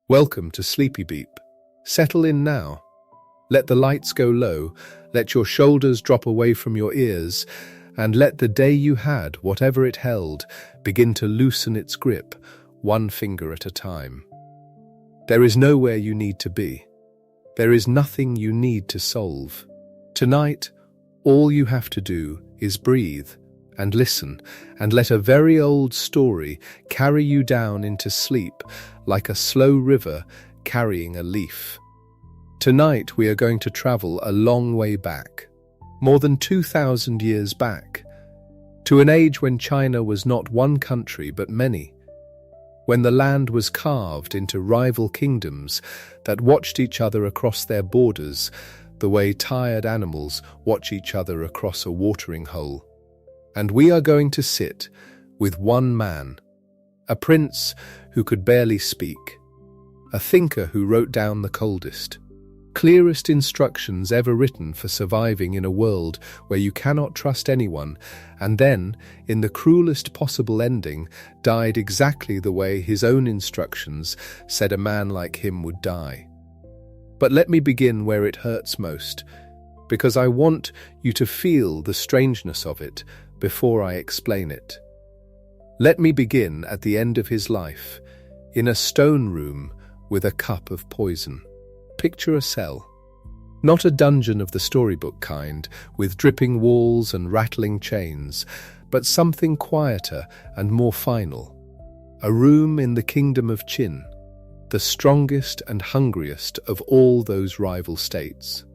Welcome to Sleepy Beep. Settle in now. Let the lights go low, let your shoulders drop away from your ears, and let the day you had, whatever it held, begin to loosen its grip, one finger at a time. There is nowhere you need to be. There is nothing you need to solve. Tonight, all you have to do is breathe and listen, and let a very old story carry you down into sleep like a slow river carrying a leaf. Tonight we are going to travel a long way back, more than 2,000 years back, to an age when China was not one country but many, when the land was carved into rival kingdoms that watched each other across their borders the way tired animals watch each other across a watering hole. And we are going to sit with one man, a prince who could barely speak, a thinker who wrote down the coldest, clearest instructions ever written for surviving in a world where you cannot trust anyone, and then, in the cruelest possible ending, died exactly the way his own instructions said a man like him would die. But let me begin where it hurts most, because I want you to feel the strangeness of it before I explain it. Let me begin at the end of his life, in a stone room with a cup of poison. Picture a cell. Not a dungeon of the storybook kind, with dripping walls and rattling chains, but something quieter and more final. A room in the kingdom of Qin, the strongest and hungriest of all those rival states.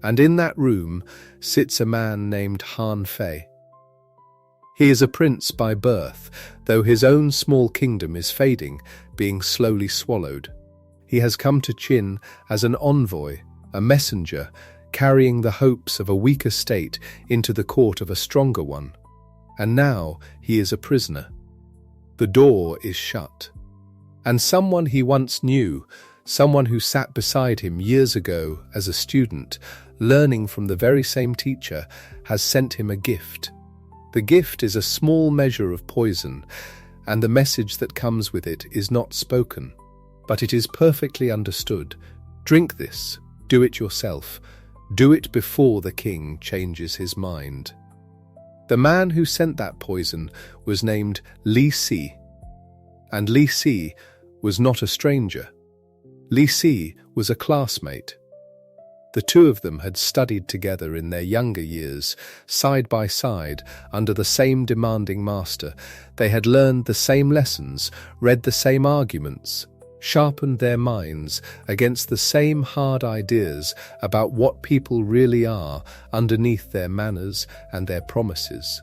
And in that room sits a man named Han Fei. He is a prince by birth, though his own small kingdom is fading, being slowly swallowed. He has come to Qin as an envoy, a messenger, carrying the hopes of a weaker state into the court of a stronger one. And now he is a prisoner. The door is shut. And someone he once knew, someone who sat beside him years ago as a student, learning from the very same teacher, has sent him a gift. The gift is a small measure of poison, and the message that comes with it is not spoken, but it is perfectly understood. Drink this, do it yourself, do it before the king changes his mind. The man who sent that poison was named Li Si, and Li Si was not a stranger. Li Si was a classmate. The two of them had studied together in their younger years, side by side, under the same demanding master. They had learned the same lessons, read the same arguments, sharpened their minds against the same hard ideas about what people really are underneath their manners and their promises.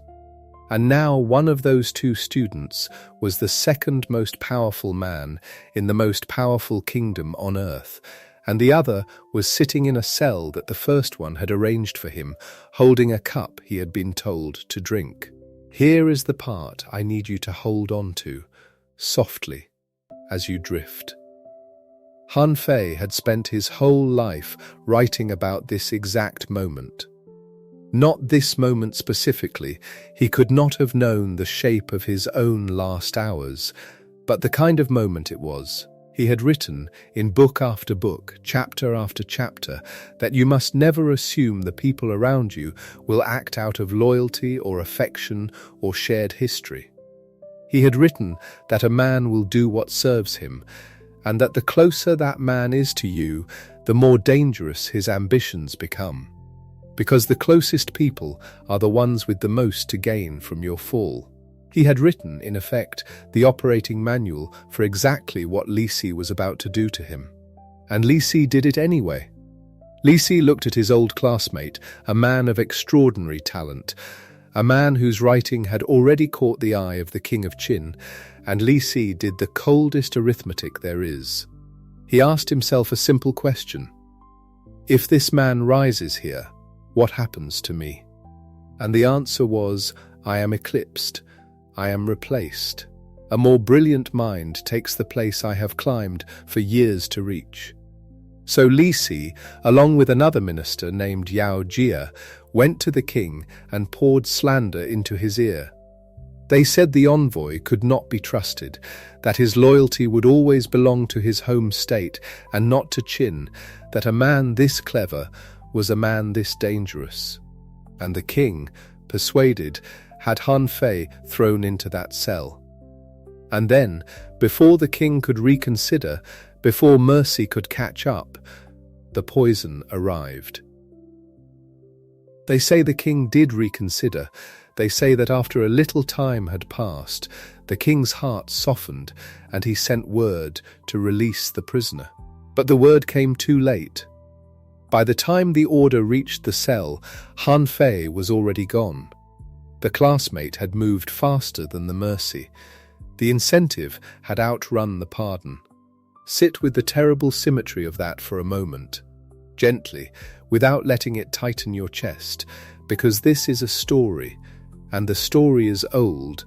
And now one of those two students was the second most powerful man in the most powerful kingdom on earth, and the other was sitting in a cell that the first one had arranged for him, holding a cup he had been told to drink. Here is the part I need you to hold on to, softly, as you drift. Han Fei had spent his whole life writing about this exact moment. Not this moment specifically, he could not have known the shape of his own last hours, but the kind of moment it was. He had written, in book after book, chapter after chapter, that you must never assume the people around you will act out of loyalty or affection or shared history. He had written that a man will do what serves him, and that the closer that man is to you, the more dangerous his ambitions become. Because the closest people are the ones with the most to gain from your fall. He had written, in effect, the operating manual for exactly what Li Si was about to do to him. And Li Si did it anyway. Li Si looked at his old classmate, a man of extraordinary talent, a man whose writing had already caught the eye of the king of Qin, and Li Si did the coldest arithmetic there is. He asked himself a simple question. If this man rises here, what happens to me? And the answer was, I am eclipsed. I am replaced. A more brilliant mind takes the place I have climbed for years to reach. So Li Si, along with another minister named Yao Jia, went to the king and poured slander into his ear. They said the envoy could not be trusted, that his loyalty would always belong to his home state and not to Qin, that a man this clever was a man this dangerous. And the king, persuaded, had Han Fei thrown into that cell. And then, before the king could reconsider, before mercy could catch up, the poison arrived. They say the king did reconsider. They say that after a little time had passed, the king's heart softened and he sent word to release the prisoner. But the word came too late. By the time the order reached the cell, Han Fei was already gone. The classmate had moved faster than the mercy. The incentive had outrun the pardon. Sit with the terrible symmetry of that for a moment. Gently, without letting it tighten your chest, because this is a story, and the story is old,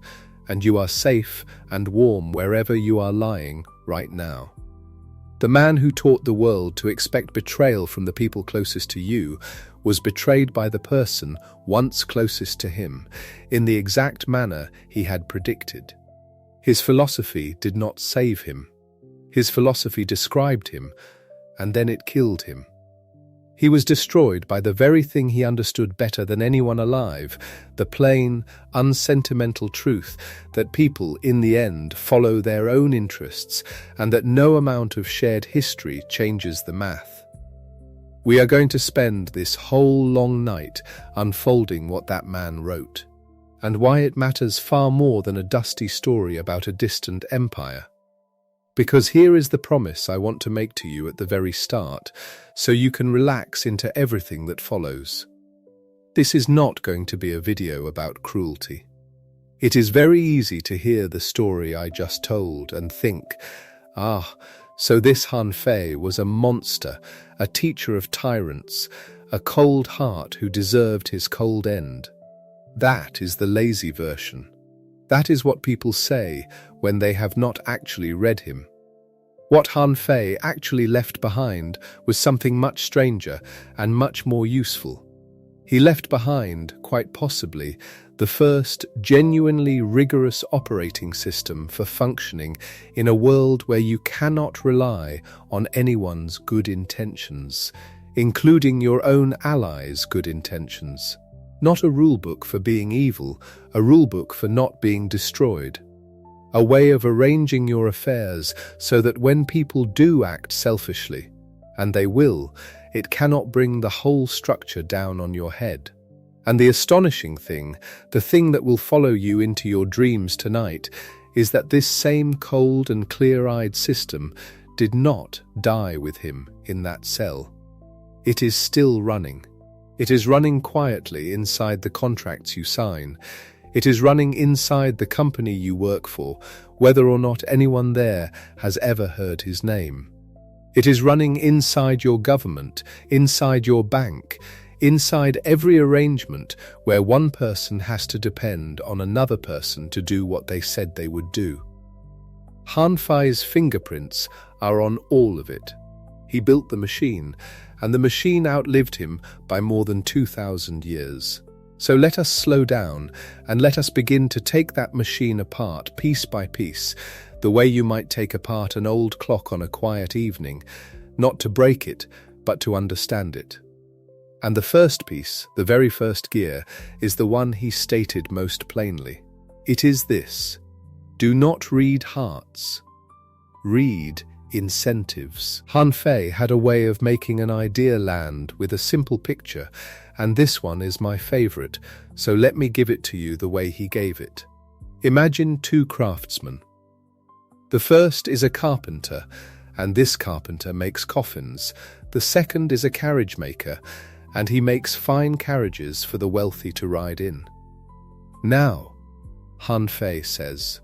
and you are safe and warm wherever you are lying right now. The man who taught the world to expect betrayal from the people closest to you was betrayed by the person once closest to him, in the exact manner he had predicted. His philosophy did not save him. His philosophy described him, and then it killed him. He was destroyed by the very thing he understood better than anyone alive, the plain, unsentimental truth that people, in the end, follow their own interests and that no amount of shared history changes the math. We are going to spend this whole long night unfolding what that man wrote, and why it matters far more than a dusty story about a distant empire. Because here is the promise I want to make to you at the very start, so you can relax into everything that follows. This is not going to be a video about cruelty. It is very easy to hear the story I just told and think, so this Han Fei was a monster, a teacher of tyrants, a cold heart who deserved his cold end. That is the lazy version. That is what people say when they have not actually read him. What Han Fei actually left behind was something much stranger and much more useful. He left behind, quite possibly, the first genuinely rigorous operating system for functioning in a world where you cannot rely on anyone's good intentions, including your own allies' good intentions. Not a rulebook for being evil, a rulebook for not being destroyed. A way of arranging your affairs so that when people do act selfishly, and they will, it cannot bring the whole structure down on your head. And the astonishing thing, the thing that will follow you into your dreams tonight, is that this same cold and clear-eyed system did not die with him in that cell. It is still running. It is running quietly inside the contracts you sign. It is running inside the company you work for, whether or not anyone there has ever heard his name. It is running inside your government, inside your bank, inside every arrangement where one person has to depend on another person to do what they said they would do. Han Fei's fingerprints are on all of it. He built the machine, and the machine outlived him by more than 2,000 years. So let us slow down and let us begin to take that machine apart piece by piece, the way you might take apart an old clock on a quiet evening, not to break it, but to understand it. And the first piece, the very first gear, is the one he stated most plainly. It is this: do not read hearts. Read incentives. Han Fei had a way of making an idea land with a simple picture, and this one is my favorite, so let me give it to you the way he gave it. Imagine two craftsmen. The first is a carpenter, and this carpenter makes coffins. The second is a carriage maker, and he makes fine carriages for the wealthy to ride in. Now, Han Fei says,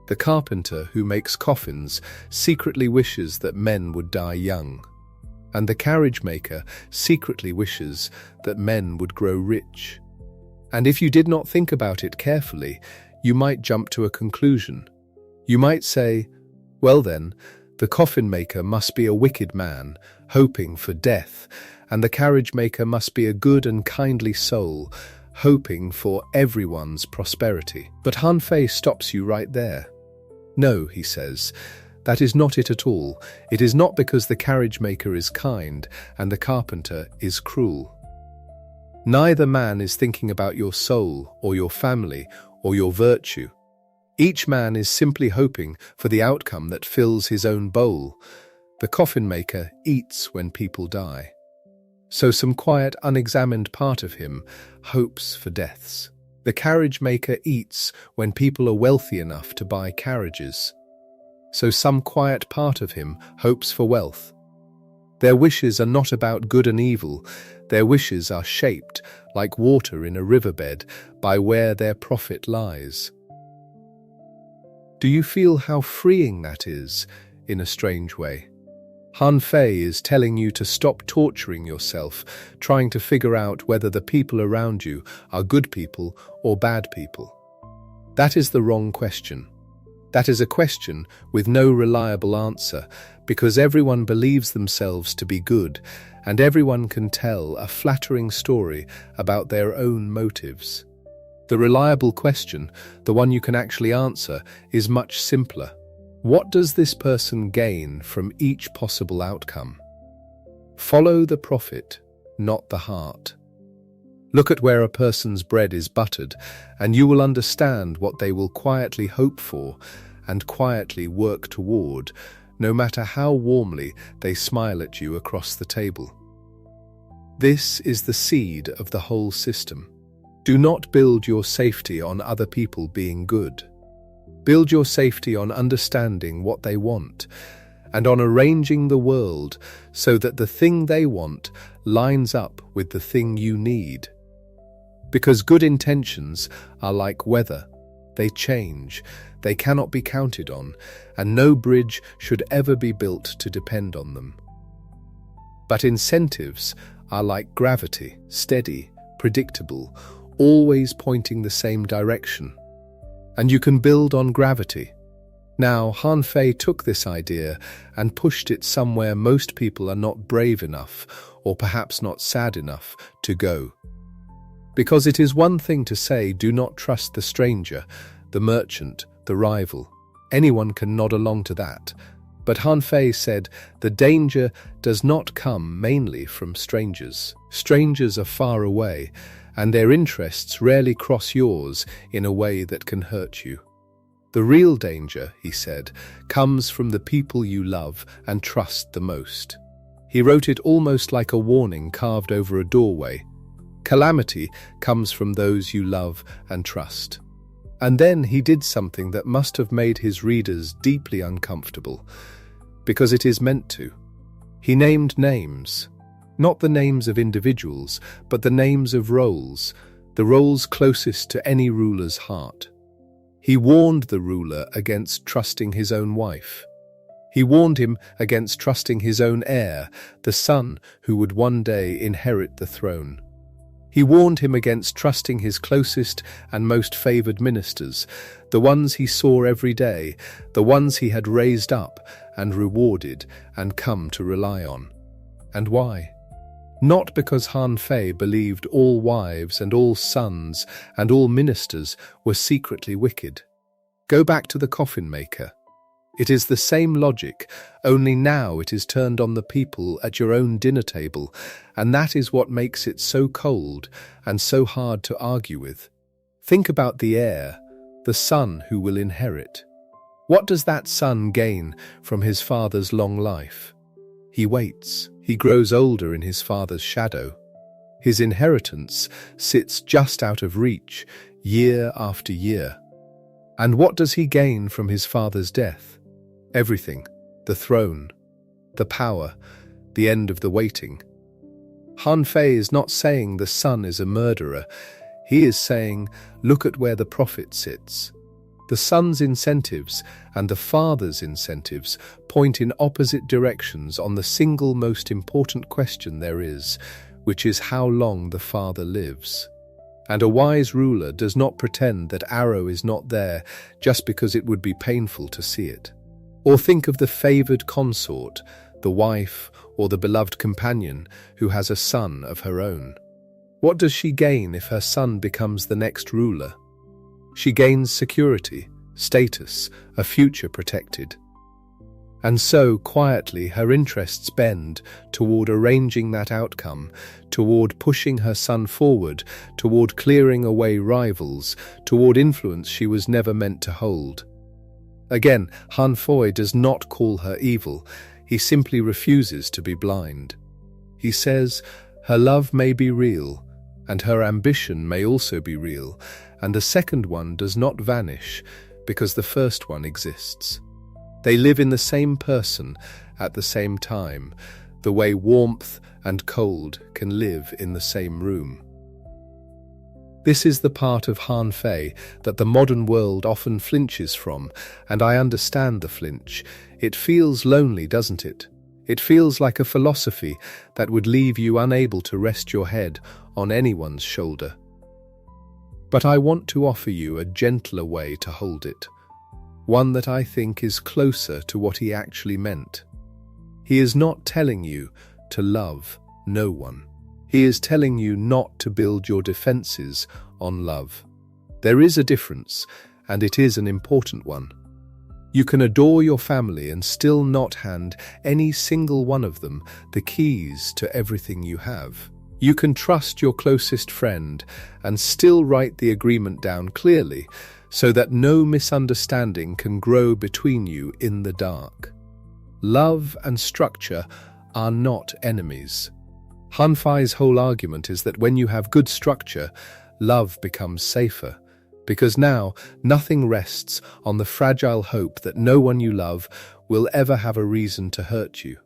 the carpenter who makes coffins secretly wishes that men would die young, and the carriage maker secretly wishes that men would grow rich. And if you did not think about it carefully, you might jump to a conclusion. You might say, well then, the coffin maker must be a wicked man, hoping for death, and the carriage maker must be a good and kindly soul, hoping for everyone's prosperity. But Han Fei stops you right there. No, he says, that is not it at all. It is not because the carriage maker is kind and the carpenter is cruel. Neither man is thinking about your soul or your family or your virtue. Each man is simply hoping for the outcome that fills his own bowl. The coffin maker eats when people die. So some quiet, unexamined part of him hopes for deaths. The carriage maker eats when people are wealthy enough to buy carriages. So some quiet part of him hopes for wealth. Their wishes are not about good and evil. Their wishes are shaped, like water in a riverbed, by where their profit lies. Do you feel how freeing that is, in a strange way? Han Fei is telling you to stop torturing yourself, trying to figure out whether the people around you are good people or bad people. That is the wrong question. That is a question with no reliable answer, because everyone believes themselves to be good, and everyone can tell a flattering story about their own motives. The reliable question, the one you can actually answer, is much simpler. What does this person gain from each possible outcome? Follow the profit, not the heart. Look at where a person's bread is buttered, and you will understand what they will quietly hope for and quietly work toward, no matter how warmly they smile at you across the table. This is the seed of the whole system. Do not build your safety on other people being good. Build your safety on understanding what they want and on arranging the world so that the thing they want lines up with the thing you need. Because good intentions are like weather. They change, they cannot be counted on, and no bridge should ever be built to depend on them. But incentives are like gravity, steady, predictable, always pointing the same direction. And you can build on gravity. Now, Han Fei took this idea and pushed it somewhere most people are not brave enough, or perhaps not sad enough, to go. Because it is one thing to say, do not trust the stranger, the merchant, the rival. Anyone can nod along to that. But Han Fei said, the danger does not come mainly from strangers. Strangers are far away, and their interests rarely cross yours in a way that can hurt you. The real danger, he said, comes from the people you love and trust the most. He wrote it almost like a warning carved over a doorway. Calamity comes from those you love and trust. And then he did something that must have made his readers deeply uncomfortable, because it is meant to. He named names. Not the names of individuals, but the names of roles, the roles closest to any ruler's heart. He warned the ruler against trusting his own wife. He warned him against trusting his own heir, the son who would one day inherit the throne. He warned him against trusting his closest and most favored ministers, the ones he saw every day, the ones he had raised up and rewarded and come to rely on. And why? Not because Han Fei believed all wives and all sons and all ministers were secretly wicked. Go back to the coffin maker. It is the same logic, only now it is turned on the people at your own dinner table, and that is what makes it so cold and so hard to argue with. Think about the heir, the son who will inherit. What does that son gain from his father's long life? He waits. He grows older in his father's shadow. His inheritance sits just out of reach, year after year. And what does he gain from his father's death? Everything. The throne, the power, the end of the waiting. Han Fei is not saying the son is a murderer. He is saying, look at where the profit sits. The son's incentives and the father's incentives point in opposite directions on the single most important question there is, which is how long the father lives. And a wise ruler does not pretend that arrow is not there just because it would be painful to see it. Or think of the favored consort, the wife or the beloved companion who has a son of her own. What does she gain if her son becomes the next ruler? She gains security, status, a future protected. And so, quietly, her interests bend toward arranging that outcome, toward pushing her son forward, toward clearing away rivals, toward influence she was never meant to hold. Again, Han Fei does not call her evil, he simply refuses to be blind. He says, her love may be real, and her ambition may also be real, and the second one does not vanish, because the first one exists. They live in the same person at the same time, the way warmth and cold can live in the same room. This is the part of Han Fei that the modern world often flinches from, and I understand the flinch. It feels lonely, doesn't it? It feels like a philosophy that would leave you unable to rest your head on anyone's shoulder. But I want to offer you a gentler way to hold it, one that I think is closer to what he actually meant. He is not telling you to love no one. He is telling you not to build your defenses on love. There is a difference, and it is an important one. You can adore your family and still not hand any single one of them the keys to everything you have. You can trust your closest friend and still write the agreement down clearly, so that no misunderstanding can grow between you in the dark. Love and structure are not enemies. Han Fei's whole argument is that when you have good structure, love becomes safer, because now nothing rests on the fragile hope that no one you love will ever have a reason to hurt you.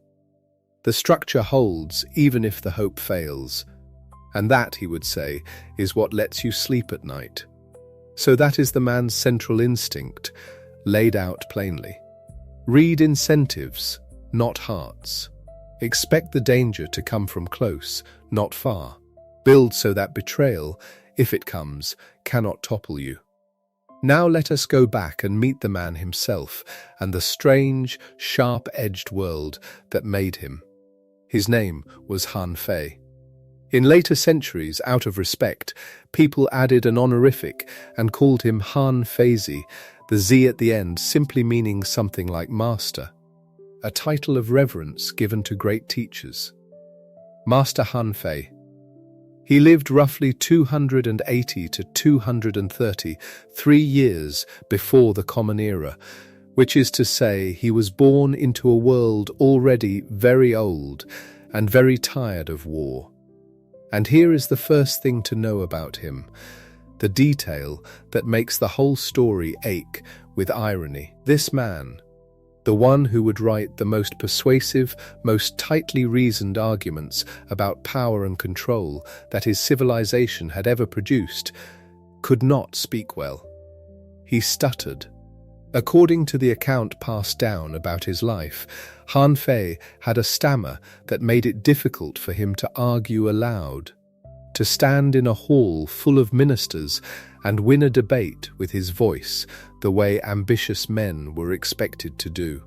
The structure holds even if the hope fails, and that, he would say, is what lets you sleep at night. So that is the man's central instinct, laid out plainly. Read incentives, not hearts. Expect the danger to come from close, not far. Build so that betrayal, if it comes, cannot topple you. Now let us go back and meet the man himself and the strange, sharp-edged world that made him. His name was Han Fei. In later centuries, out of respect, people added an honorific and called him Han Feizi, the Z at the end simply meaning something like master, a title of reverence given to great teachers. Master Han Fei. He lived roughly 280 to 230, 3 years before the Common Era, which is to say he was born into a world already very old and very tired of war. And here is the first thing to know about him, the detail that makes the whole story ache with irony. This man, the one who would write the most persuasive, most tightly reasoned arguments about power and control that his civilization had ever produced, could not speak well. He stuttered. According to the account passed down about his life, Han Fei had a stammer that made it difficult for him to argue aloud, to stand in a hall full of ministers and win a debate with his voice the way ambitious men were expected to do.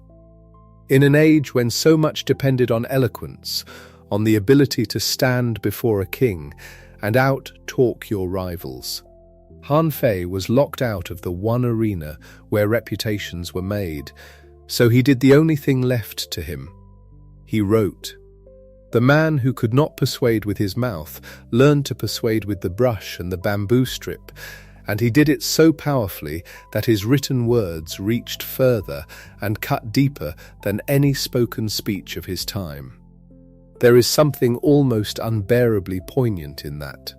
In an age when so much depended on eloquence, on the ability to stand before a king and out-talk your rivals, Han Fei was locked out of the one arena where reputations were made, so he did the only thing left to him. He wrote. The man who could not persuade with his mouth learned to persuade with the brush and the bamboo strip, and he did it so powerfully that his written words reached further and cut deeper than any spoken speech of his time. There is something almost unbearably poignant in that.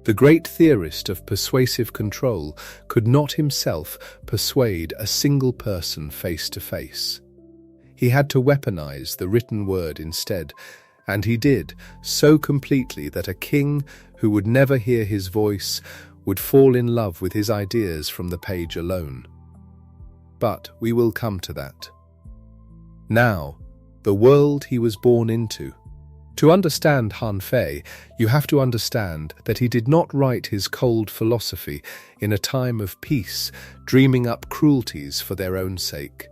The great theorist of persuasive control could not himself persuade a single person face to face. He had to weaponize the written word instead, and he did so completely that a king who would never hear his voice would fall in love with his ideas from the page alone. But we will come to that. Now, the world he was born into. To understand Han Fei, you have to understand that he did not write his cold philosophy in a time of peace, dreaming up cruelties for their own sake.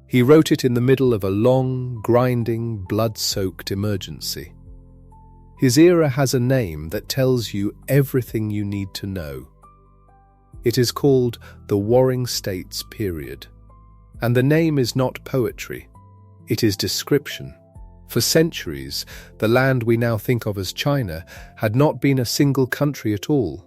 He wrote it in the middle of a long, grinding, blood-soaked emergency. His era has a name that tells you everything you need to know. It is called the Warring States period. And the name is not poetry, it is description. For centuries, the land we now think of as China had not been a single country at all.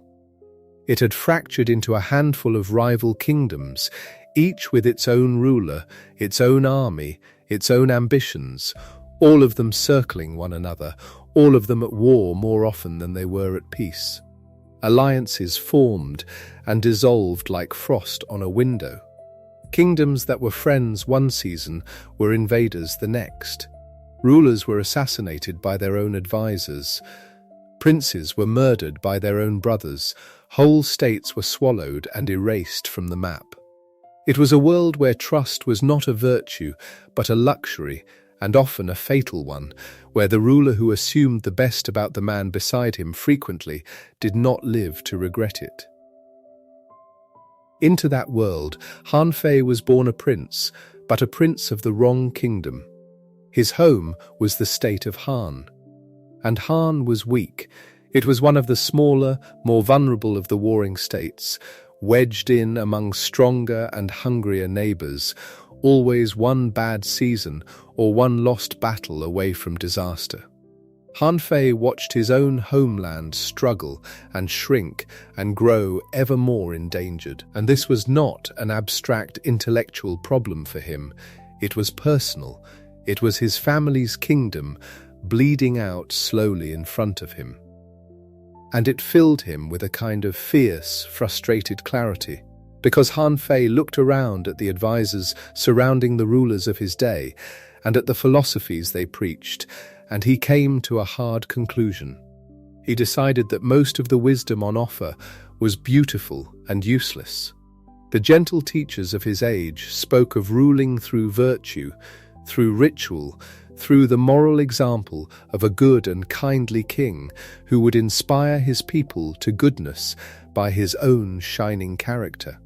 It had fractured into a handful of rival kingdoms, each with its own ruler, its own army, its own ambitions, all of them circling one another, all of them at war more often than they were at peace. Alliances formed and dissolved like frost on a window. Kingdoms that were friends one season were invaders the next. Rulers were assassinated by their own advisors. Princes were murdered by their own brothers. Whole states were swallowed and erased from the map. It was a world where trust was not a virtue, but a luxury, and often a fatal one, where the ruler who assumed the best about the man beside him frequently did not live to regret it. Into that world, Han Fei was born a prince, but a prince of the wrong kingdom. His home was the state of Han. And Han was weak. It was one of the smaller, more vulnerable of the warring states, wedged in among stronger and hungrier neighbors, always one bad season or one lost battle away from disaster. Han Fei watched his own homeland struggle and shrink and grow ever more endangered. And this was not an abstract intellectual problem for him. It was personal. It was his family's kingdom bleeding out slowly in front of him. And it filled him with a kind of fierce, frustrated clarity, because Han Fei looked around at the advisors surrounding the rulers of his day and at the philosophies they preached, and he came to a hard conclusion. He decided that most of the wisdom on offer was beautiful and useless. The gentle teachers of his age spoke of ruling through virtue, through ritual, through the moral example of a good and kindly king who would inspire his people to goodness by his own shining character.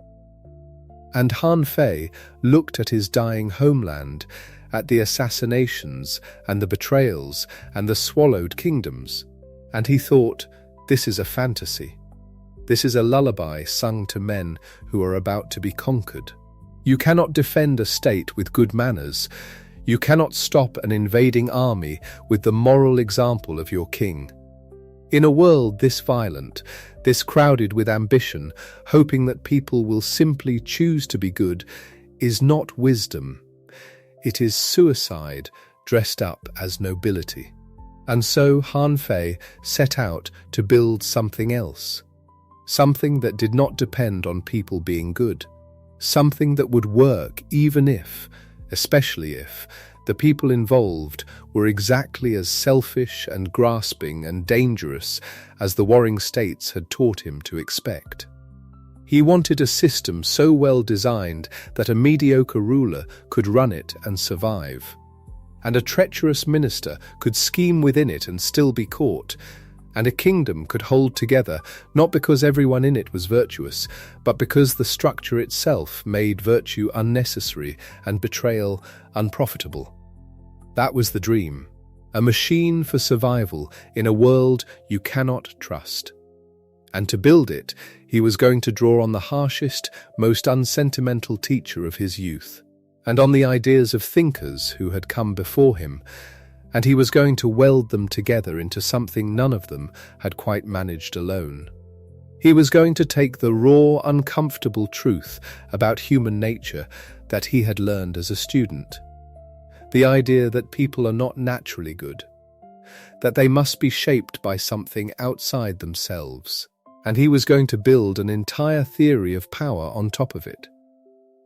And Han Fei looked at his dying homeland, at the assassinations and the betrayals and the swallowed kingdoms, and he thought, this is a fantasy. This is a lullaby sung to men who are about to be conquered. You cannot defend a state with good manners. You cannot stop an invading army with the moral example of your king. In a world this violent, this crowded with ambition, hoping that people will simply choose to be good, is not wisdom. It is suicide dressed up as nobility. And so Han Fei set out to build something else. Something that did not depend on people being good. Something that would work even if, especially if, the people involved were exactly as selfish and grasping and dangerous as the warring states had taught him to expect. He wanted a system so well designed that a mediocre ruler could run it and survive, and a treacherous minister could scheme within it and still be caught, and a kingdom could hold together not because everyone in it was virtuous, but because the structure itself made virtue unnecessary and betrayal unprofitable. That was the dream, a machine for survival in a world you cannot trust. And to build it, he was going to draw on the harshest, most unsentimental teacher of his youth, and on the ideas of thinkers who had come before him, and he was going to weld them together into something none of them had quite managed alone. He was going to take the raw, uncomfortable truth about human nature that he had learned as a student. The idea that people are not naturally good, that they must be shaped by something outside themselves, and he was going to build an entire theory of power on top of it.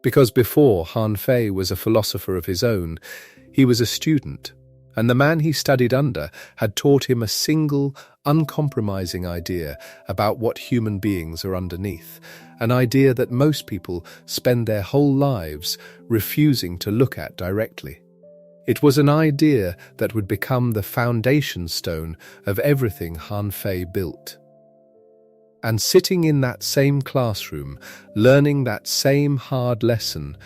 Because before Han Fei was a philosopher of his own, he was a student, and the man he studied under had taught him a single, uncompromising idea about what human beings are underneath, an idea that most people spend their whole lives refusing to look at directly. It was an idea that would become the foundation stone of everything Han Fei built. And sitting in that same classroom, learning that same hard lesson,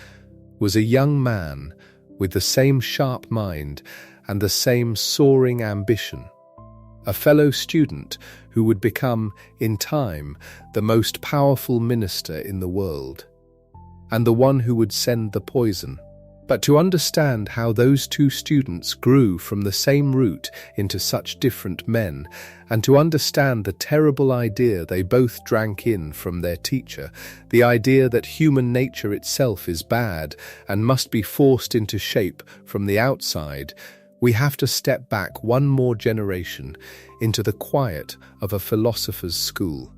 was a young man with the same sharp mind and the same soaring ambition. a fellow student who would become, in time, the most powerful minister in the world, and the one who would send the poison. But to understand how those two students grew from the same root into such different men, and to understand the terrible idea they both drank in from their teacher, the idea that human nature itself is bad and must be forced into shape from the outside, we have to step back one more generation into the quiet of a philosopher's school,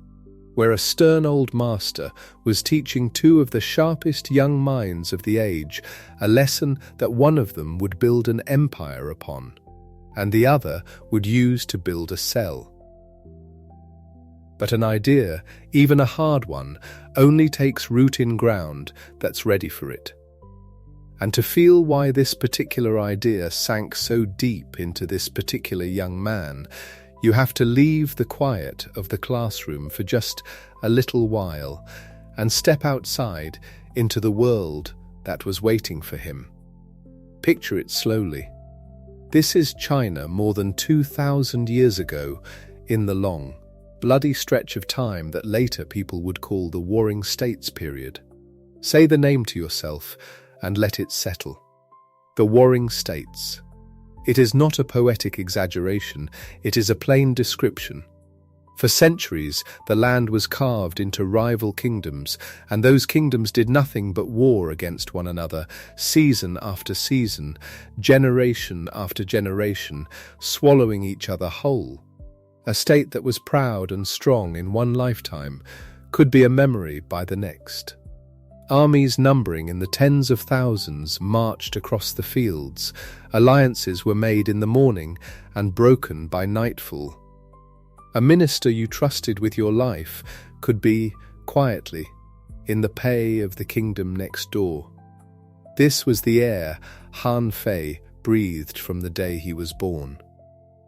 where a stern old master was teaching two of the sharpest young minds of the age a lesson that one of them would build an empire upon, and the other would use to build a cell. But an idea, even a hard one, only takes root in ground that's ready for it. And to feel why this particular idea sank so deep into this particular young man, you have to leave the quiet of the classroom for just a little while and step outside into the world that was waiting for him. Picture it slowly. This is China more than 2,000 years ago, in the long, bloody stretch of time that later people would call the Warring States period. Say the name to yourself and let it settle. The Warring States. It is not a poetic exaggeration, it is a plain description. For centuries, the land was carved into rival kingdoms, and those kingdoms did nothing but war against one another, season after season, generation after generation, swallowing each other whole. A state that was proud and strong in one lifetime could be a memory by the next. Armies numbering in the tens of thousands marched across the fields. Alliances were made in the morning and broken by nightfall. A minister you trusted with your life could be, quietly, in the pay of the kingdom next door. This was the air Han Fei breathed from the day he was born.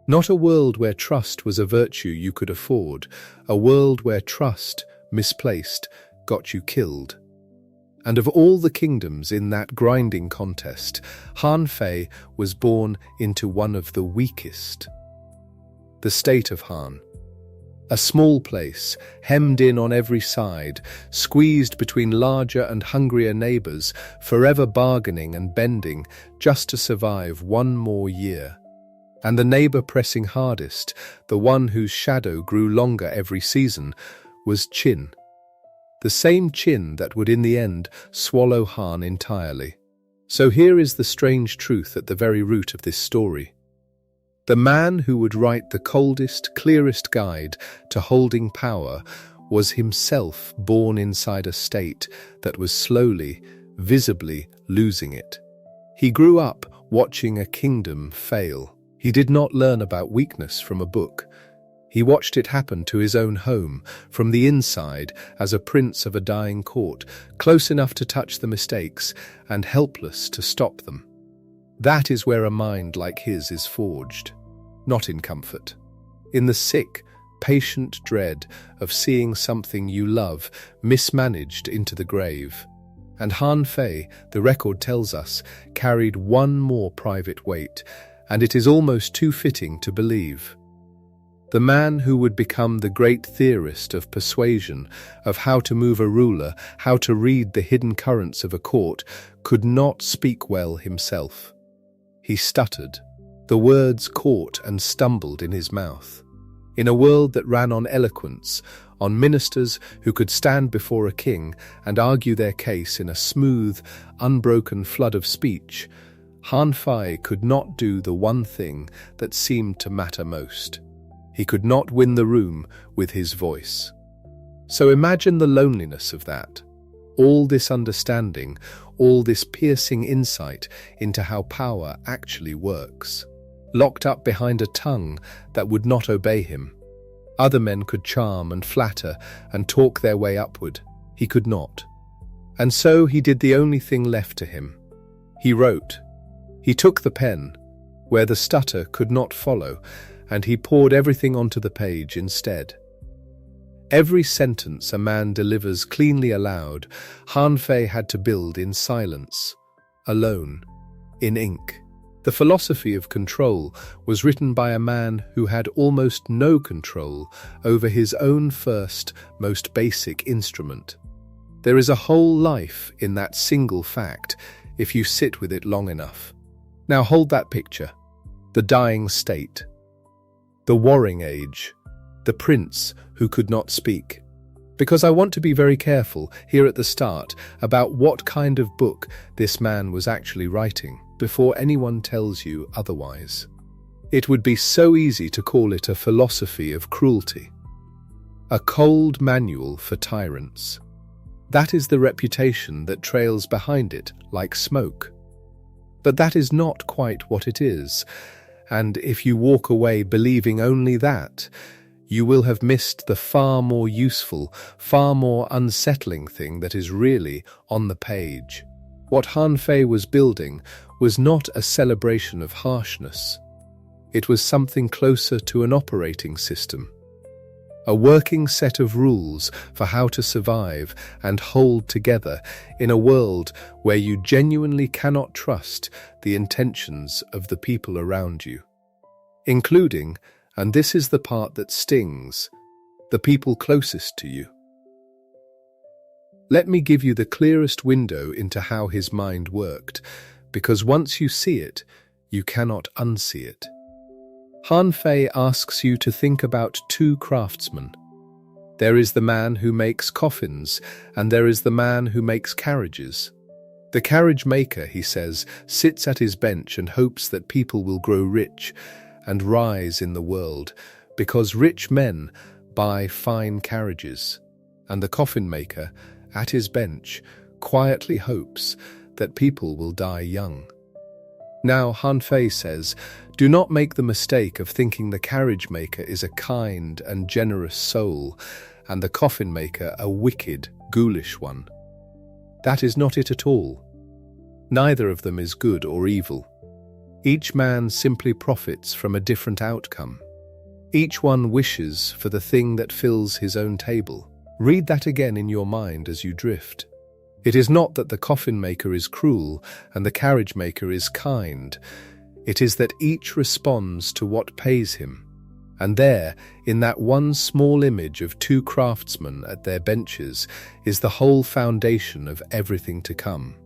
Not a world where trust was a virtue you could afford, a world where trust, misplaced, got you killed. And of all the kingdoms in that grinding contest, Han Fei was born into one of the weakest. The state of Han. A small place, hemmed in on every side, squeezed between larger and hungrier neighbours, forever bargaining and bending just to survive one more year. And the neighbour pressing hardest, the one whose shadow grew longer every season, was Qin. The same Qin that would in the end swallow Han entirely. So here is the strange truth at the very root of this story. The man who would write the coldest, clearest guide to holding power was himself born inside a state that was slowly, visibly losing it. He grew up watching a kingdom fail. He did not learn about weakness from a book. He watched it happen to his own home, from the inside, as a prince of a dying court, close enough to touch the mistakes and helpless to stop them. That is where a mind like his is forged, not in comfort. In the sick, patient dread of seeing something you love mismanaged into the grave. And Han Fei, the record tells us, carried one more private weight, and it is almost too fitting to believe. The man who would become the great theorist of persuasion, of how to move a ruler, how to read the hidden currents of a court, could not speak well himself. He stuttered. The words caught and stumbled in his mouth. In a world that ran on eloquence, on ministers who could stand before a king and argue their case in a smooth, unbroken flood of speech, Han Fei could not do the one thing that seemed to matter most. He could not win the room with his voice. So imagine the loneliness of that. All this understanding, all this piercing insight into how power actually works. Locked up behind a tongue that would not obey him. Other men could charm and flatter and talk their way upward. He could not. And so he did the only thing left to him. He wrote. He took the pen, where the stutter could not follow, and he poured everything onto the page instead. Every sentence a man delivers cleanly aloud, Han Fei had to build in silence, alone, in ink. The philosophy of control was written by a man who had almost no control over his own first, most basic instrument. There is a whole life in that single fact if you sit with it long enough. Now hold that picture. The dying state. The warring age. The prince who could not speak. Because I want to be very careful here at the start about what kind of book this man was actually writing before anyone tells you otherwise. It would be so easy to call it a philosophy of cruelty. A cold manual for tyrants. That is the reputation that trails behind it like smoke. But that is not quite what it is, and if you walk away believing only that, you will have missed the far more useful, far more unsettling thing that is really on the page. What Han Fei was building was not a celebration of harshness. It was something closer to an operating system. A working set of rules for how to survive and hold together in a world where you genuinely cannot trust the intentions of the people around you, including, and this is the part that stings, the people closest to you. Let me give you the clearest window into how his mind worked, because once you see it, you cannot unsee it. Han Fei asks you to think about two craftsmen. There is the man who makes coffins, and there is the man who makes carriages. The carriage maker, he says, sits at his bench and hopes that people will grow rich and rise in the world, because rich men buy fine carriages. And the coffin maker, at his bench, quietly hopes that people will die young. Now, Han Fei says, do not make the mistake of thinking the carriage maker is a kind and generous soul, and the coffin maker a wicked, ghoulish one. That is not it at all. Neither of them is good or evil. Each man simply profits from a different outcome. Each one wishes for the thing that fills his own table. Read that again in your mind as you drift. It is not that the coffin maker is cruel and the carriage maker is kind. It is that each responds to what pays him. And there, in that one small image of two craftsmen at their benches, is the whole foundation of everything to come.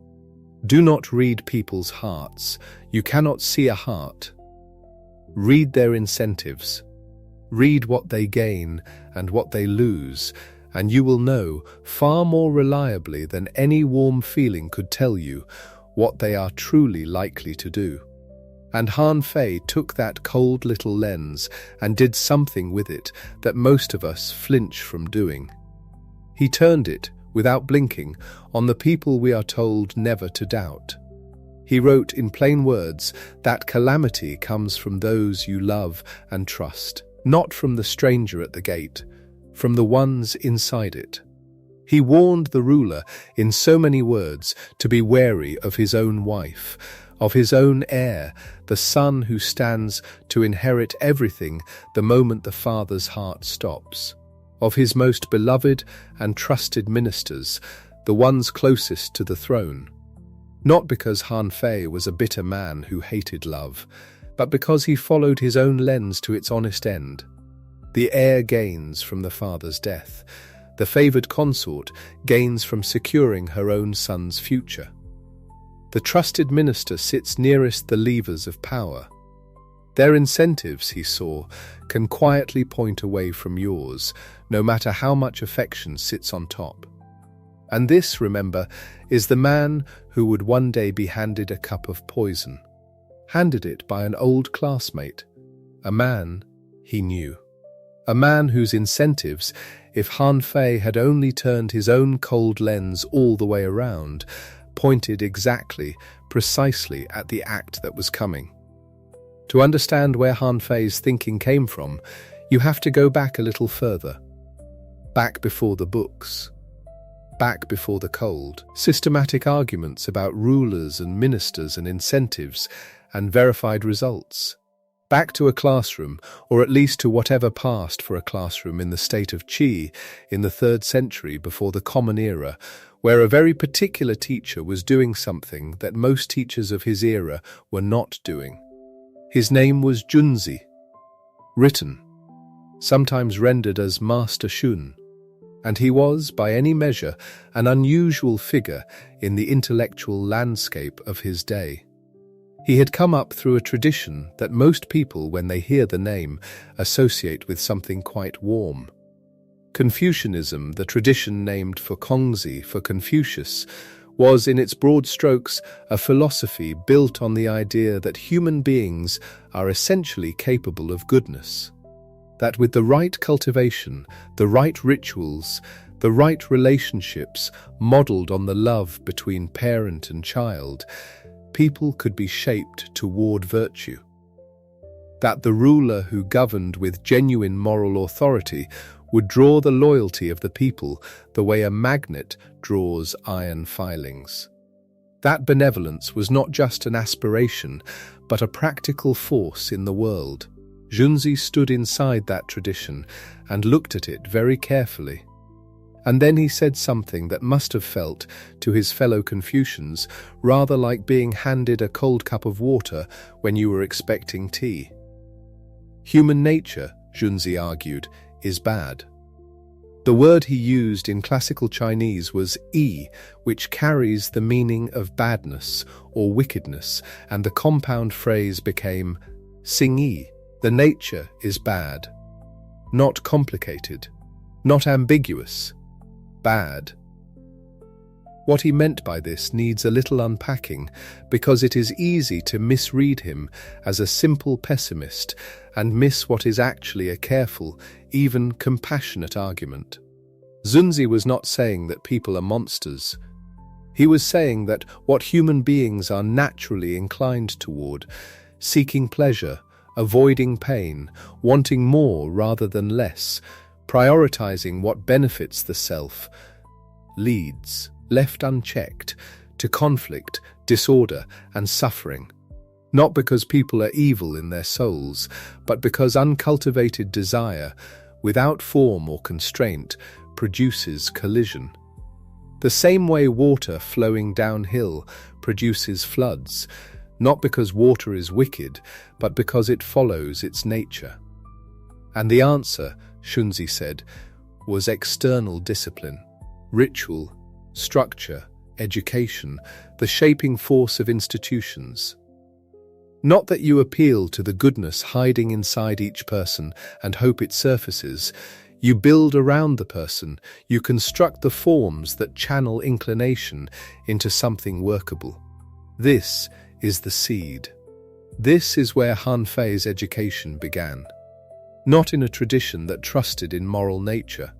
Do not read people's hearts. You cannot see a heart. Read their incentives. Read what they gain and what they lose, and you will know far more reliably than any warm feeling could tell you what they are truly likely to do. And Han Fei took that cold little lens and did something with it that most of us flinch from doing. He turned it, without blinking, on the people we are told never to doubt. He wrote in plain words that calamity comes from those you love and trust, not from the stranger at the gate, from the ones inside it. He warned the ruler in so many words to be wary of his own wife, of his own heir, the son who stands to inherit everything the moment the father's heart stops, of his most beloved and trusted ministers, the ones closest to the throne. Not because Han Fei was a bitter man who hated love, but because he followed his own lens to its honest end. The heir gains from the father's death. The favoured consort gains from securing her own son's future. The trusted minister sits nearest the levers of power. Their incentives, he saw, can quietly point away from yours, no matter how much affection sits on top. And this, remember, is the man who would one day be handed a cup of poison, handed it by an old classmate, a man he knew. A man whose incentives, if Han Fei had only turned his own cold lens all the way around, pointed exactly, precisely at the act that was coming. To understand where Han Fei's thinking came from, you have to go back a little further. Back before the books. Back before the cold, systematic arguments about rulers and ministers and incentives and verified results. Back to a classroom, or at least to whatever passed for a classroom in the state of Qi in the 3rd century before the Common Era, where a very particular teacher was doing something that most teachers of his era were not doing. His name was Junzi, written, sometimes rendered as Master Shun, and he was, by any measure, an unusual figure in the intellectual landscape of his day. He had come up through a tradition that most people, when they hear the name, associate with something quite warm. Confucianism, the tradition named for Kongzi, for Confucius, was, in its broad strokes, a philosophy built on the idea that human beings are essentially capable of goodness. That with the right cultivation, the right rituals, the right relationships modelled on the love between parent and child, people could be shaped toward virtue. That the ruler who governed with genuine moral authority would draw the loyalty of the people the way a magnet draws iron filings. That benevolence was not just an aspiration, but a practical force in the world. Junzi stood inside that tradition and looked at it very carefully. And then he said something that must have felt, to his fellow Confucians, rather like being handed a cold cup of water when you were expecting tea. Human nature, Junzi argued, is bad. The word he used in classical Chinese was yi, which carries the meaning of badness or wickedness, and the compound phrase became Xing-yi. The nature is bad. Not complicated. Not ambiguous. Bad. What he meant by this needs a little unpacking, because it is easy to misread him as a simple pessimist and miss what is actually a careful, even compassionate argument. Junzi was not saying that people are monsters. He was saying that what human beings are naturally inclined toward, seeking pleasure, avoiding pain, wanting more rather than less, prioritizing what benefits the self, leads, left unchecked, to conflict, disorder, and suffering. Not because people are evil in their souls, but because uncultivated desire, without form or constraint, produces collision. The same way water flowing downhill produces floods, not because water is wicked, but because it follows its nature. And the answer, Junzi said, was external discipline, ritual, structure, education, the shaping force of institutions. Not that you appeal to the goodness hiding inside each person and hope it surfaces. You build around the person, you construct the forms that channel inclination into something workable. This is the seed. This is where Han Fei's education began. Not in a tradition that trusted in moral nature.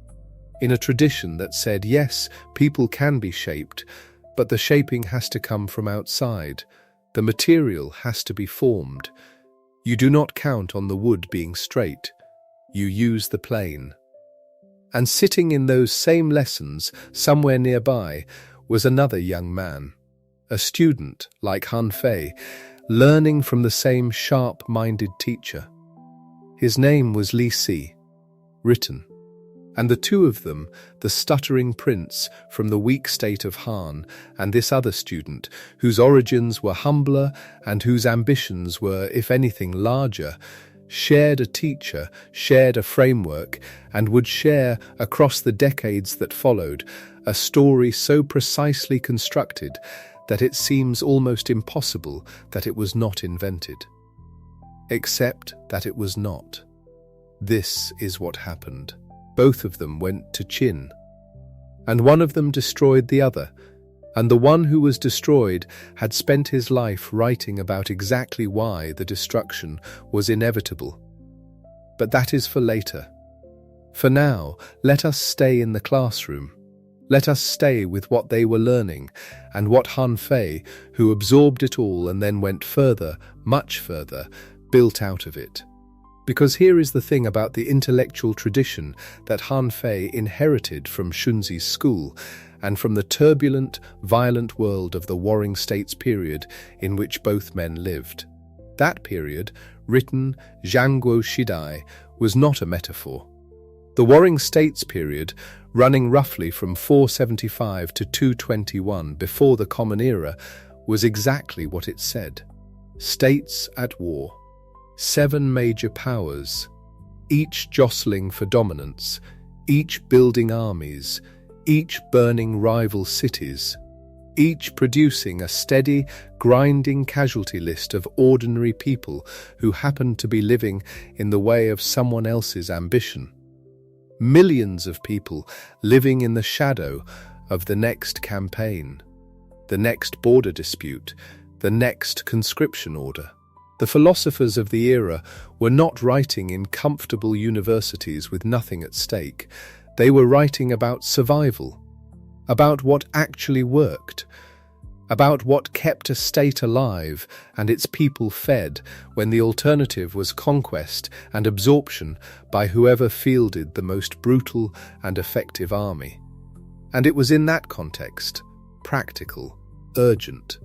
In a tradition that said, yes, people can be shaped, but the shaping has to come from outside. The material has to be formed. You do not count on the wood being straight. You use the plane. And sitting in those same lessons, somewhere nearby, was another young man, a student like Han Fei, learning from the same sharp-minded teacher. His name was Li Si, written. And the two of them, the stuttering prince from the weak state of Han, and this other student, whose origins were humbler and whose ambitions were, if anything, larger, shared a teacher, shared a framework, and would share, across the decades that followed, a story so precisely constructed that it seems almost impossible that it was not invented. Except that it was not. This is what happened. Both of them went to Qin, and one of them destroyed the other, and the one who was destroyed had spent his life writing about exactly why the destruction was inevitable. But that is for later. For now, let us stay in the classroom. Let us stay with what they were learning, and what Han Fei, who absorbed it all and then went further, much further, built out of it. Because here is the thing about the intellectual tradition that Han Fei inherited from Junzi's school and from the turbulent, violent world of the Warring States period in which both men lived. That period, written Zhangguo Shidai, was not a metaphor. The Warring States period, running roughly from 475 to 221 before the Common Era, was exactly what it said. States at war. 7 major powers, each jostling for dominance, each building armies, each burning rival cities, each producing a steady, grinding casualty list of ordinary people who happened to be living in the way of someone else's ambition. Millions of people living in the shadow of the next campaign, the next border dispute, the next conscription order. The philosophers of the era were not writing in comfortable universities with nothing at stake. They were writing about survival, about what actually worked, about what kept a state alive and its people fed when the alternative was conquest and absorption by whoever fielded the most brutal and effective army. And it was in that context, practical, urgent,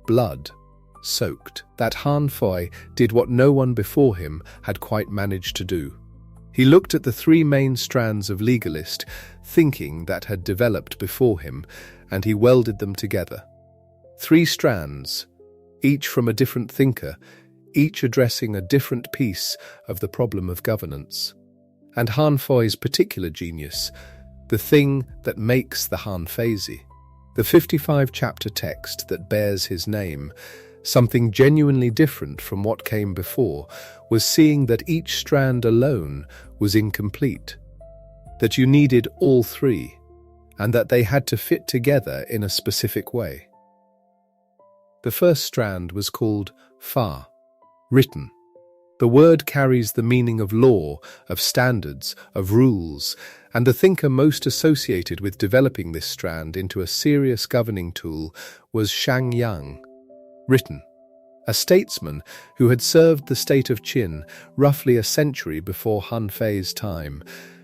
blood-soaked, that Han Fei did what no one before him had quite managed to do. He looked at the 3 main strands of legalist thinking that had developed before him, and he welded them together. 3 strands, each from a different thinker, each addressing a different piece of the problem of governance. And Han Fei's particular genius, the thing that makes the Han Feizi, the 55-chapter text that bears his name, something genuinely different from what came before, was seeing that each strand alone was incomplete, that you needed all 3, and that they had to fit together in a specific way. The first strand was called Fa, written. The word carries the meaning of law, of standards, of rules, and the thinker most associated with developing this strand into a serious governing tool was Shang Yang, written, a statesman who had served the state of Qin roughly a century before Han Fei's time,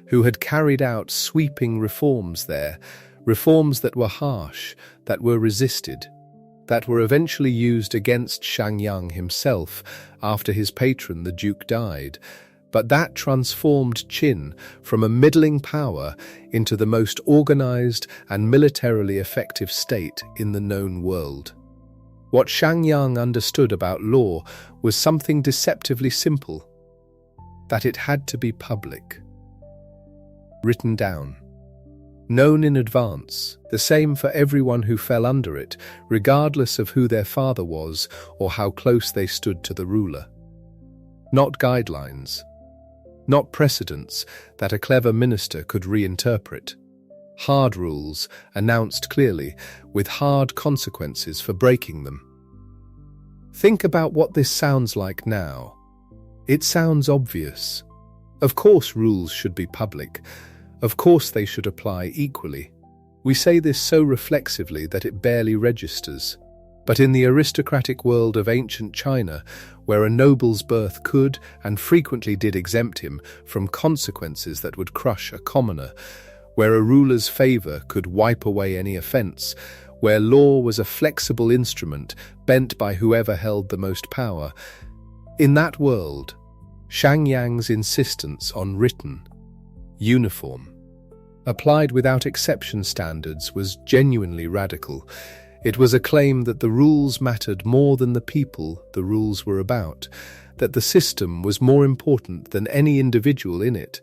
who had carried out sweeping reforms there, reforms that were harsh, that were resisted, that were eventually used against Shang Yang himself after his patron the Duke died, but that transformed Qin from a middling power into the most organized and militarily effective state in the known world. What Shang Yang understood about law was something deceptively simple, that it had to be public, written down, known in advance, the same for everyone who fell under it, regardless of who their father was or how close they stood to the ruler. Not guidelines, not precedents that a clever minister could reinterpret. Hard rules, announced clearly, with hard consequences for breaking them. Think about what this sounds like now. It sounds obvious. Of course rules should be public. Of course they should apply equally. We say this so reflexively that it barely registers. But in the aristocratic world of ancient China, where a noble's birth could and frequently did exempt him from consequences that would crush a commoner, where a ruler's favor could wipe away any offense, where law was a flexible instrument bent by whoever held the most power, in that world, Shang Yang's insistence on written, uniform, applied without exception standards was genuinely radical. It was a claim that the rules mattered more than the people the rules were about, that the system was more important than any individual in it,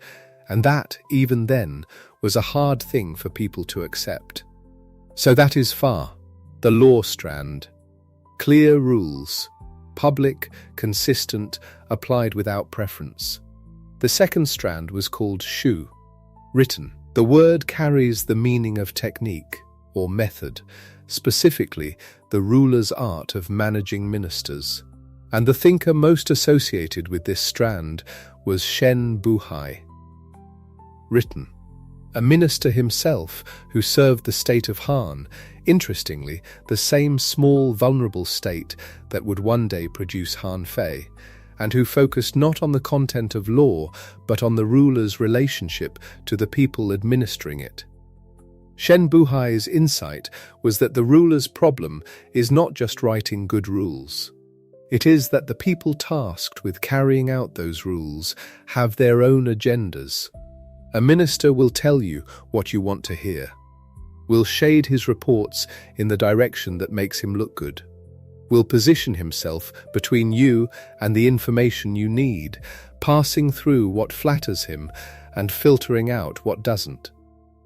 and that, even then, was a hard thing for people to accept. So that is Fa, the law strand. Clear rules, public, consistent, applied without preference. The second strand was called Shu, written. The word carries the meaning of technique, or method, specifically the ruler's art of managing ministers. And the thinker most associated with this strand was Shen Buhai, written. A minister himself who served the state of Han, interestingly, the same small, vulnerable state that would one day produce Han Fei, and who focused not on the content of law, but on the ruler's relationship to the people administering it. Shen Buhai's insight was that the ruler's problem is not just writing good rules. It is that the people tasked with carrying out those rules have their own agendas. A minister will tell you what you want to hear, will shade his reports in the direction that makes him look good, will position himself between you and the information you need, passing through what flatters him and filtering out what doesn't.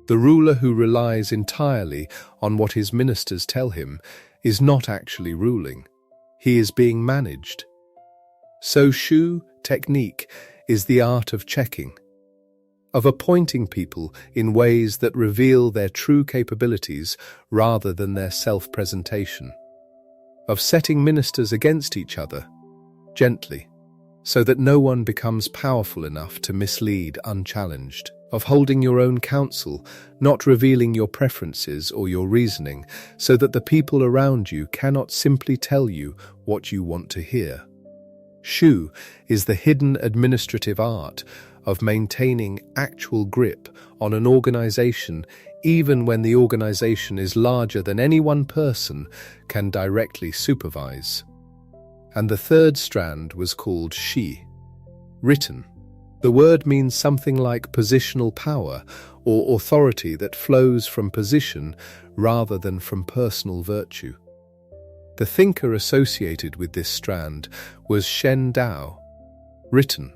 The ruler who relies entirely on what his ministers tell him is not actually ruling. He is being managed. So Shu technique is the art of checking, of appointing people in ways that reveal their true capabilities rather than their self-presentation, of setting ministers against each other, gently, so that no one becomes powerful enough to mislead unchallenged, of holding your own counsel, not revealing your preferences or your reasoning, so that the people around you cannot simply tell you what you want to hear. Shu is the hidden administrative art of maintaining actual grip on an organization even when the organization is larger than any one person can directly supervise. And the third strand was called Shi, written. The word means something like positional power or authority that flows from position rather than from personal virtue. The thinker associated with this strand was Shen Dao, written,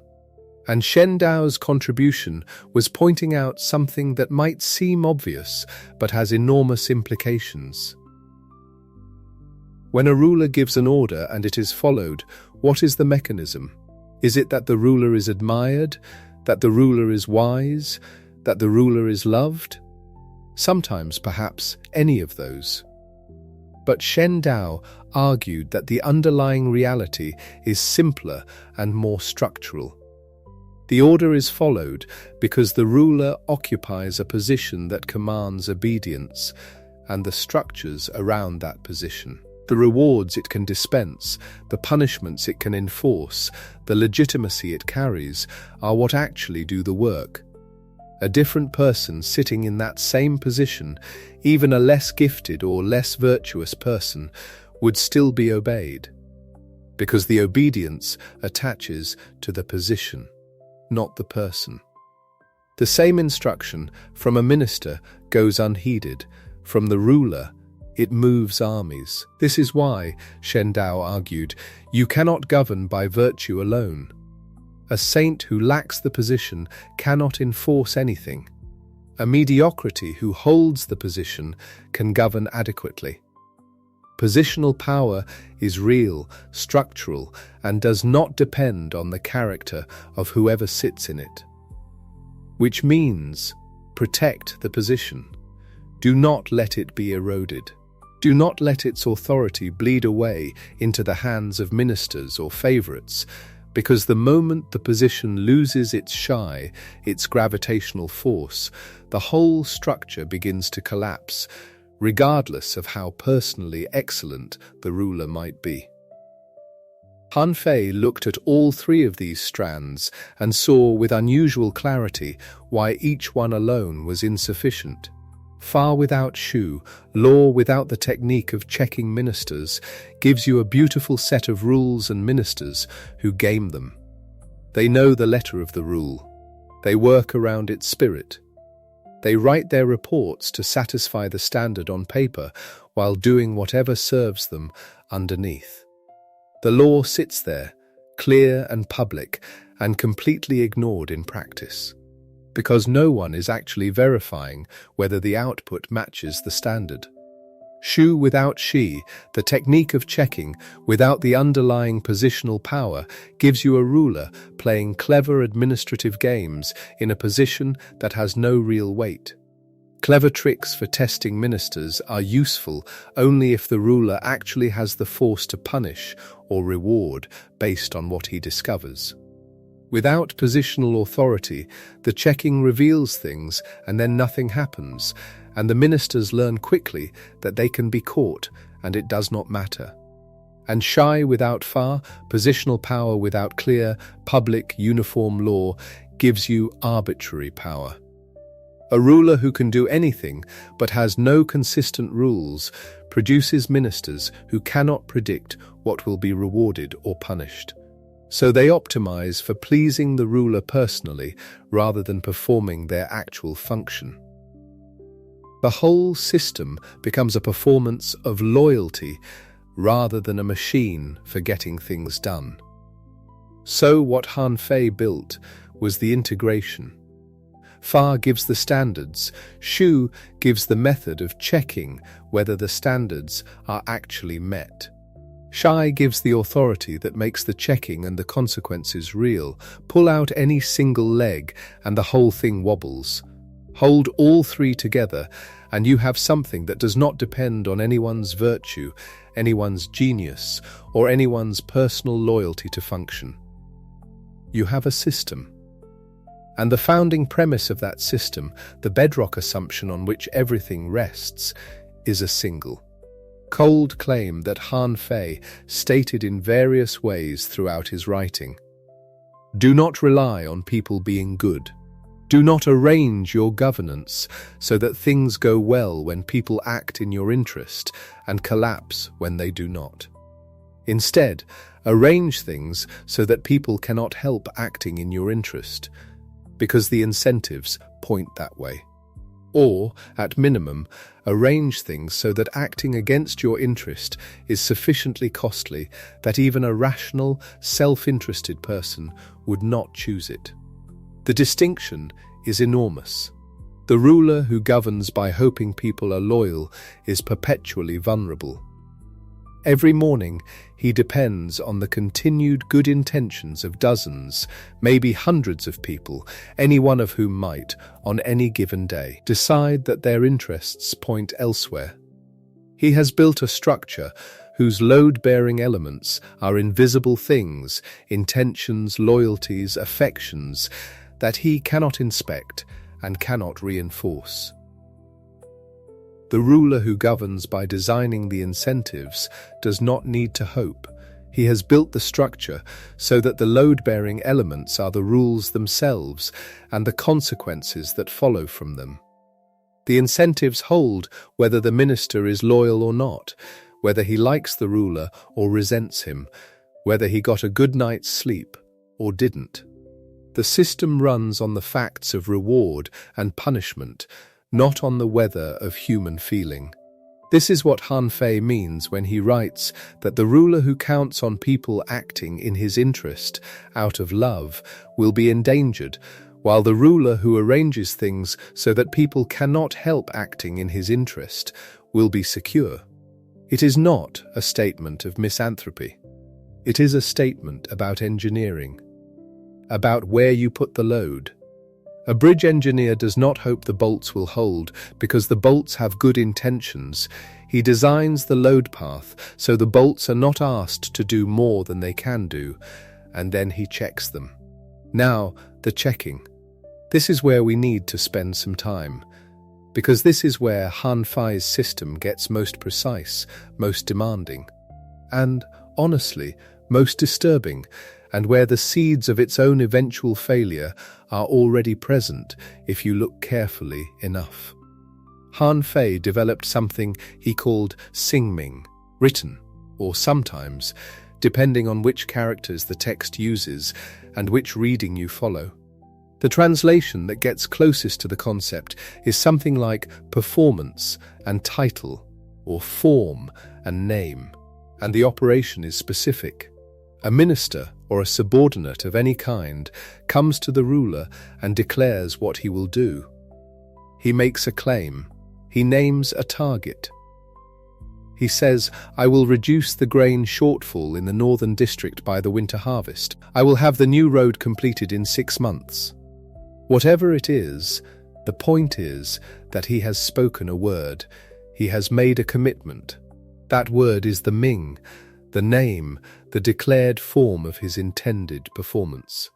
and Shen Dao's contribution was pointing out something that might seem obvious but has enormous implications. When a ruler gives an order and it is followed, what is the mechanism? Is it that the ruler is admired, that the ruler is wise, that the ruler is loved? Sometimes, perhaps, any of those. But Shen Dao argued that the underlying reality is simpler and more structural. The order is followed because the ruler occupies a position that commands obedience, and the structures around that position, the rewards it can dispense, the punishments it can enforce, the legitimacy it carries, are what actually do the work. A different person sitting in that same position, even a less gifted or less virtuous person, would still be obeyed, because the obedience attaches to the position, not the person. The same instruction from a minister goes unheeded. From the ruler, it moves armies. This is why, Shen Dao argued, you cannot govern by virtue alone. A saint who lacks the position cannot enforce anything. A mediocrity who holds the position can govern adequately. Positional power is real, structural, and does not depend on the character of whoever sits in it. Which means, protect the position. Do not let it be eroded. Do not let its authority bleed away into the hands of ministers or favorites, because the moment the position loses its shy, its gravitational force, the whole structure begins to collapse, regardless of how personally excellent the ruler might be. Han Fei looked at all three of these strands and saw with unusual clarity why each one alone was insufficient. Far without Shu, law without the technique of checking ministers gives you a beautiful set of rules and ministers who game them. They know the letter of the rule. They work around its spirit. They write their reports to satisfy the standard on paper while doing whatever serves them underneath. The law sits there, clear and public, and completely ignored in practice, because no one is actually verifying whether the output matches the standard. Shu without Shi, the technique of checking without the underlying positional power, gives you a ruler playing clever administrative games in a position that has no real weight. Clever tricks for testing ministers are useful only if the ruler actually has the force to punish or reward based on what he discovers. Without positional authority, the checking reveals things and then nothing happens, and the ministers learn quickly that they can be caught and it does not matter. And shy without far, positional power without clear, public, uniform law gives you arbitrary power. A ruler who can do anything but has no consistent rules produces ministers who cannot predict what will be rewarded or punished. So they optimize for pleasing the ruler personally rather than performing their actual function. The whole system becomes a performance of loyalty rather than a machine for getting things done. So what Han Fei built was the integration. Fa gives the standards, Shu gives the method of checking whether the standards are actually met. Shai gives the authority that makes the checking and the consequences real. Pull out any single leg and the whole thing wobbles. Hold all three together and you have something that does not depend on anyone's virtue, anyone's genius, or anyone's personal loyalty to function. You have a system. And the founding premise of that system, the bedrock assumption on which everything rests, is a single, cold claim that Han Fei stated in various ways throughout his writing. Do not rely on people being good. Do not arrange your governance so that things go well when people act in your interest and collapse when they do not. Instead, arrange things so that people cannot help acting in your interest, because the incentives point that way. Or, at minimum, arrange things so that acting against your interest is sufficiently costly that even a rational, self-interested person would not choose it. The distinction is enormous. The ruler who governs by hoping people are loyal is perpetually vulnerable. Every morning, he depends on the continued good intentions of dozens, maybe hundreds of people, any one of whom might, on any given day, decide that their interests point elsewhere. He has built a structure whose load-bearing elements are invisible things, intentions, loyalties, affections, that he cannot inspect and cannot reinforce. The ruler who governs by designing the incentives does not need to hope. He has built the structure so that the load-bearing elements are the rules themselves and the consequences that follow from them. The incentives hold whether the minister is loyal or not, whether he likes the ruler or resents him, whether he got a good night's sleep or didn't. The system runs on the facts of reward and punishment, not on the weather of human feeling. This is what Han Fei means when he writes that the ruler who counts on people acting in his interest out of love will be endangered, while the ruler who arranges things so that people cannot help acting in his interest will be secure. It is not a statement of misanthropy. It is a statement about engineering, about where you put the load. A bridge engineer does not hope the bolts will hold because the bolts have good intentions. He designs the load path so the bolts are not asked to do more than they can do, and then he checks them. Now, the checking. This is where we need to spend some time, because this is where Han Fei's system gets most precise, most demanding, and, honestly, most disturbing, and where the seeds of its own eventual failure are already present if you look carefully enough. Han Fei developed something he called Xing-Ming, written, or sometimes, depending on which characters the text uses and which reading you follow. The translation that gets closest to the concept is something like performance and title, or form and name, and the operation is specific. A minister or a subordinate of any kind comes to the ruler and declares what he will do. He makes a claim. He names a target. He says, I will reduce the grain shortfall in the northern district by the winter harvest. I will have the new road completed in 6 months. Whatever it is, the point is that he has spoken a word. He has made a commitment. That word is the Ming, the name, the declared form of his intended performance.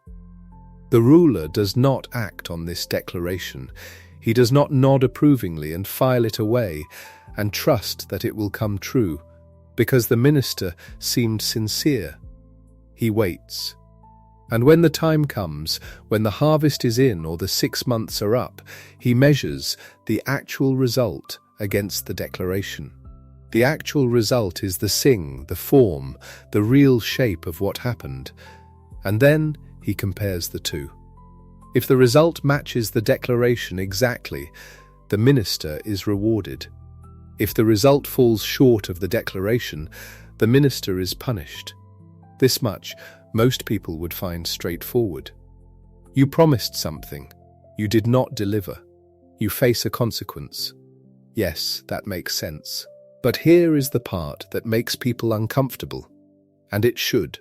The ruler does not act on this declaration. He does not nod approvingly and file it away and trust that it will come true, because the minister seemed sincere. He waits. And when the time comes, when the harvest is in or the 6 months are up, he measures the actual result against the declaration. The actual result is the Xing, the form, the real shape of what happened. And then he compares the two. If the result matches the declaration exactly, the minister is rewarded. If the result falls short of the declaration, the minister is punished. This much most people would find straightforward. You promised something. You did not deliver. You face a consequence. Yes, that makes sense. But here is the part that makes people uncomfortable. And it should.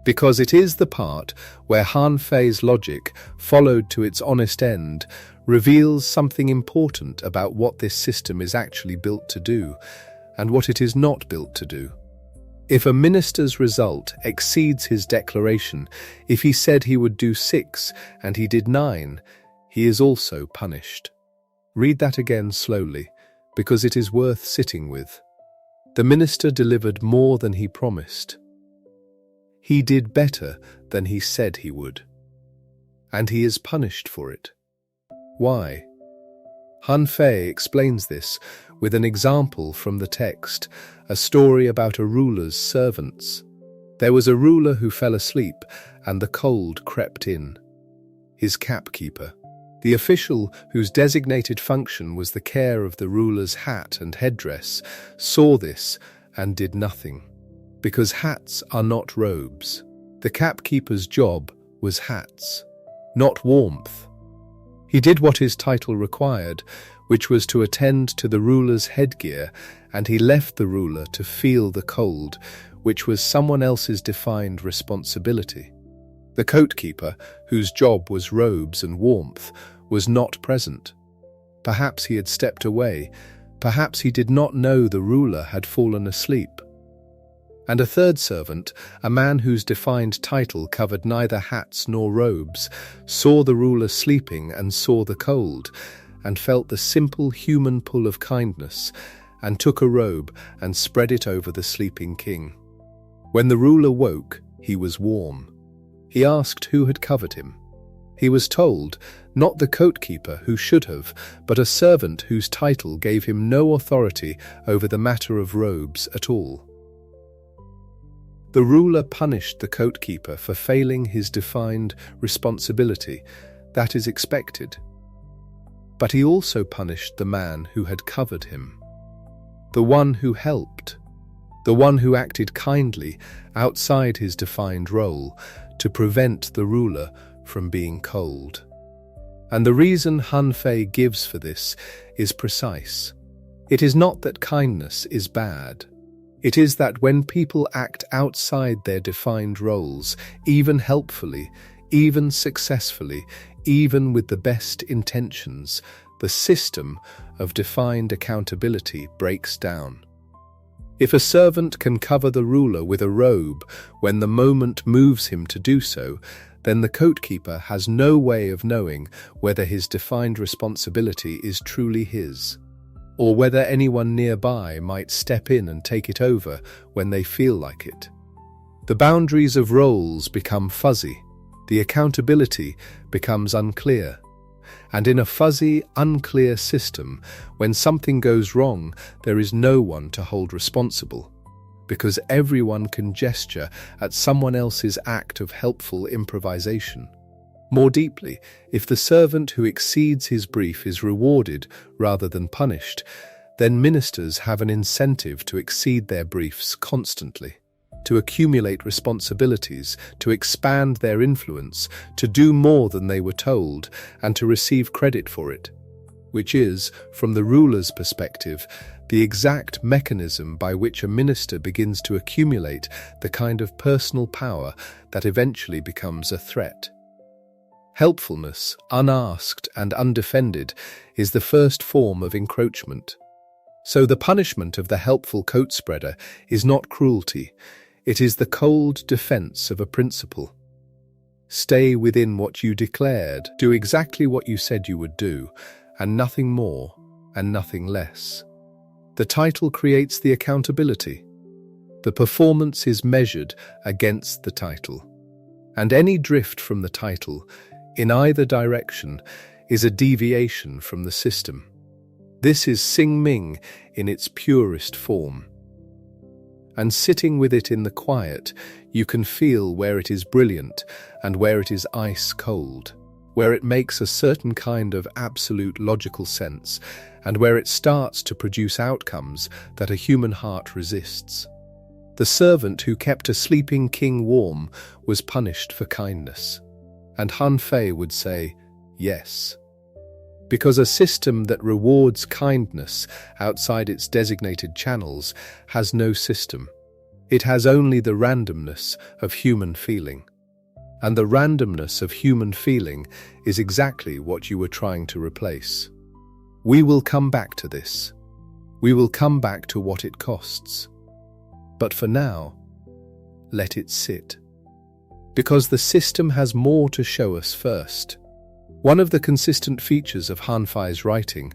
Because it is the part where Han Fei's logic, followed to its honest end, reveals something important about what this system is actually built to do, and what it is not built to do. If a minister's result exceeds his declaration, if he said he would do 6 and he did 9, he is also punished. Read that again slowly, because it is worth sitting with. The minister delivered more than he promised. He did better than he said he would. And he is punished for it. Why? Han Fei explains this with an example from the text, a story about a ruler's servants. There was a ruler who fell asleep, and the cold crept in. His capkeeper, the official whose designated function was the care of the ruler's hat and headdress, saw this and did nothing. Because hats are not robes. The capkeeper's job was hats, not warmth. He did what his title required, which was to attend to the ruler's headgear, and he left the ruler to feel the cold, which was someone else's defined responsibility. The coatkeeper, whose job was robes and warmth, was not present. Perhaps he had stepped away. Perhaps he did not know the ruler had fallen asleep. And a third servant, a man whose defined title covered neither hats nor robes, saw the ruler sleeping and saw the cold, and felt the simple human pull of kindness, and took a robe and spread it over the sleeping king. When the ruler woke, he was warm. He asked who had covered him. He was told, not the coatkeeper who should have, but a servant whose title gave him no authority over the matter of robes at all. The ruler punished the coatkeeper for failing his defined responsibility. That is expected. But he also punished the man who had covered him, the one who helped, the one who acted kindly outside his defined role to prevent the ruler from being cold. And the reason Han Fei gives for this is precise. It is not that kindness is bad. It is that when people act outside their defined roles, even helpfully, even successfully, even with the best intentions, the system of defined accountability breaks down. If a servant can cover the ruler with a robe when the moment moves him to do so, then the coatkeeper has no way of knowing whether his defined responsibility is truly his, or whether anyone nearby might step in and take it over when they feel like it. The boundaries of roles become fuzzy, the accountability becomes unclear. And in a fuzzy, unclear system, when something goes wrong, there is no one to hold responsible, because everyone can gesture at someone else's act of helpful improvisation. More deeply, if the servant who exceeds his brief is rewarded rather than punished, then ministers have an incentive to exceed their briefs constantly, to accumulate responsibilities, to expand their influence, to do more than they were told, and to receive credit for it, which is, from the ruler's perspective, the exact mechanism by which a minister begins to accumulate the kind of personal power that eventually becomes a threat. Helpfulness, unasked and undefended, is the first form of encroachment. So the punishment of the helpful coat spreader is not cruelty, it is the cold defense of a principle. Stay within what you declared, do exactly what you said you would do, and nothing more and nothing less. The title creates the accountability. The performance is measured against the title. And any drift from the title, in either direction, is a deviation from the system. This is Xing-Ming in its purest form. And sitting with it in the quiet, you can feel where it is brilliant and where it is ice cold, where it makes a certain kind of absolute logical sense, and where it starts to produce outcomes that a human heart resists. The servant who kept a sleeping king warm was punished for kindness. And Han Fei would say, yes. Because a system that rewards kindness outside its designated channels has no system. It has only the randomness of human feeling. And the randomness of human feeling is exactly what you were trying to replace. We will come back to this. We will come back to what it costs. But for now, let it sit. Because the system has more to show us first. One of the consistent features of Han Fei's writing,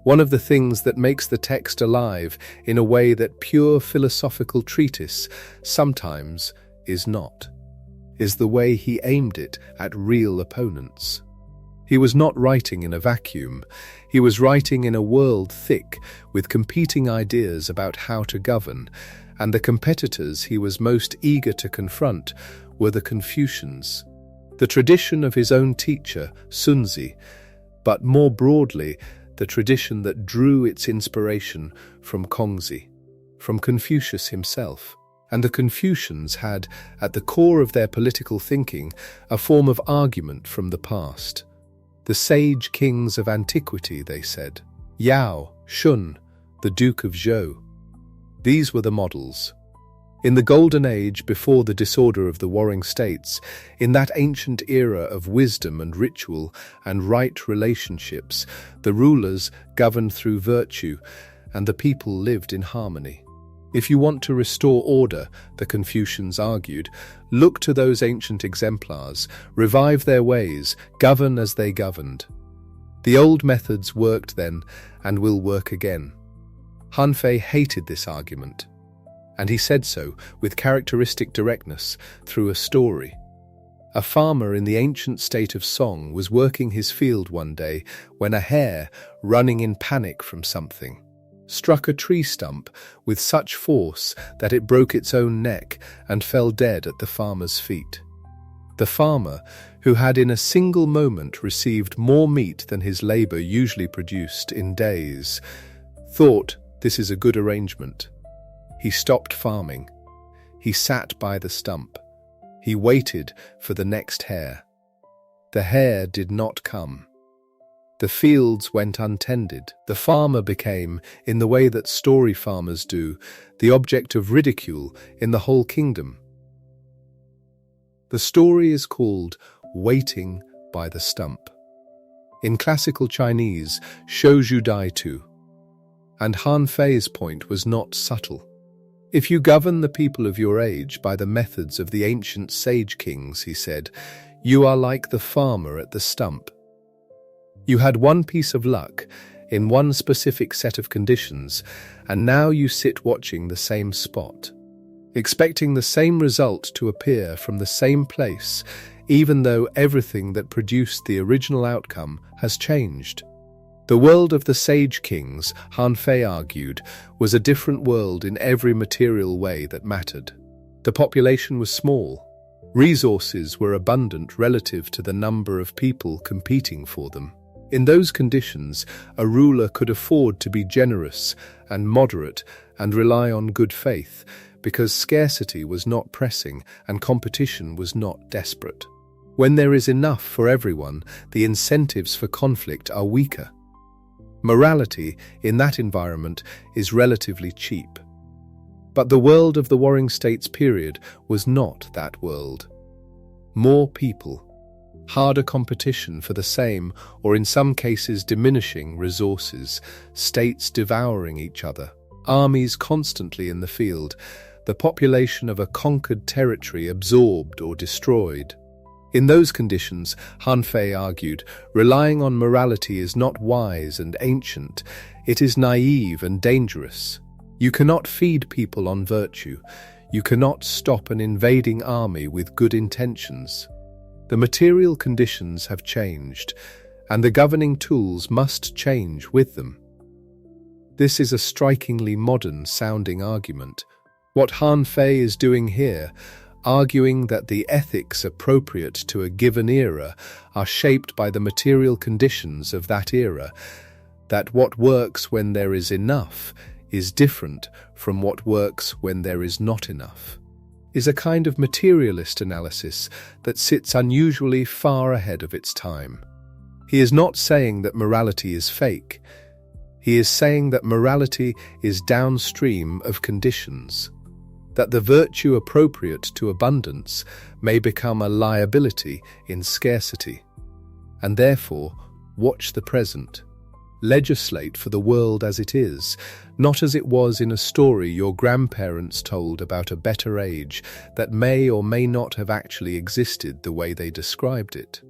one of the things that makes the text alive in a way that pure philosophical treatise sometimes is not, is the way he aimed it at real opponents. He was not writing in a vacuum. He was writing in a world thick with competing ideas about how to govern, and the competitors he was most eager to confront were the Confucians, the tradition of his own teacher, Sun Tzu, but more broadly, the tradition that drew its inspiration from Kongzi, from Confucius himself. And the Confucians had, at the core of their political thinking, a form of argument from the past. The sage kings of antiquity, they said. Yao, Shun, the Duke of Zhou. These were the models. In the golden age before the disorder of the warring states, in that ancient era of wisdom and ritual and right relationships, the rulers governed through virtue and the people lived in harmony. If you want to restore order, the Confucians argued, look to those ancient exemplars, revive their ways, govern as they governed. The old methods worked then and will work again. Han Fei hated this argument, and he said so with characteristic directness through a story. A farmer in the ancient state of Song was working his field one day when a hare, running in panic from something, struck a tree stump with such force that it broke its own neck and fell dead at the farmer's feet. The farmer, who had in a single moment received more meat than his labor usually produced in days, thought, this is a good arrangement. He stopped farming. He sat by the stump. He waited for the next hare. The hare did not come. The fields went untended. The farmer became, in the way that story farmers do, the object of ridicule in the whole kingdom. The story is called Waiting by the Stump. In classical Chinese, Shouju Dai Tu. And Han Fei's point was not subtle. If you govern the people of your age by the methods of the ancient sage kings, he said, you are like the farmer at the stump. You had one piece of luck in one specific set of conditions, and now you sit watching the same spot, expecting the same result to appear from the same place, even though everything that produced the original outcome has changed. The world of the sage kings, Han Fei argued, was a different world in every material way that mattered. The population was small. Resources were abundant relative to the number of people competing for them. In those conditions, a ruler could afford to be generous and moderate and rely on good faith, because scarcity was not pressing and competition was not desperate. When there is enough for everyone, the incentives for conflict are weaker. Morality, in that environment, is relatively cheap. But the world of the Warring States period was not that world. More people, harder competition for the same, or in some cases diminishing, resources, states devouring each other, armies constantly in the field, the population of a conquered territory absorbed or destroyed. In those conditions, Han Fei argued, relying on morality is not wise and ancient, it is naive and dangerous. You cannot feed people on virtue. You cannot stop an invading army with good intentions. The material conditions have changed, and the governing tools must change with them. This is a strikingly modern-sounding argument. What Han Fei is doing here, arguing that the ethics appropriate to a given era are shaped by the material conditions of that era, that what works when there is enough is different from what works when there is not enough, is a kind of materialist analysis that sits unusually far ahead of its time. He is not saying that morality is fake. He is saying that morality is downstream of conditions, that the virtue appropriate to abundance may become a liability in scarcity, and therefore watch the present. Legislate for the world as it is, not as it was in a story your grandparents told about a better age that may or may not have actually existed the way they described it.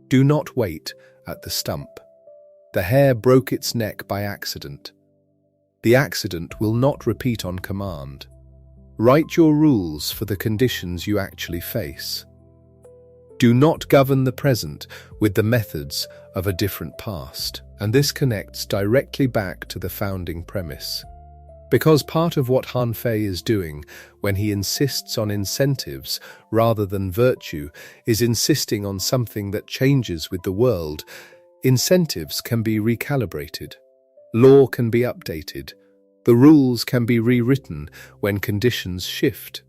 Do not wait at the stump. The hare broke its neck by accident. The accident will not repeat on command. Write your rules for the conditions you actually face. Do not govern the present with the methods of a different past. And this connects directly back to the founding premise. Because part of what Han Fei is doing when he insists on incentives rather than virtue is insisting on something that changes with the world. Incentives can be recalibrated. Law can be updated. The rules can be rewritten when conditions shift.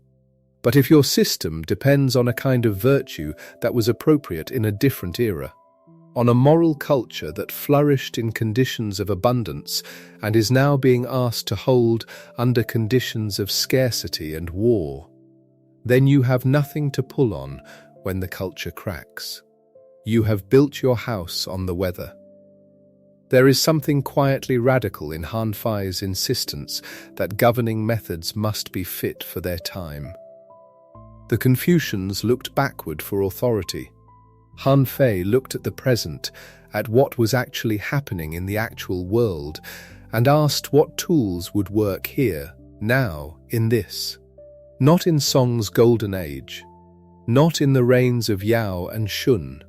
But if your system depends on a kind of virtue that was appropriate in a different era, on a moral culture that flourished in conditions of abundance and is now being asked to hold under conditions of scarcity and war, then you have nothing to pull on when the culture cracks. You have built your house on the weather. There is something quietly radical in Han Fei's insistence that governing methods must be fit for their time. The Confucians looked backward for authority. Han Fei looked at the present, at what was actually happening in the actual world, and asked what tools would work here, now, in this. Not in Song's golden age, not in the reigns of Yao and Shun.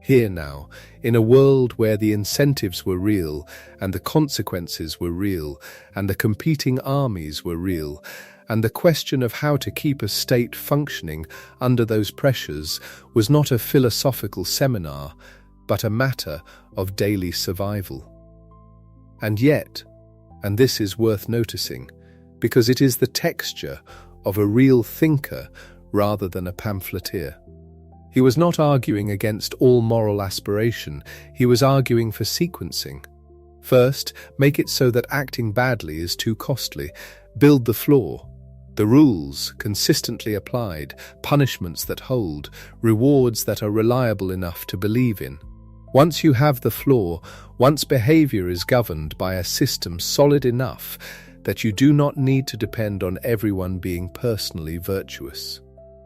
Here now, in a world where the incentives were real, and the consequences were real, and the competing armies were real, and the question of how to keep a state functioning under those pressures was not a philosophical seminar, but a matter of daily survival. And yet, and this is worth noticing, because it is the texture of a real thinker rather than a pamphleteer. He was not arguing against all moral aspiration, he was arguing for sequencing. First, make it so that acting badly is too costly. Build the floor. The rules, consistently applied, punishments that hold, rewards that are reliable enough to believe in. Once you have the floor, once behavior is governed by a system solid enough that you do not need to depend on everyone being personally virtuous,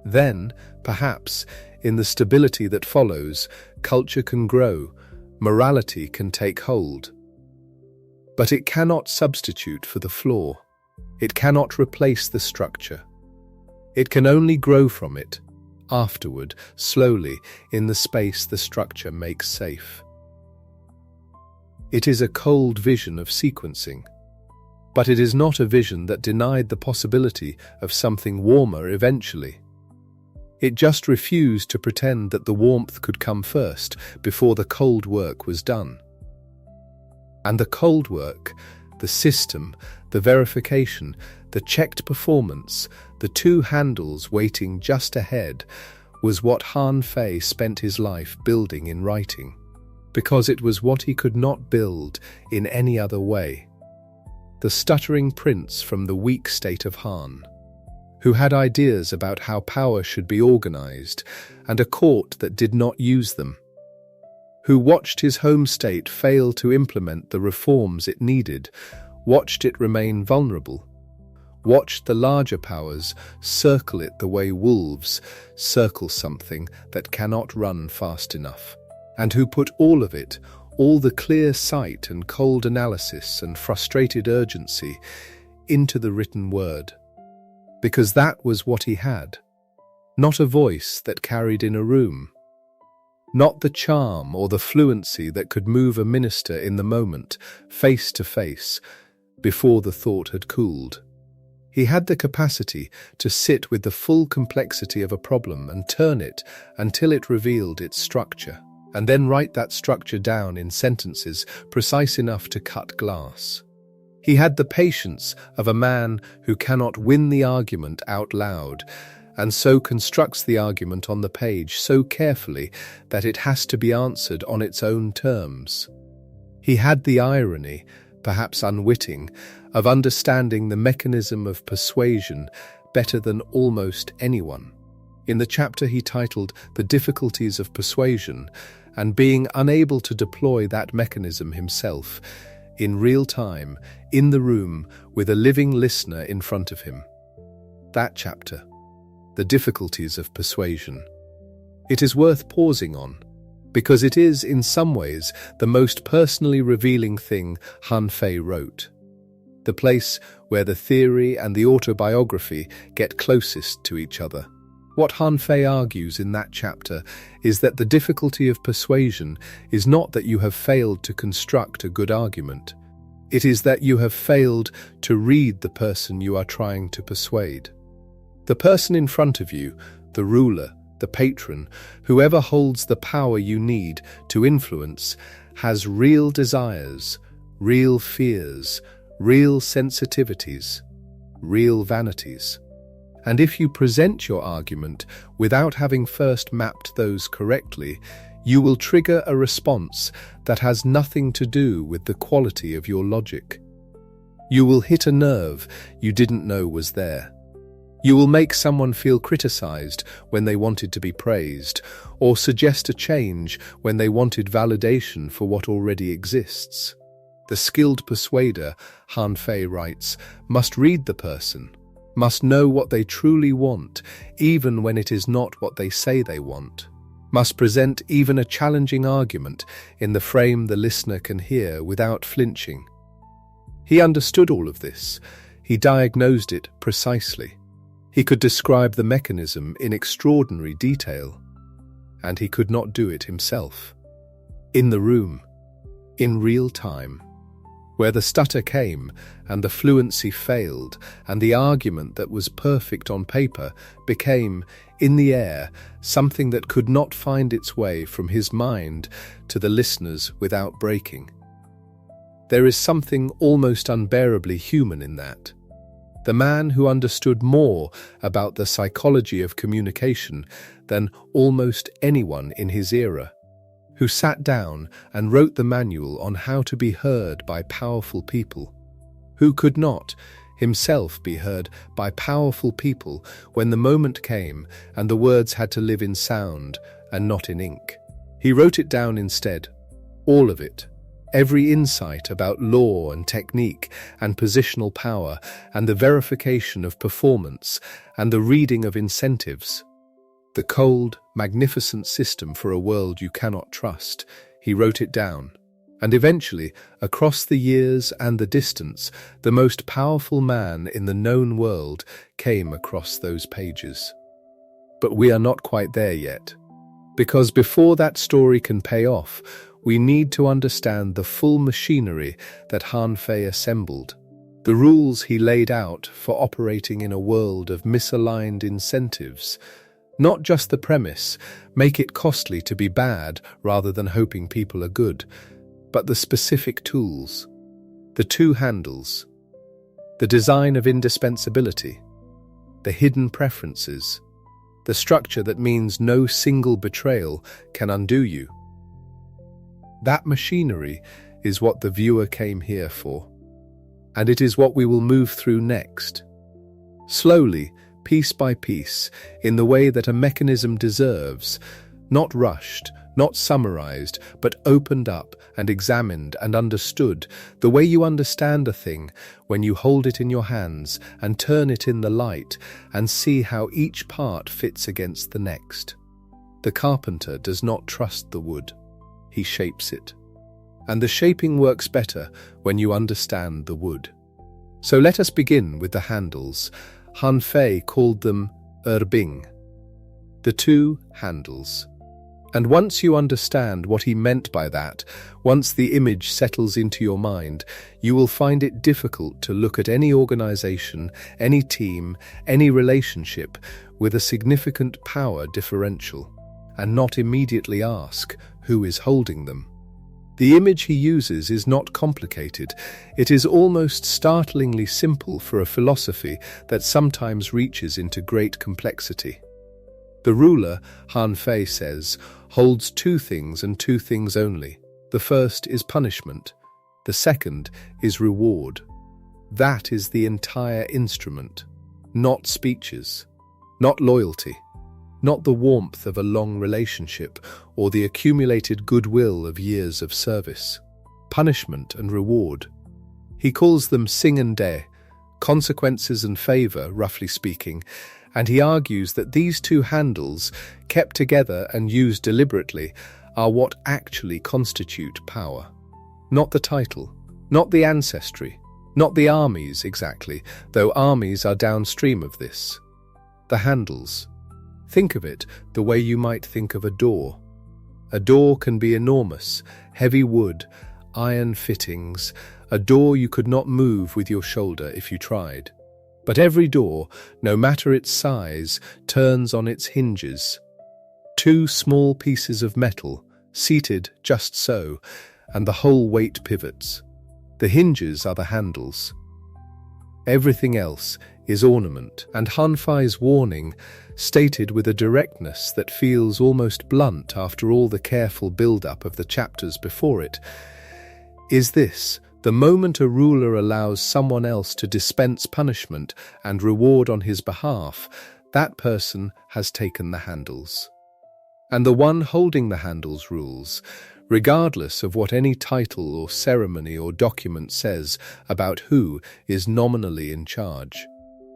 then, perhaps, in the stability that follows, culture can grow, morality can take hold. But it cannot substitute for the floor. It cannot replace the structure. It can only grow from it, afterward, slowly, in the space the structure makes safe. It is a cold vision of sequencing, but it is not a vision that denied the possibility of something warmer eventually. It just refused to pretend that the warmth could come first before the cold work was done. And the cold work, the system, the verification, the checked performance, the two handles waiting just ahead, was what Han Fei spent his life building in writing, because it was what he could not build in any other way. The stuttering prince from the weak state of Han, who had ideas about how power should be organized, and a court that did not use them, who watched his home state fail to implement the reforms it needed, watched it remain vulnerable, watched the larger powers circle it the way wolves circle something that cannot run fast enough, and who put all of it, all the clear sight and cold analysis and frustrated urgency, into the written word. because that was what he had. Not a voice that carried in a room. Not the charm or the fluency that could move a minister in the moment, face to face, before the thought had cooled. He had the capacity to sit with the full complexity of a problem and turn it until it revealed its structure, and then write that structure down in sentences precise enough to cut glass. He had the patience of a man who cannot win the argument out loud, and so constructs the argument on the page so carefully that it has to be answered on its own terms. He had the irony, perhaps unwitting, of understanding the mechanism of persuasion better than almost anyone. In the chapter he titled "The Difficulties of Persuasion," and being unable to deploy that mechanism himself, in real time, in the room, with a living listener in front of him. That chapter, "The Difficulties of Persuasion," it is worth pausing on, because it is, in some ways, the most personally revealing thing Han Fei wrote. The place where the theory and the autobiography get closest to each other. What Han Fei argues in that chapter is that the difficulty of persuasion is not that you have failed to construct a good argument. It is that you have failed to read the person you are trying to persuade. The person in front of you, the ruler, the patron, whoever holds the power you need to influence, has real desires, real fears, real sensitivities, real vanities. And if you present your argument without having first mapped those correctly, you will trigger a response that has nothing to do with the quality of your logic. You will hit a nerve you didn't know was there. You will make someone feel criticized when they wanted to be praised, or suggest a change when they wanted validation for what already exists. The skilled persuader, Han Fei writes, must read the person, must know what they truly want, even when it is not what they say they want, must present even a challenging argument in the frame the listener can hear without flinching. He understood all of this. He diagnosed it precisely. He could describe the mechanism in extraordinary detail, and he could not do it himself. In the room, in real time, where the stutter came and the fluency failed and the argument that was perfect on paper became, in the air, something that could not find its way from his mind to the listeners without breaking. There is something almost unbearably human in that. The man who understood more about the psychology of communication than almost anyone in his era, who sat down and wrote the manual on how to be heard by powerful people, who could not himself be heard by powerful people when the moment came and the words had to live in sound and not in ink. He wrote it down instead, all of it, every insight about law and technique and positional power and the verification of performance and the reading of incentives. The cold, magnificent system for a world you cannot trust. He wrote it down. And eventually, across the years and the distance, the most powerful man in the known world came across those pages. But we are not quite there yet. Because before that story can pay off, we need to understand the full machinery that Han Fei assembled, the rules he laid out for operating in a world of misaligned incentives. Not just the premise, make it costly to be bad rather than hoping people are good, but the specific tools, the two handles, the design of indispensability, the hidden preferences, the structure that means no single betrayal can undo you. That machinery is what the viewer came here for, and it is what we will move through next. Slowly, piece by piece, in the way that a mechanism deserves, not rushed, not summarized, but opened up and examined and understood, the way you understand a thing when you hold it in your hands and turn it in the light and see how each part fits against the next. The carpenter does not trust the wood, he shapes it. And the shaping works better when you understand the wood. So let us begin with the handles. Han Fei called them Bing, the two handles. And once you understand what he meant by that, once the image settles into your mind, you will find it difficult to look at any organization, any team, any relationship with a significant power differential, and not immediately ask who is holding them. The image he uses is not complicated. It is almost startlingly simple for a philosophy that sometimes reaches into great complexity. The ruler, Han Fei says, holds two things and two things only. The first is punishment. The second is reward. That is the entire instrument, not speeches, not loyalty, not the warmth of a long relationship or the accumulated goodwill of years of service. Punishment and reward. He calls them Xing and Dao, consequences and favor, roughly speaking, and he argues that these two handles, kept together and used deliberately, are what actually constitute power. Not the title, not the ancestry, not the armies exactly, though armies are downstream of this. The handles. Think of it the way you might think of a door. A door can be enormous, heavy wood, iron fittings, a door you could not move with your shoulder if you tried. But every door, no matter its size, turns on its hinges. Two small pieces of metal, seated just so, and the whole weight pivots. The hinges are the handles. Everything else is ornament, and Han Fei's warning, stated with a directness that feels almost blunt after all the careful build-up of the chapters before it, is this: the moment a ruler allows someone else to dispense punishment and reward on his behalf, that person has taken the handles. And the one holding the handles rules, regardless of what any title or ceremony or document says about who is nominally in charge.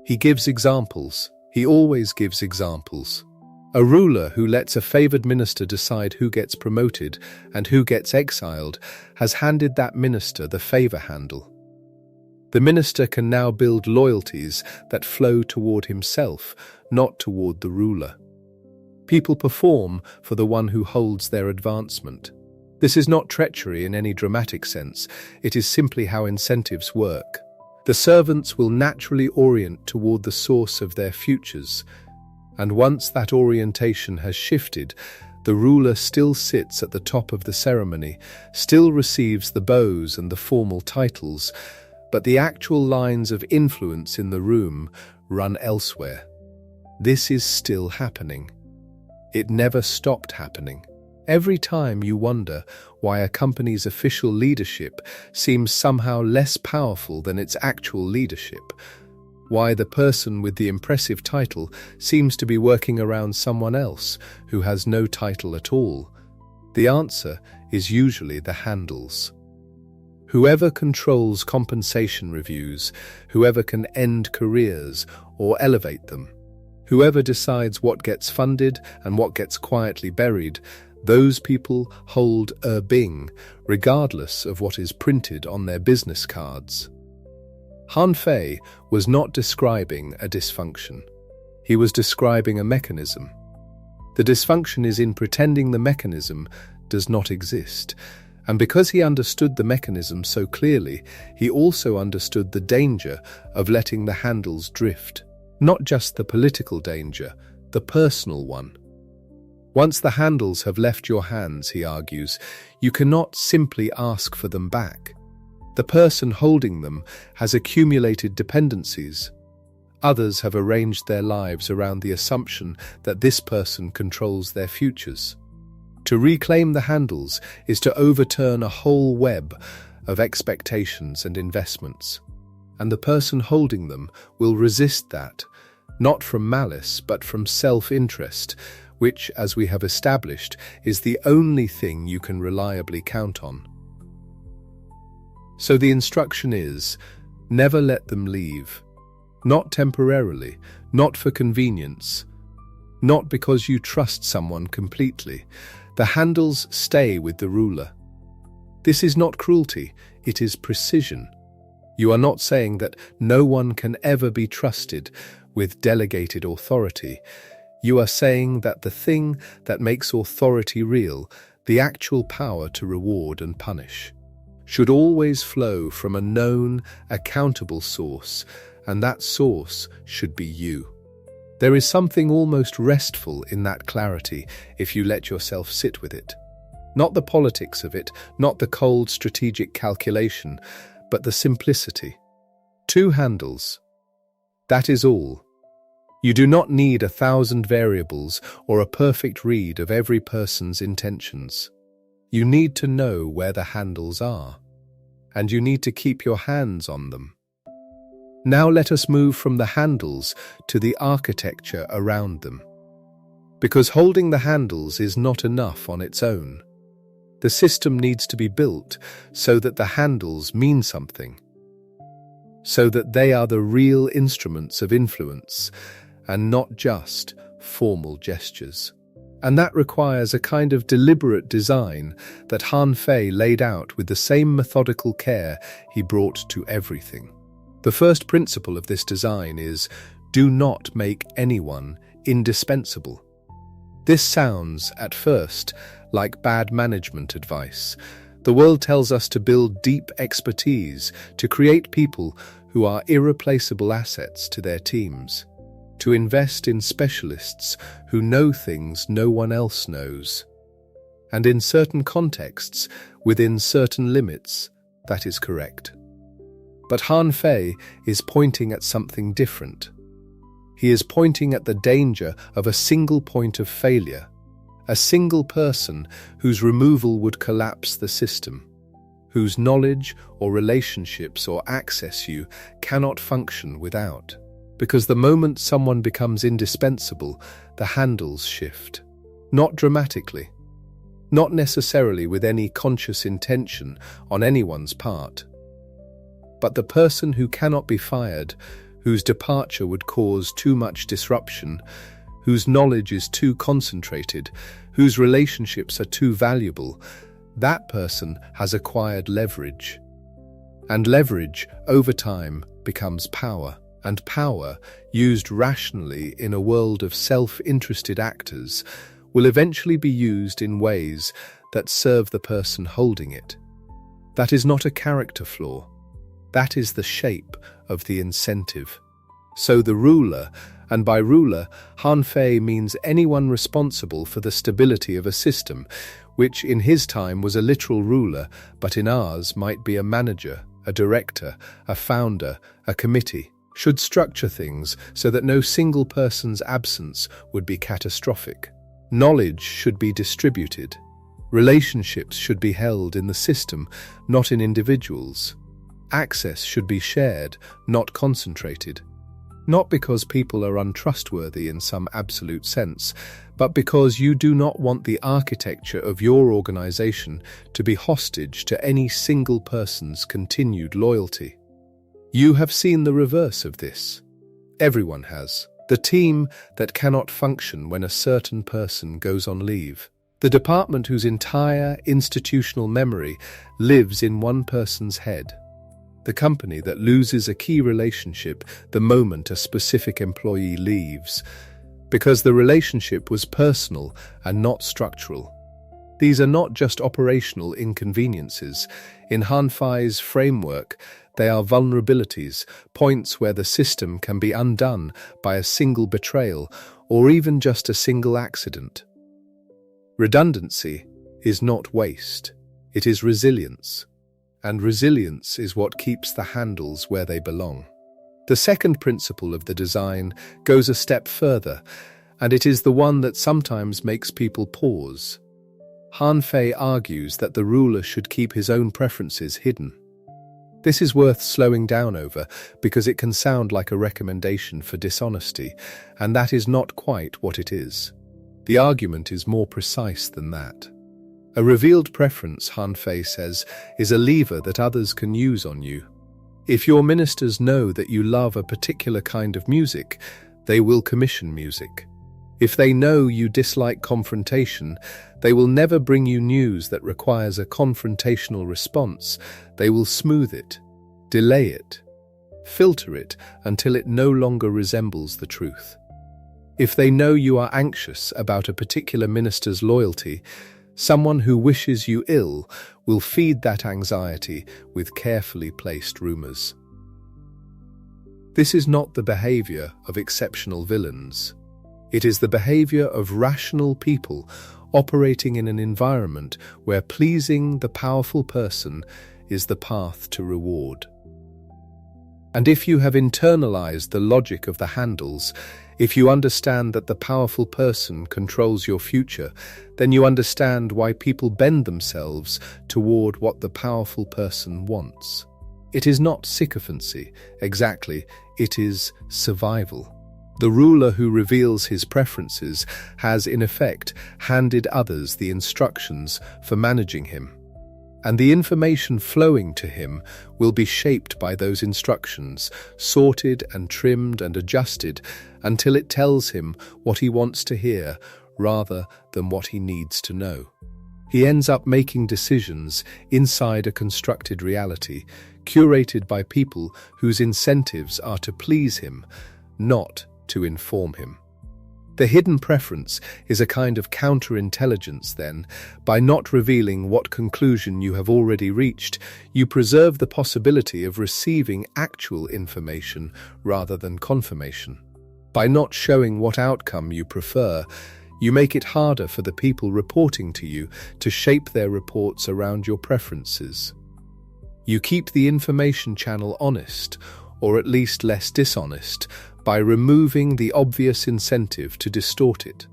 He gives examples. He always gives examples. A ruler who lets a favored minister decide who gets promoted and who gets exiled has handed that minister the favor handle. The minister can now build loyalties that flow toward himself, not toward the ruler. People perform for the one who holds their advancement. This is not treachery in any dramatic sense. It is simply how incentives work. The servants will naturally orient toward the source of their futures, and once that orientation has shifted, the ruler still sits at the top of the ceremony, still receives the bows and the formal titles, but the actual lines of influence in the room run elsewhere. This is still happening. It never stopped happening. Every time you wonder why a company's official leadership seems somehow less powerful than its actual leadership, why the person with the impressive title seems to be working around someone else who has no title at all, the answer is usually the handles. Whoever controls compensation reviews, whoever can end careers or elevate them, whoever decides what gets funded and what gets quietly buried, those people hold Bing, regardless of what is printed on their business cards. Han Fei was not describing a dysfunction. He was describing a mechanism. The dysfunction is in pretending the mechanism does not exist. And because he understood the mechanism so clearly, he also understood the danger of letting the handles drift. Not just the political danger, the personal one. Once the handles have left your hands, he argues, you cannot simply ask for them back. The person holding them has accumulated dependencies. Others have arranged their lives around the assumption that this person controls their futures. To reclaim the handles is to overturn a whole web of expectations and investments. And the person holding them will resist that, not from malice but from self-interest, which, as we have established, is the only thing you can reliably count on. So the instruction is, never let them leave. Not temporarily, not for convenience, not because you trust someone completely. The handles stay with the ruler. This is not cruelty, it is precision. You are not saying that no one can ever be trusted with delegated authority. You are saying that the thing that makes authority real, the actual power to reward and punish, should always flow from a known, accountable source, and that source should be you. There is something almost restful in that clarity if you let yourself sit with it. Not the politics of it, not the cold strategic calculation, but the simplicity. 2 handles. That is all. You do not need 1,000 variables or a perfect read of every person's intentions. You need to know where the handles are, and you need to keep your hands on them. Now let us move from the handles to the architecture around them. Because holding the handles is not enough on its own. The system needs to be built so that the handles mean something, so that they are the real instruments of influence and not just formal gestures. And that requires a kind of deliberate design that Han Fei laid out with the same methodical care he brought to everything. The first principle of this design is, do not make anyone indispensable. This sounds, at first, like bad management advice. The world tells us to build deep expertise, to create people who are irreplaceable assets to their teams, to invest in specialists who know things no one else knows. And in certain contexts, within certain limits, that is correct. But Han Fei is pointing at something different. He is pointing at the danger of a single point of failure, a single person whose removal would collapse the system, whose knowledge or relationships or access you cannot function without. Because the moment someone becomes indispensable, the handles shift. Not dramatically, not necessarily with any conscious intention on anyone's part. But the person who cannot be fired, whose departure would cause too much disruption, whose knowledge is too concentrated, whose relationships are too valuable, that person has acquired leverage. And leverage, over time, becomes power. And power, used rationally in a world of self-interested actors, will eventually be used in ways that serve the person holding it. That is not a character flaw. That is the shape of the incentive. So the ruler, and by ruler, Han Fei means anyone responsible for the stability of a system, which in his time was a literal ruler, but in ours might be a manager, a director, a founder, a committee, should structure things so that no single person's absence would be catastrophic. Knowledge should be distributed. Relationships should be held in the system, not in individuals. Access should be shared, not concentrated. Not because people are untrustworthy in some absolute sense, but because you do not want the architecture of your organization to be hostage to any single person's continued loyalty. You have seen the reverse of this. Everyone has. The team that cannot function when a certain person goes on leave. The department whose entire institutional memory lives in one person's head. The company that loses a key relationship the moment a specific employee leaves, because the relationship was personal and not structural. These are not just operational inconveniences. In Han Fei's framework, they are vulnerabilities, points where the system can be undone by a single betrayal or even just a single accident. Redundancy is not waste, it is resilience. And resilience is what keeps the handles where they belong. The second principle of the design goes a step further, and it is the one that sometimes makes people pause. Han Fei argues that the ruler should keep his own preferences hidden. This is worth slowing down over because it can sound like a recommendation for dishonesty, and that is not quite what it is. The argument is more precise than that. A revealed preference, Han Fei says, is a lever that others can use on you. If your ministers know that you love a particular kind of music, they will commission music. If they know you dislike confrontation, they will never bring you news that requires a confrontational response. They will smooth it, Delay it. Filter it until it no longer resembles the truth. If they know you are anxious about a particular minister's loyalty, someone who wishes you ill will feed that anxiety with carefully placed rumors. This is not the behavior of exceptional villains. It is the behavior of rational people operating in an environment where pleasing the powerful person is the path to reward. And if you have internalized the logic of the handles, if you understand that the powerful person controls your future, then you understand why people bend themselves toward what the powerful person wants. It is not sycophancy, exactly, it is survival. The ruler who reveals his preferences has, in effect, handed others the instructions for managing him. And the information flowing to him will be shaped by those instructions, sorted and trimmed and adjusted until it tells him what he wants to hear rather than what he needs to know. He ends up making decisions inside a constructed reality, curated by people whose incentives are to please him, not to inform him. The hidden preference is a kind of counterintelligence then. By not revealing what conclusion you have already reached, you preserve the possibility of receiving actual information rather than confirmation. By not showing what outcome you prefer, you make it harder for the people reporting to you to shape their reports around your preferences. You keep the information channel honest, or at least less dishonest, by removing the obvious incentive to distort it.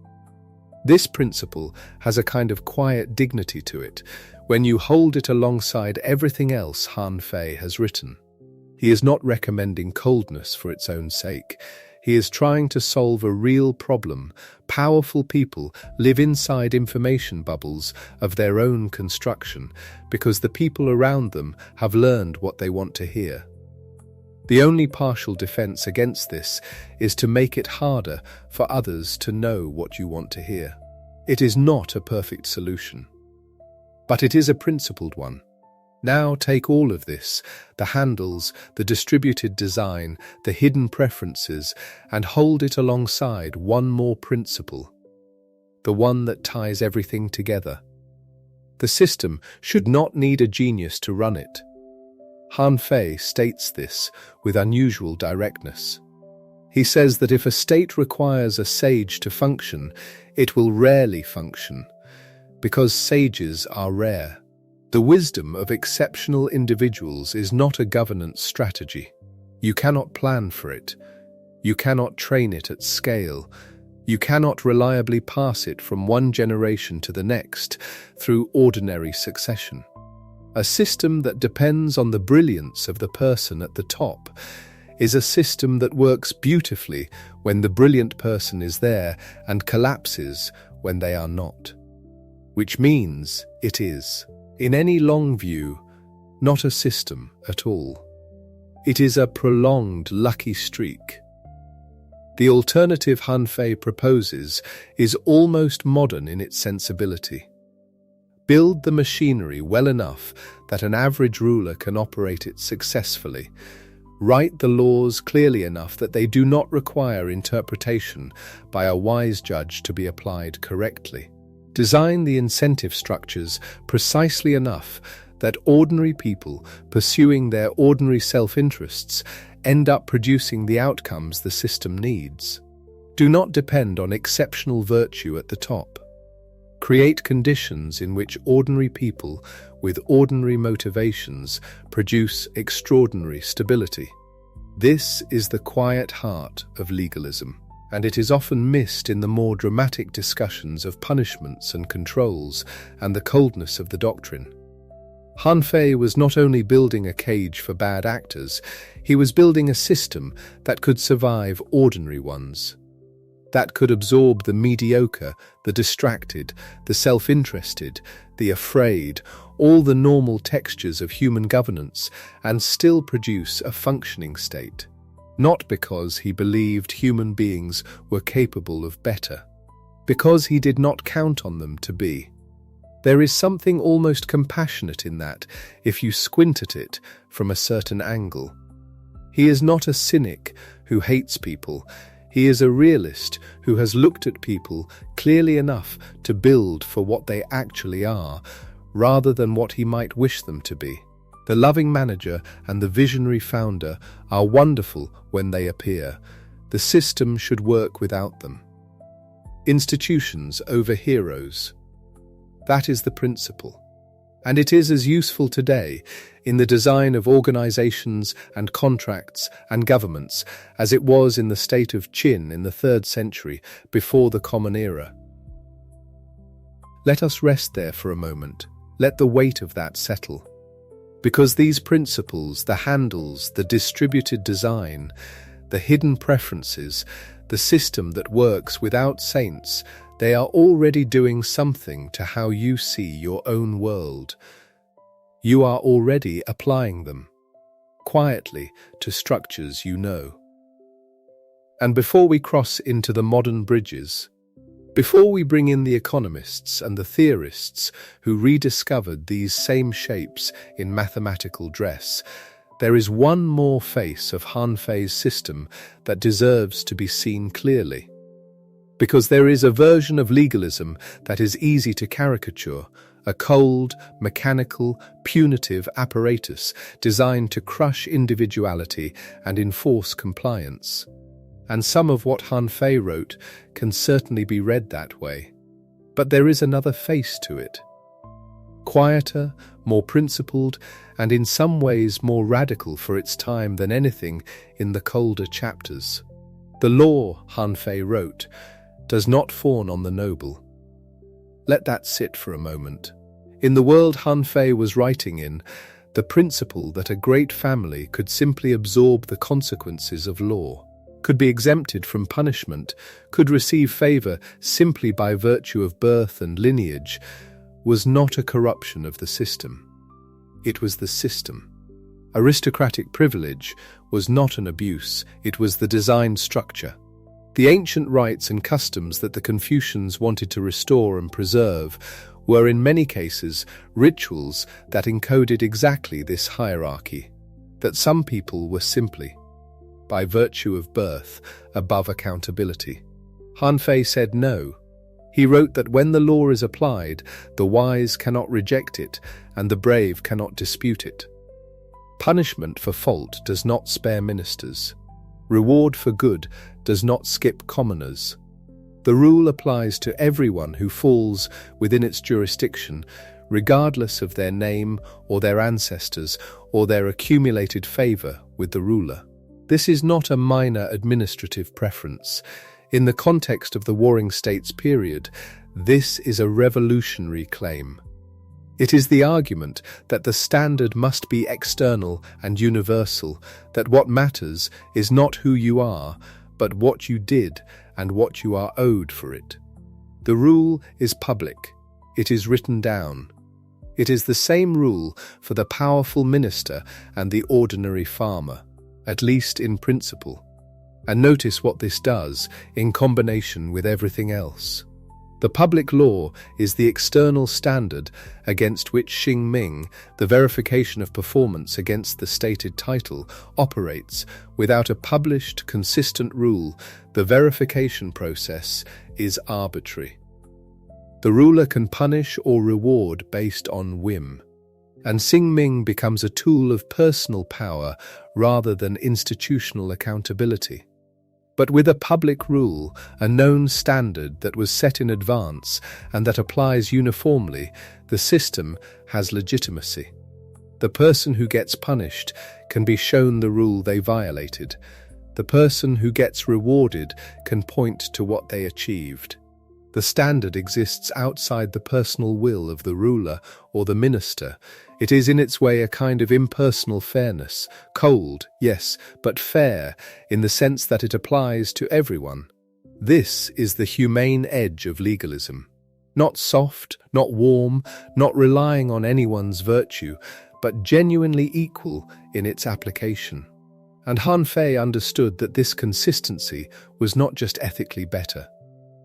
This principle has a kind of quiet dignity to it when you hold it alongside everything else Han Fei has written. He is not recommending coldness for its own sake. He is trying to solve a real problem. Powerful people live inside information bubbles of their own construction because the people around them have learned what they want to hear. The only partial defense against this is to make it harder for others to know what you want to hear. It is not a perfect solution, but it is a principled one. Now take all of this, the handles, the distributed design, the hidden preferences, and hold it alongside one more principle, the one that ties everything together. The system should not need a genius to run it. Han Fei states this with unusual directness. He says that if a state requires a sage to function, it will rarely function, because sages are rare. The wisdom of exceptional individuals is not a governance strategy. You cannot plan for it. You cannot train it at scale. You cannot reliably pass it from one generation to the next through ordinary succession. A system that depends on the brilliance of the person at the top is a system that works beautifully when the brilliant person is there and collapses when they are not. Which means it is, in any long view, not a system at all. It is a prolonged lucky streak. The alternative Han Fei proposes is almost modern in its sensibility. Build the machinery well enough that an average ruler can operate it successfully. Write the laws clearly enough that they do not require interpretation by a wise judge to be applied correctly. Design the incentive structures precisely enough that ordinary people pursuing their ordinary self-interests end up producing the outcomes the system needs. Do not depend on exceptional virtue at the top. Create conditions in which ordinary people with ordinary motivations produce extraordinary stability. This is the quiet heart of legalism, and it is often missed in the more dramatic discussions of punishments and controls and the coldness of the doctrine. Han Fei was not only building a cage for bad actors, he was building a system that could survive ordinary ones, that could absorb the mediocre, the distracted, the self-interested, the afraid, all the normal textures of human governance, and still produce a functioning state. Not because he believed human beings were capable of better, because he did not count on them to be. There is something almost compassionate in that, if you squint at it from a certain angle. He is not a cynic who hates people. He is a realist who has looked at people clearly enough to build for what they actually are, rather than what he might wish them to be. The loving manager and the visionary founder are wonderful when they appear. The system should work without them. Institutions over heroes. That is the principle. And it is as useful today in the design of organizations and contracts and governments as it was in the state of Qin in the 3rd century before the Common Era. Let us rest there for a moment. Let the weight of that settle. Because these principles, the handles, the distributed design, the hidden preferences, the system that works without saints, they are already doing something to how you see your own world. You are already applying them, quietly, to structures you know. And before we cross into the modern bridges, before we bring in the economists and the theorists who rediscovered these same shapes in mathematical dress, there is one more face of Han Fei's system that deserves to be seen clearly. Because there is a version of legalism that is easy to caricature, a cold, mechanical, punitive apparatus designed to crush individuality and enforce compliance. And some of what Han Fei wrote can certainly be read that way. But there is another face to it. Quieter, more principled, and in some ways more radical for its time than anything in the colder chapters. The law, Han Fei wrote, does not fawn on the noble. Let that sit for a moment. In the world Han Fei was writing in, the principle that a great family could simply absorb the consequences of law, could be exempted from punishment, could receive favor simply by virtue of birth and lineage, was not a corruption of the system. It was the system. Aristocratic privilege was not an abuse, it was the designed structure. The ancient rites and customs that the Confucians wanted to restore and preserve were in many cases rituals that encoded exactly this hierarchy, that some people were simply, by virtue of birth, above accountability. Han Fei said no. He wrote that when the law is applied, the wise cannot reject it and the brave cannot dispute it. Punishment for fault does not spare ministers. Reward for good does not skip commoners. The rule applies to everyone who falls within its jurisdiction, regardless of their name or their ancestors or their accumulated favor with the ruler. This is not a minor administrative preference. In the context of the Warring States period, this is a revolutionary claim. It is the argument that the standard must be external and universal, that what matters is not who you are, but what you did and what you are owed for it. The rule is public. It is written down. It is the same rule for the powerful minister and the ordinary farmer, at least in principle. And notice what this does in combination with everything else. The public law is the external standard against which Xing-Ming, the verification of performance against the stated title, operates. Without a published, consistent rule, the verification process is arbitrary. The ruler can punish or reward based on whim, and Xing-Ming becomes a tool of personal power rather than institutional accountability. But with a public rule, a known standard that was set in advance and that applies uniformly, the system has legitimacy. The person who gets punished can be shown the rule they violated. The person who gets rewarded can point to what they achieved. The standard exists outside the personal will of the ruler or the minister. It is in its way a kind of impersonal fairness, cold, yes, but fair, in the sense that it applies to everyone. This is the humane edge of legalism. Not soft, not warm, not relying on anyone's virtue, but genuinely equal in its application. And Han Fei understood that this consistency was not just ethically better,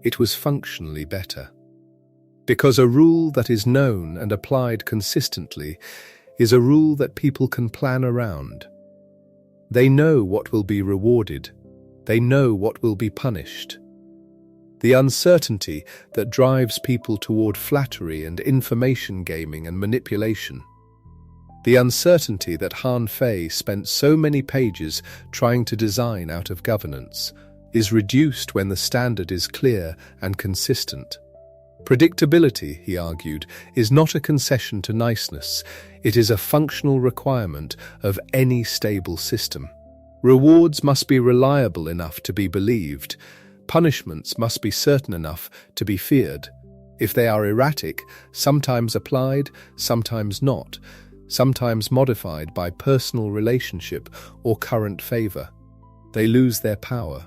it was functionally better. Because a rule that is known and applied consistently is a rule that people can plan around. They know what will be rewarded. They know what will be punished. The uncertainty that drives people toward flattery and information gaming and manipulation. The uncertainty that Han Fei spent so many pages trying to design out of governance is reduced when the standard is clear and consistent. Predictability, he argued, is not a concession to niceness. It is a functional requirement of any stable system. Rewards must be reliable enough to be believed. Punishments must be certain enough to be feared. If they are erratic, sometimes applied, sometimes not, sometimes modified by personal relationship or current favor, they lose their power.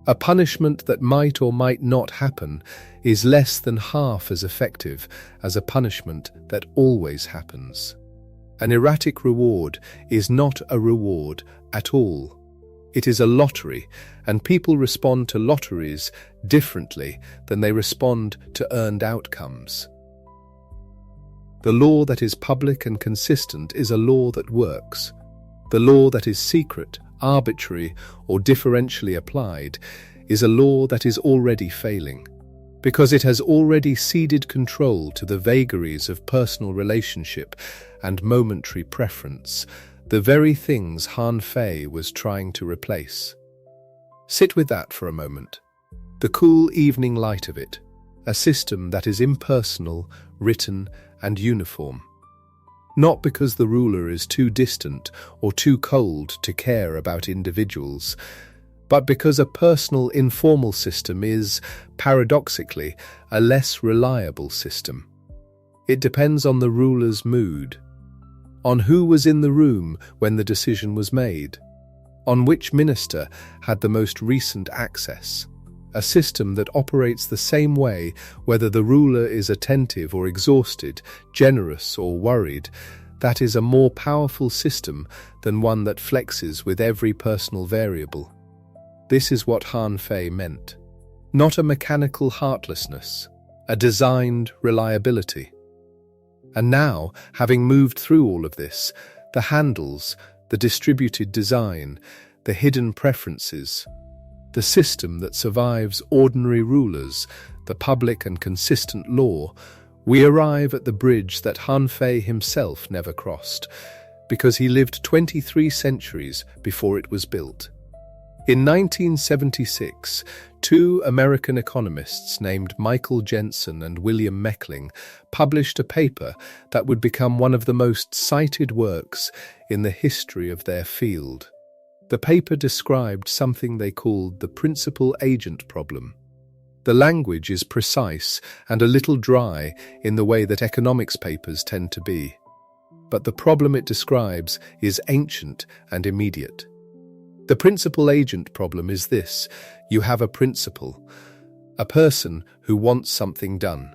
A punishment that might or might not happen is less than half as effective as a punishment that always happens. An erratic reward is not a reward at all. It is a lottery, and people respond to lotteries differently than they respond to earned outcomes. The law that is public and consistent is a law that works. The law that is secret, arbitrary, or differentially applied is a law that is already failing, because it has already ceded control to the vagaries of personal relationship and momentary preference, the very things Han Fei was trying to replace. Sit with that for a moment. The cool evening light of it, a system that is impersonal, written, and uniform. Not because the ruler is too distant or too cold to care about individuals, but because a personal, informal system is, paradoxically, a less reliable system. It depends on the ruler's mood, on who was in the room when the decision was made, on which minister had the most recent access. A system that operates the same way whether the ruler is attentive or exhausted, generous or worried, that is a more powerful system than one that flexes with every personal variable. This is what Han Fei meant. Not a mechanical heartlessness, a designed reliability. And now, having moved through all of this, the handles, the distributed design, the hidden preferences, the system that survives ordinary rulers, the public and consistent law, we arrive at the bridge that Han Fei himself never crossed, because he lived 23 centuries before it was built. In 1976, two American economists named Michael Jensen and William Meckling published a paper that would become one of the most cited works in the history of their field. The paper described something they called the principal-agent problem. The language is precise and a little dry in the way that economics papers tend to be. But the problem it describes is ancient and immediate. The principal-agent problem is this: you have a principal, a person who wants something done.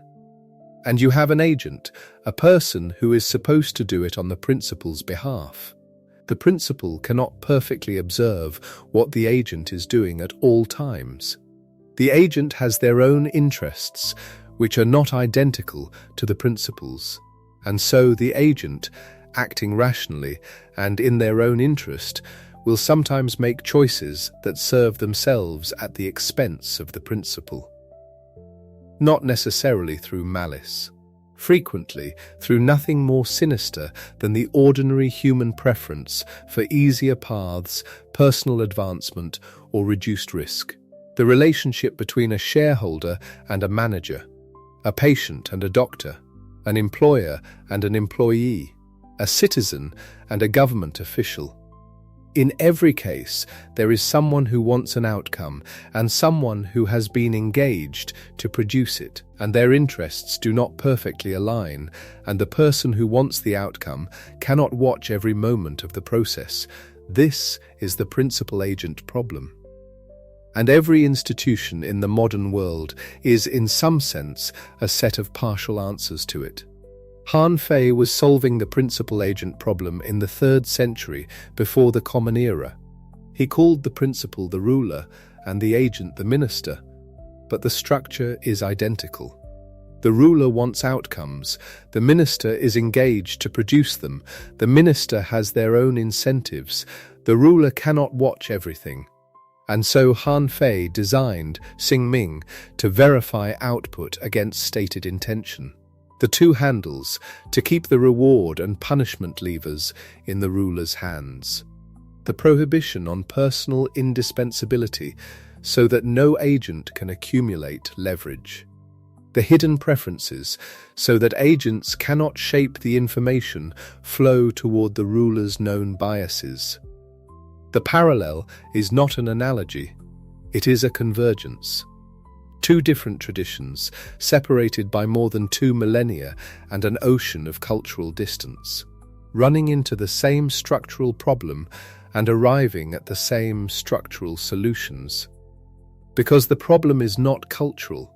And you have an agent, a person who is supposed to do it on the principal's behalf. The principal cannot perfectly observe what the agent is doing at all times. The agent has their own interests, which are not identical to the principal's, and so the agent, acting rationally and in their own interest, will sometimes make choices that serve themselves at the expense of the principal. Not necessarily through malice. Frequently through nothing more sinister than the ordinary human preference for easier paths, personal advancement, or reduced risk. The relationship between a shareholder and a manager, a patient and a doctor, an employer and an employee, a citizen and a government official. In every case, there is someone who wants an outcome and someone who has been engaged to produce it, and their interests do not perfectly align, and the person who wants the outcome cannot watch every moment of the process. This is the principal-agent problem. And every institution in the modern world is, in some sense, a set of partial answers to it. Han Fei was solving the principal-agent problem in the 3rd century before the Common Era. He called the principal the ruler and the agent the minister, but the structure is identical. The ruler wants outcomes. The minister is engaged to produce them. The minister has their own incentives. The ruler cannot watch everything. And so Han Fei designed Xing-Ming to verify output against stated intention. The two handles to keep the reward and punishment levers in the ruler's hands. The prohibition on personal indispensability so that no agent can accumulate leverage. The hidden preferences so that agents cannot shape the information flow toward the ruler's known biases. The parallel is not an analogy, it is a convergence. Two different traditions, separated by more than 2 millennia and an ocean of cultural distance, running into the same structural problem and arriving at the same structural solutions. Because the problem is not cultural,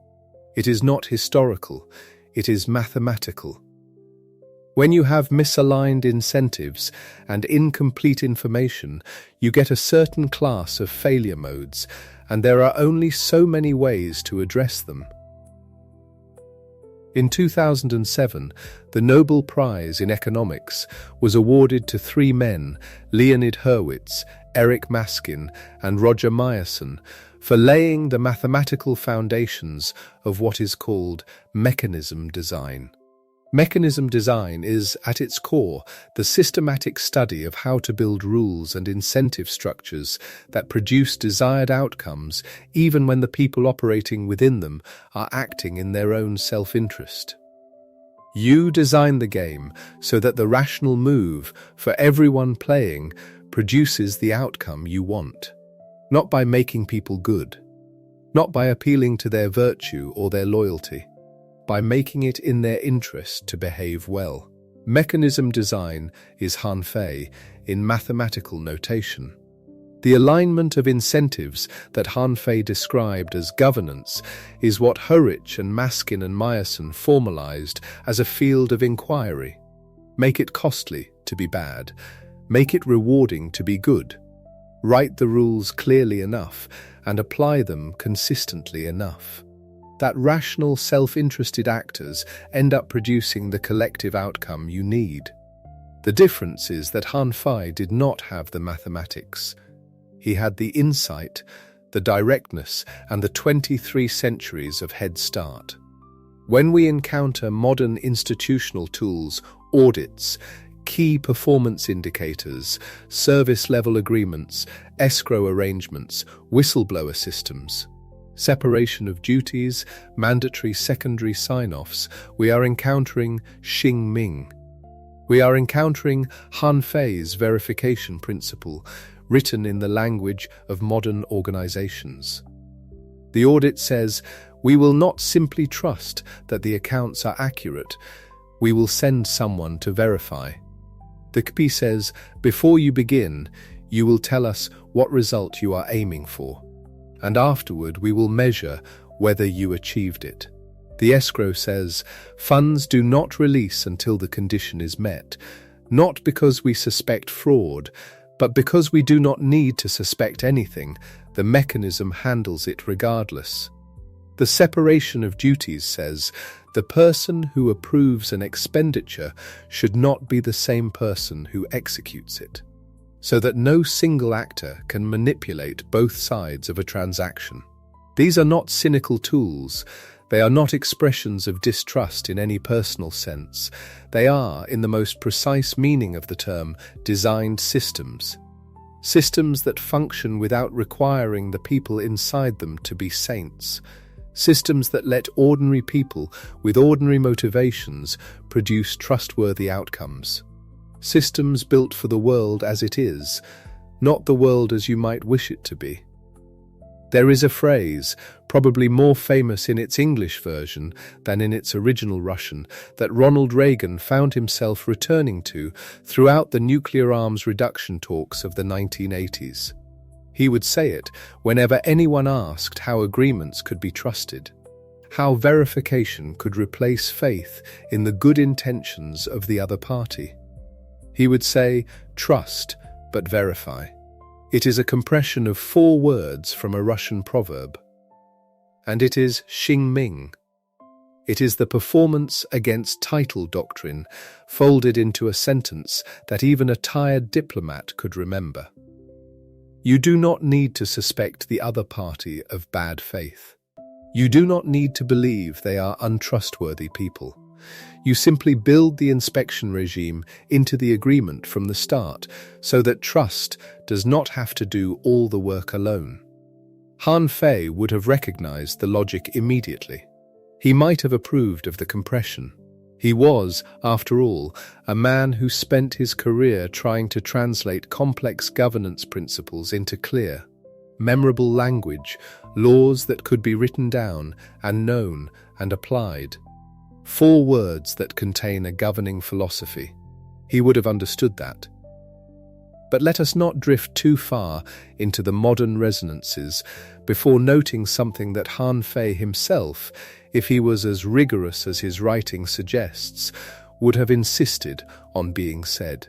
it is not historical, it is mathematical. When you have misaligned incentives and incomplete information, you get a certain class of failure modes, and there are only so many ways to address them. In 2007, the Nobel Prize in Economics was awarded to 3 men, Leonid Hurwitz, Eric Maskin, and Roger Myerson, for laying the mathematical foundations of what is called mechanism design. Mechanism design is, at its core, the systematic study of how to build rules and incentive structures that produce desired outcomes even when the people operating within them are acting in their own self-interest. You design the game so that the rational move for everyone playing produces the outcome you want. Not by making people good, not by appealing to their virtue or their loyalty, by making it in their interest to behave well. Mechanism design is Han Fei in mathematical notation. The alignment of incentives that Han Fei described as governance is what Hurwitz and Maskin and Myerson formalized as a field of inquiry. Make it costly to be bad. Make it rewarding to be good. Write the rules clearly enough and apply them consistently enough. That rational, self-interested actors end up producing the collective outcome you need. The difference is that Han Fei did not have the mathematics. He had the insight, the directness, and the 23 centuries of head start. When we encounter modern institutional tools, audits, key performance indicators, service-level agreements, escrow arrangements, whistleblower systems, separation of duties, mandatory secondary sign-offs, we are encountering Xing-Ming. We are encountering Han Fei's verification principle, written in the language of modern organizations. The audit says, we will not simply trust that the accounts are accurate, we will send someone to verify. The KPI says, before you begin, you will tell us what result you are aiming for, and afterward we will measure whether you achieved it. The escrow says, funds do not release until the condition is met, not because we suspect fraud, but because we do not need to suspect anything. The mechanism handles it regardless. The separation of duties says, the person who approves an expenditure should not be the same person who executes it, so that no single actor can manipulate both sides of a transaction. These are not cynical tools. They are not expressions of distrust in any personal sense. They are, in the most precise meaning of the term, designed systems. Systems that function without requiring the people inside them to be saints. Systems that let ordinary people with ordinary motivations produce trustworthy outcomes. Systems built for the world as it is, not the world as you might wish it to be. There is a phrase, probably more famous in its English version than in its original Russian, that Ronald Reagan found himself returning to throughout the nuclear arms reduction talks of the 1980s. He would say it whenever anyone asked how agreements could be trusted, how verification could replace faith in the good intentions of the other party. He would say, trust, but verify. It is a compression of 4 words from a Russian proverb. And it is Xing-Ming. It is the performance against title doctrine, folded into a sentence that even a tired diplomat could remember. You do not need to suspect the other party of bad faith. You do not need to believe they are untrustworthy people. You simply build the inspection regime into the agreement from the start so that trust does not have to do all the work alone. Han Fei would have recognized the logic immediately. He might have approved of the compression. He was, after all, a man who spent his career trying to translate complex governance principles into clear, memorable language, laws that could be written down and known and applied. 4 words that contain a governing philosophy. He would have understood that. But let us not drift too far into the modern resonances before noting something that Han Fei himself, if he was as rigorous as his writing suggests, would have insisted on being said.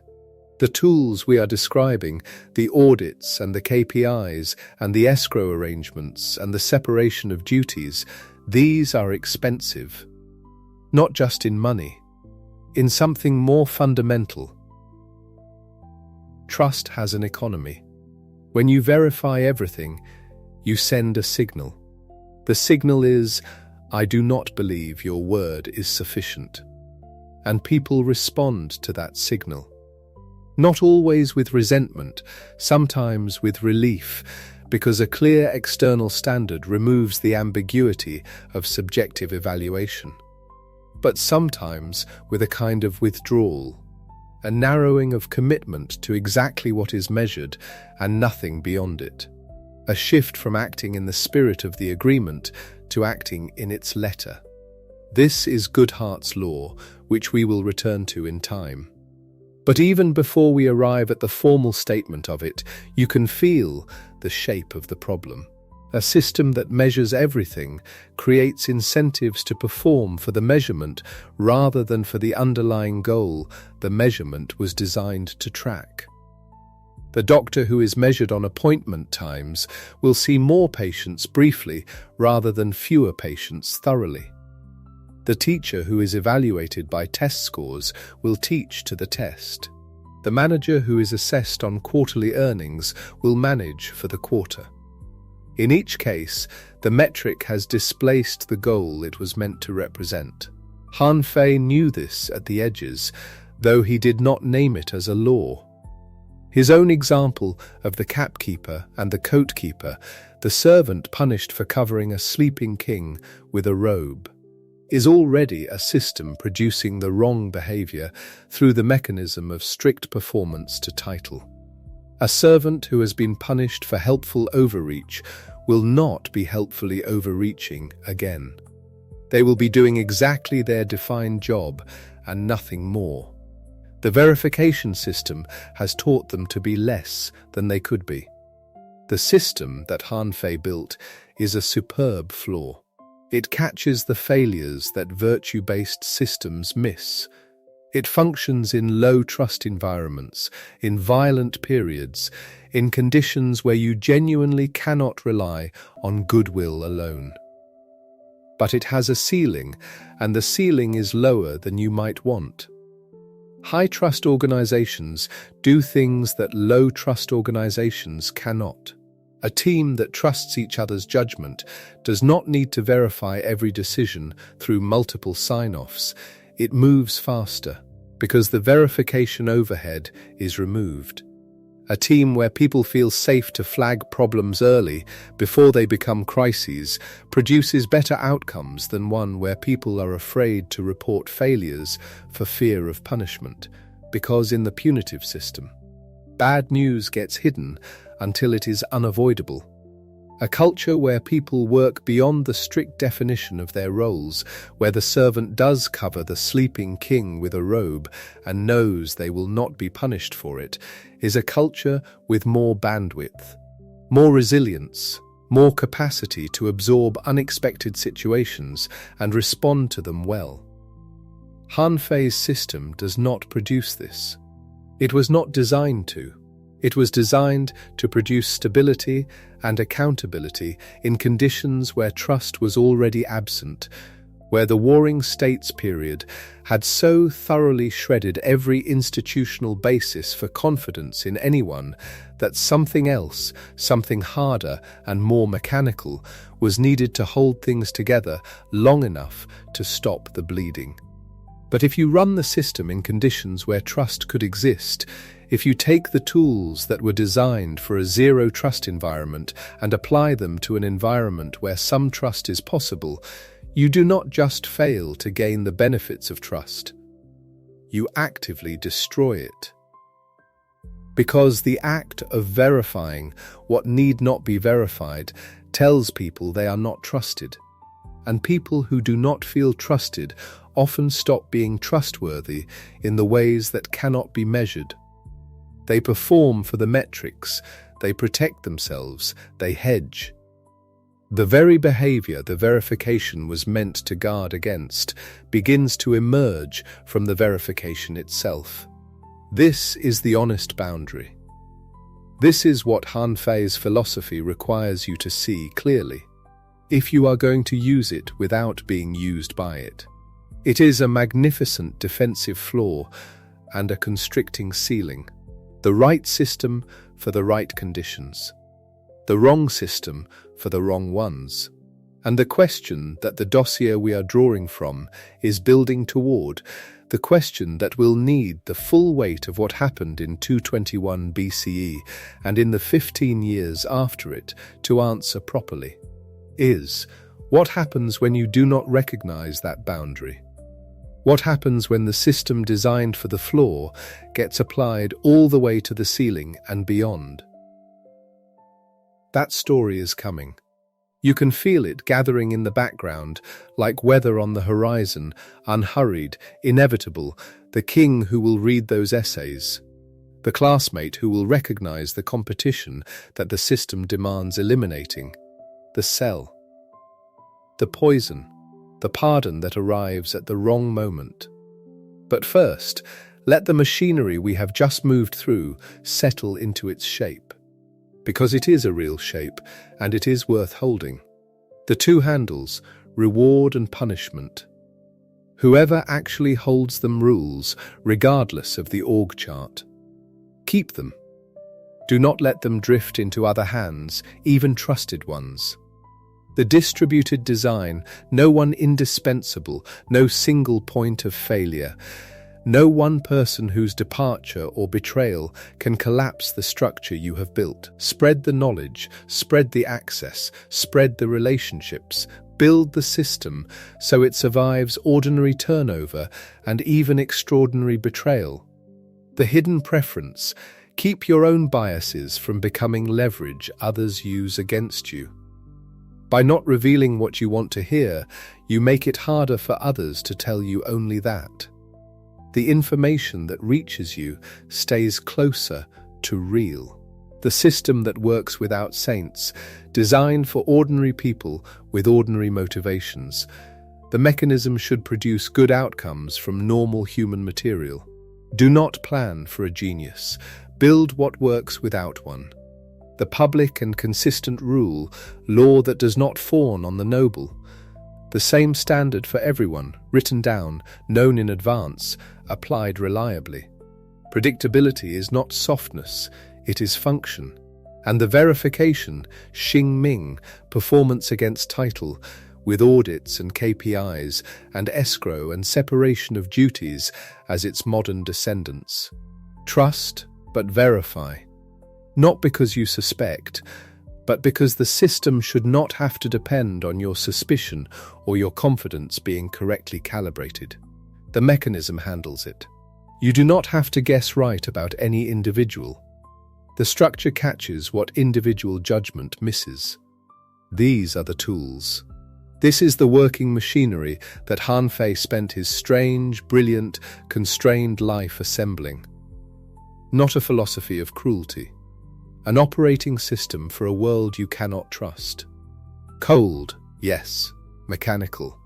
The tools we are describing, the audits and the KPIs and the escrow arrangements and the separation of duties, these are expensive. Not just in money, in something more fundamental. Trust has an economy. When you verify everything, you send a signal. The signal is, I do not believe your word is sufficient. And people respond to that signal. Not always with resentment, sometimes with relief, because a clear external standard removes the ambiguity of subjective evaluation. But sometimes with a kind of withdrawal, a narrowing of commitment to exactly what is measured and nothing beyond it, a shift from acting in the spirit of the agreement to acting in its letter. This is Goodhart's law, which we will return to in time. But even before we arrive at the formal statement of it, you can feel the shape of the problem. A system that measures everything creates incentives to perform for the measurement rather than for the underlying goal the measurement was designed to track. The doctor who is measured on appointment times will see more patients briefly rather than fewer patients thoroughly. The teacher who is evaluated by test scores will teach to the test. The manager who is assessed on quarterly earnings will manage for the quarter. In each case, the metric has displaced the goal it was meant to represent. Han Fei knew this at the edges, though he did not name it as a law. His own example of the capkeeper and the coatkeeper, the servant punished for covering a sleeping king with a robe, is already a system producing the wrong behavior through the mechanism of strict performance to title. A servant who has been punished for helpful overreach will not be helpfully overreaching again. They will be doing exactly their defined job and nothing more. The verification system has taught them to be less than they could be. The system that Han Fei built is a superb flaw. It catches the failures that virtue-based systems miss. It functions in low-trust environments, in violent periods, in conditions where you genuinely cannot rely on goodwill alone. But it has a ceiling, and the ceiling is lower than you might want. High-trust organizations do things that low-trust organizations cannot. A team that trusts each other's judgment does not need to verify every decision through multiple sign-offs. It moves faster because the verification overhead is removed. A team where people feel safe to flag problems early before they become crises produces better outcomes than one where people are afraid to report failures for fear of punishment, because in the punitive system, bad news gets hidden until it is unavoidable. A culture where people work beyond the strict definition of their roles, where the servant does cover the sleeping king with a robe and knows they will not be punished for it, is a culture with more bandwidth, more resilience, more capacity to absorb unexpected situations and respond to them well. Han Fei's system does not produce this. It was not designed to. It was designed to produce stability and accountability in conditions where trust was already absent, where the Warring States period had so thoroughly shredded every institutional basis for confidence in anyone that something else, something harder and more mechanical, was needed to hold things together long enough to stop the bleeding. But if you run the system in conditions where trust could exist, if you take the tools that were designed for a zero-trust environment and apply them to an environment where some trust is possible, you do not just fail to gain the benefits of trust. You actively destroy it. Because the act of verifying what need not be verified tells people they are not trusted. And people who do not feel trusted often stop being trustworthy in the ways that cannot be measured. They perform for the metrics, they protect themselves, they hedge. The very behavior the verification was meant to guard against begins to emerge from the verification itself. This is the honest boundary. This is what Han Fei's philosophy requires you to see clearly, if you are going to use it without being used by it. It is a magnificent defensive flaw and a constricting ceiling. The right system for the right conditions. The wrong system for the wrong ones. And the question that the dossier we are drawing from is building toward, the question that will need the full weight of what happened in 221 BCE and in the 15 years after it to answer properly, is what happens when you do not recognize that boundary? What happens when the system designed for the floor gets applied all the way to the ceiling and beyond? That story is coming. You can feel it gathering in the background, like weather on the horizon, unhurried, inevitable, the king who will read those essays, the classmate who will recognize the competition that the system demands eliminating, the cell, the poison, the pardon that arrives at the wrong moment. But first, let the machinery we have just moved through settle into its shape. Because it is a real shape, and it is worth holding. The two handles, reward and punishment. Whoever actually holds them rules, regardless of the org chart. Keep them. Do not let them drift into other hands, even trusted ones. The distributed design, no one indispensable, no single point of failure. No one person whose departure or betrayal can collapse the structure you have built. Spread the knowledge, spread the access, spread the relationships, build the system so it survives ordinary turnover and even extraordinary betrayal. The hidden preference, keep your own biases from becoming leverage others use against you. By not revealing what you want to hear, you make it harder for others to tell you only that. The information that reaches you stays closer to real. The system that works without saints, designed for ordinary people with ordinary motivations. The mechanism should produce good outcomes from normal human material. Do not plan for a genius. Build what works without one. The public and consistent rule, law that does not fawn on the noble. The same standard for everyone, written down, known in advance, applied reliably. Predictability is not softness, it is function. And the verification, Xing-Ming, performance against title, with audits and KPIs, and escrow and separation of duties as its modern descendants. Trust, but verify. Not because you suspect, but because the system should not have to depend on your suspicion or your confidence being correctly calibrated. The mechanism handles it. You do not have to guess right about any individual. The structure catches what individual judgment misses. These are the tools. This is the working machinery that Han Fei spent his strange, brilliant, constrained life assembling. Not a philosophy of cruelty. An operating system for a world you cannot trust. Cold, yes. Mechanical,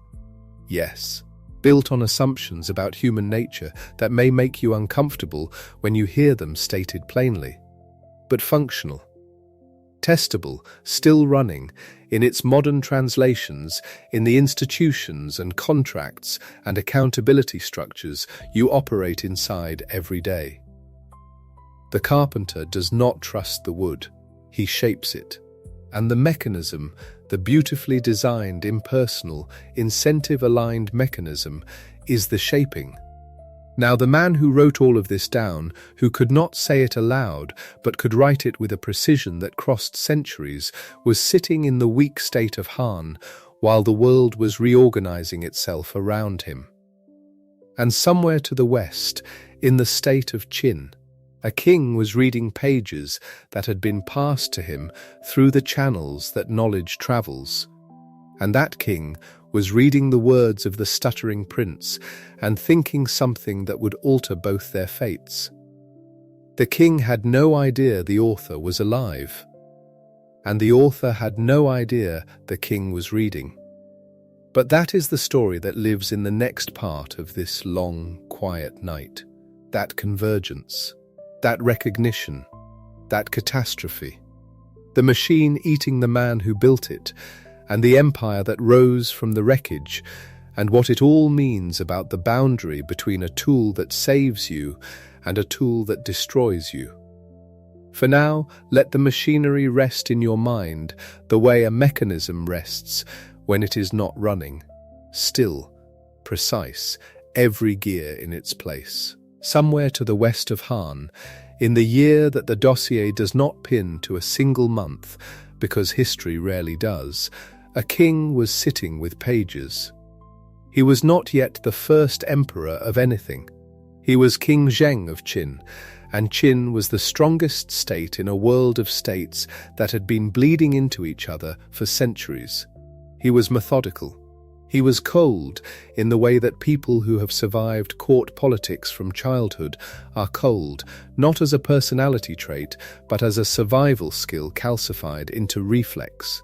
yes. Built on assumptions about human nature that may make you uncomfortable when you hear them stated plainly. But functional. testable, still running, in its modern translations, in the institutions and contracts and accountability structures you operate inside every day. The carpenter does not trust the wood, he shapes it. And the mechanism, the beautifully designed, impersonal, incentive-aligned mechanism, is the shaping. Now, the man who wrote all of this down, who could not say it aloud, but could write it with a precision that crossed centuries, was sitting in the weak state of Han, while the world was reorganizing itself around him. And somewhere to the west, in the state of Qin, a king was reading pages that had been passed to him through the channels that knowledge travels. And that king was reading the words of the stuttering prince and thinking something that would alter both their fates. The king had no idea the author was alive, and the author had no idea the king was reading. But that is the story that lives in the next part of this long, quiet night. That convergence, that recognition, that catastrophe. The machine eating the man who built it, and the empire that rose from the wreckage, and what it all means about the boundary between a tool that saves you and a tool that destroys you. For now, let the machinery rest in your mind the way a mechanism rests when it is not running, still, precise, every gear in its place. Somewhere to the west of Han, in the year that the dossier does not pin to a single month, because history rarely does, a king was sitting with pages. He was not yet the first emperor of anything. He was King Zheng of Qin, and Qin was the strongest state in a world of states that had been bleeding into each other for centuries. He was methodical. He was cold in the way that people who have survived court politics from childhood are cold, not as a personality trait, but as a survival skill calcified into reflex.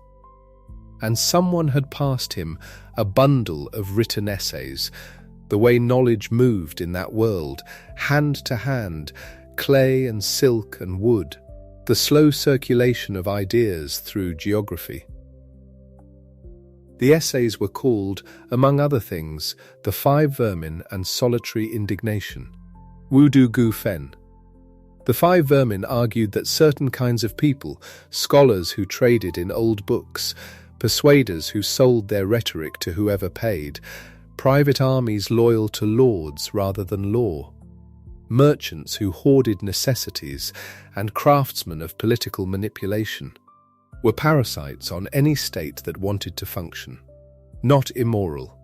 And someone had passed him a bundle of written essays, the way knowledge moved in that world, hand to hand, clay and silk and wood, the slow circulation of ideas through geography. The essays were called, among other things, the Five Vermin and Solitary Indignation. Wudu Gu Fen. The Five Vermin argued that certain kinds of people, scholars who traded in old books, persuaders who sold their rhetoric to whoever paid, private armies loyal to lords rather than law, merchants who hoarded necessities, and craftsmen of political manipulation, were parasites on any state that wanted to function. Not immoral.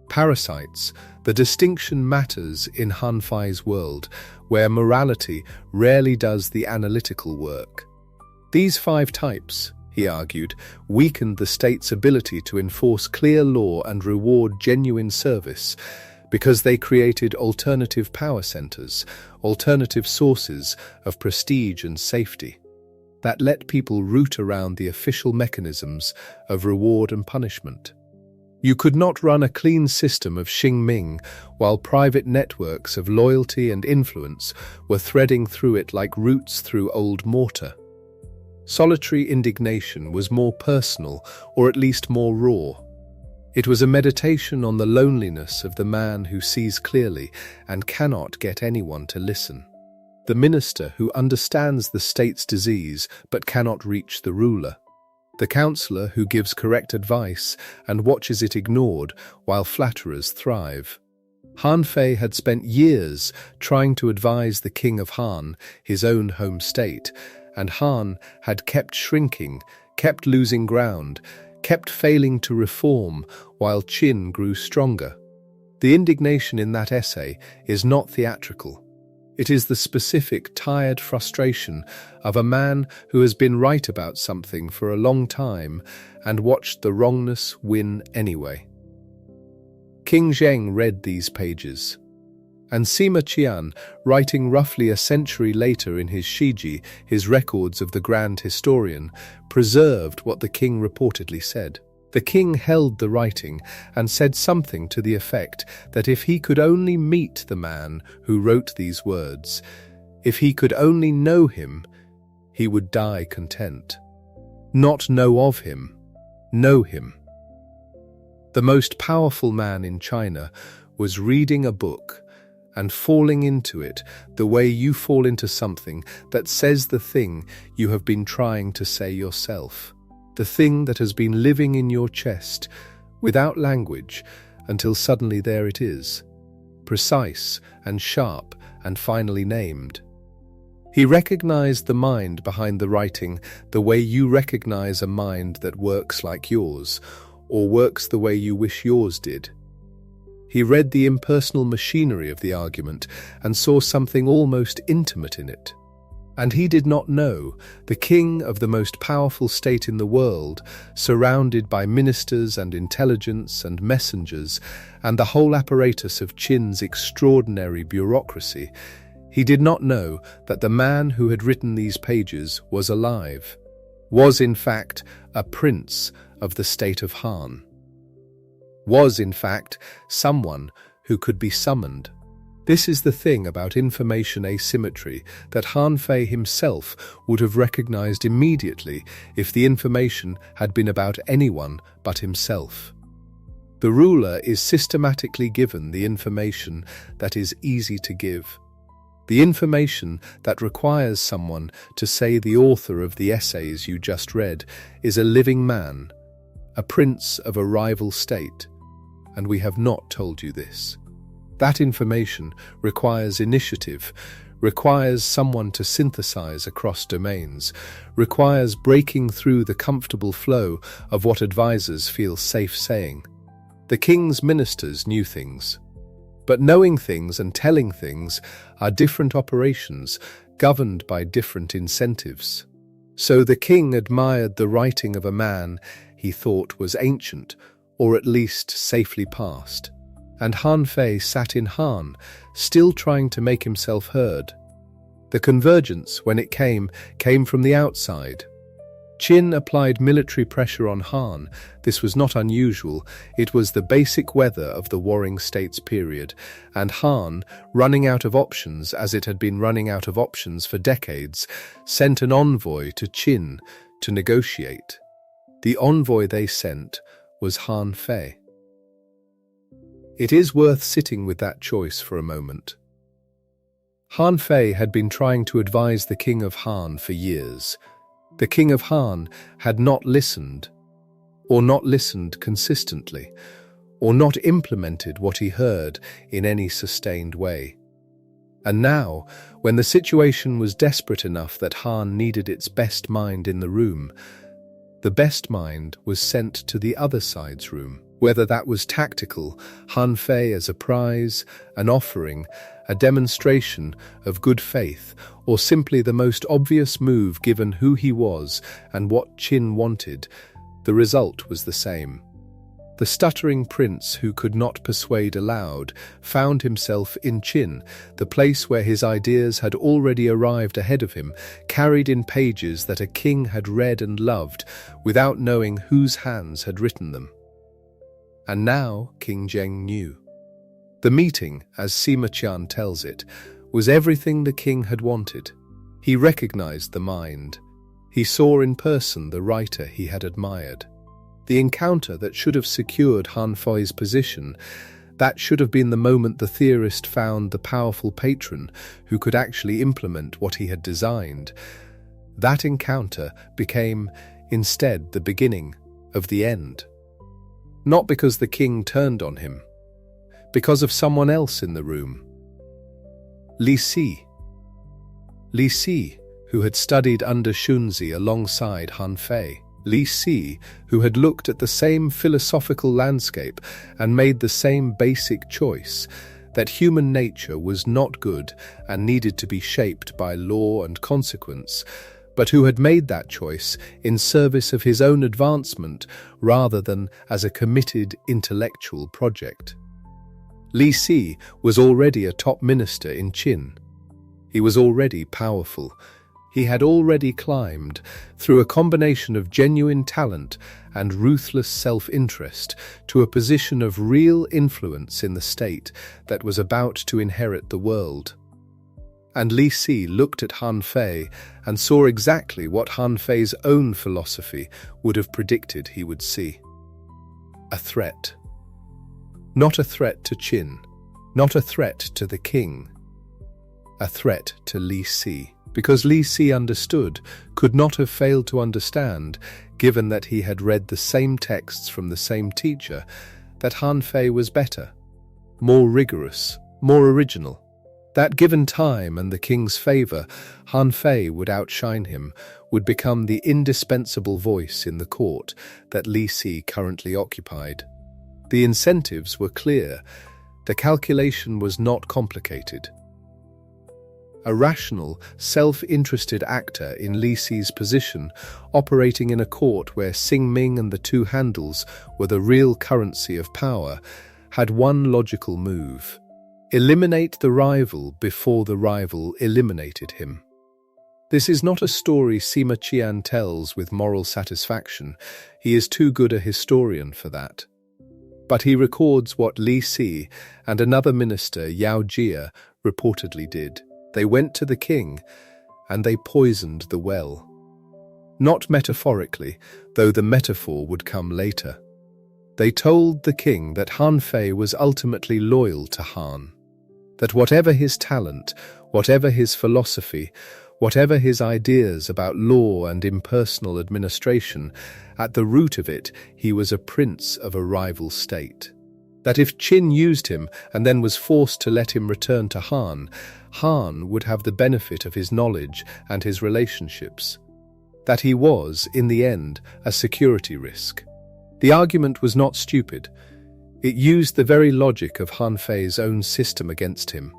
Parasites, the distinction matters in Han Fei's world, where morality rarely does the analytical work. These five types, he argued, weakened the state's ability to enforce clear law and reward genuine service, because they created alternative power centers, alternative sources of prestige and safety, that let people root around the official mechanisms of reward and punishment. You could not run a clean system of Xing-Ming while private networks of loyalty and influence were threading through it like roots through old mortar. Solitary indignation was more personal, or at least more raw. It was a meditation on the loneliness of the man who sees clearly and cannot get anyone to listen. The minister who understands the state's disease but cannot reach the ruler. The counselor who gives correct advice and watches it ignored while flatterers thrive. Han Fei had spent years trying to advise the king of Han, his own home state, and Han had kept shrinking, kept losing ground, kept failing to reform while Qin grew stronger. The indignation in that essay is not theatrical. It is the specific, tired frustration of a man who has been right about something for a long time and watched the wrongness win anyway. King Zheng read these pages, and Sima Qian, writing roughly a century later in his Shiji, his records of the grand historian, preserved what the king reportedly said. The king held the writing and said something to the effect that if he could only meet the man who wrote these words, if he could only know him, he would die content. Not know of him, know him. The most powerful man in China was reading a book and falling into it the way you fall into something that says the thing you have been trying to say yourself, the thing that has been living in your chest without language until suddenly there it is, precise and sharp and finally named. He recognized the mind behind the writing the way you recognize a mind that works like yours, or works the way you wish yours did. He read the impersonal machinery of the argument and saw something almost intimate in it. And he did not know, the king of the most powerful state in the world, surrounded by ministers and intelligence and messengers, and the whole apparatus of Qin's extraordinary bureaucracy, he did not know that the man who had written these pages was alive, was in fact a prince of the state of Han, was in fact someone who could be summoned. This is the thing about information asymmetry that Han Fei himself would have recognized immediately if the information had been about anyone but himself. The ruler is systematically given the information that is easy to give. The information that requires someone to say the author of the essays you just read is a living man, a prince of a rival state, and we have not told you this. That information requires initiative, requires someone to synthesize across domains, requires breaking through the comfortable flow of what advisors feel safe saying. The king's ministers knew things. But knowing things and telling things are different operations governed by different incentives. So the king admired the writing of a man he thought was ancient, or at least safely past. And Han Fei sat in Han, still trying to make himself heard. The convergence, when it came from the outside. Qin applied military pressure on Han. This was not unusual. It was the basic weather of the warring states period, and Han, running out of options as it had been running out of options for decades, sent an envoy to Qin to negotiate. The envoy they sent was Han Fei. It is worth sitting with that choice for a moment. Han Fei had been trying to advise the king of Han for years. The king of Han had not listened, or not listened consistently, or not implemented what he heard in any sustained way. And now, when the situation was desperate enough that Han needed its best mind in the room, the best mind was sent to the other side's room. Whether that was tactical, Han Fei as a prize, an offering, a demonstration of good faith, or simply the most obvious move given who he was and what Qin wanted, the result was the same. The stuttering prince who could not persuade aloud found himself in Qin, the place where his ideas had already arrived ahead of him, carried in pages that a king had read and loved, without knowing whose hands had written them. And now King Zheng knew. The meeting, as Sima Qian tells it, was everything the king had wanted. He recognized the mind. He saw in person the writer he had admired. The encounter that should have secured Han Fei's position, that should have been the moment the theorist found the powerful patron who could actually implement what he had designed. That encounter became, instead, the beginning of the end. Not because the king turned on him, because of someone else in the room. Li Si. Li Si, who had studied under Shunzi alongside Han Fei. Li Si, who had looked at the same philosophical landscape and made the same basic choice, that human nature was not good and needed to be shaped by law and consequence, but who had made that choice in service of his own advancement rather than as a committed intellectual project. Li Si was already a top minister in Qin. He was already powerful. He had already climbed, through a combination of genuine talent and ruthless self-interest, to a position of real influence in the state that was about to inherit the world. And Li Si looked at Han Fei and saw exactly what Han Fei's own philosophy would have predicted he would see. A threat. Not a threat to Qin, not a threat to the king. A threat to Li Si, because Li Si understood, could not have failed to understand, given that he had read the same texts from the same teacher, that Han Fei was better, more rigorous, more original. That given time and the king's favor, Han Fei would outshine him, would become the indispensable voice in the court that Li Si currently occupied. The incentives were clear. The calculation was not complicated. A rational, self-interested actor in Li Si's position, operating in a court where Xing-Ming and the two handles were the real currency of power, had one logical move: eliminate the rival before the rival eliminated him. This is not a story Sima Qian tells with moral satisfaction. He is too good a historian for that. But he records what Li Si and another minister, Yao Jia, reportedly did. They went to the king, and they poisoned the well. Not metaphorically, though the metaphor would come later. They told the king that Han Fei was ultimately loyal to Han, that whatever his talent, whatever his philosophy, whatever his ideas about law and impersonal administration, at the root of it he was a prince of a rival state. That if Qin used him and then was forced to let him return to Han, Han would have the benefit of his knowledge and his relationships. That he was, in the end, a security risk. The argument was not stupid. It used the very logic of Han Fei's own system against him.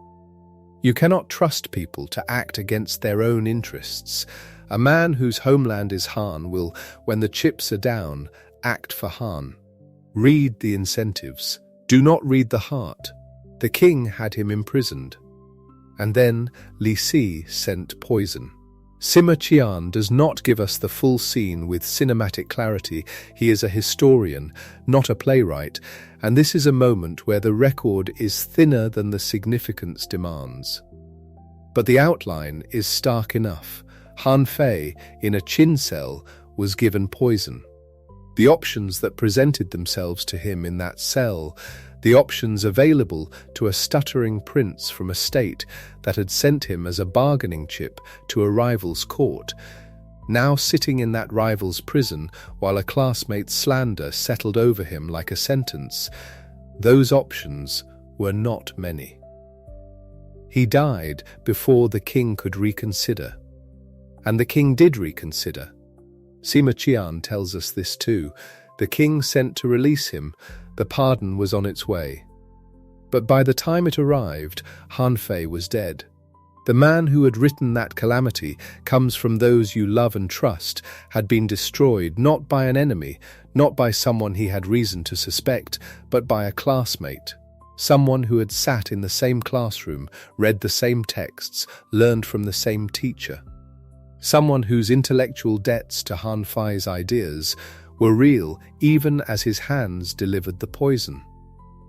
You cannot trust people to act against their own interests. A man whose homeland is Han will, when the chips are down, act for Han. Read the incentives. Do not read the heart. The king had him imprisoned. And then Li Si sent poison. Sima Qian does not give us the full scene with cinematic clarity. He is a historian, not a playwright, and this is a moment where the record is thinner than the significance demands. But the outline is stark enough. Han Fei, in a Qin cell, was given poison. The options that presented themselves to him in that cell, the options available to a stuttering prince from a state that had sent him as a bargaining chip to a rival's court, now sitting in that rival's prison while a classmate's slander settled over him like a sentence, those options were not many. He died before the king could reconsider. And the king did reconsider. Sima Qian tells us this too. The king sent to release him. The pardon was on its way. But by the time it arrived, Han Fei was dead. The man who had written that calamity comes from those you love and trust, had been destroyed not by an enemy, not by someone he had reason to suspect, but by a classmate. Someone who had sat in the same classroom, read the same texts, learned from the same teacher. Someone whose intellectual debts to Han Fei's ideas were real even as his hands delivered the poison.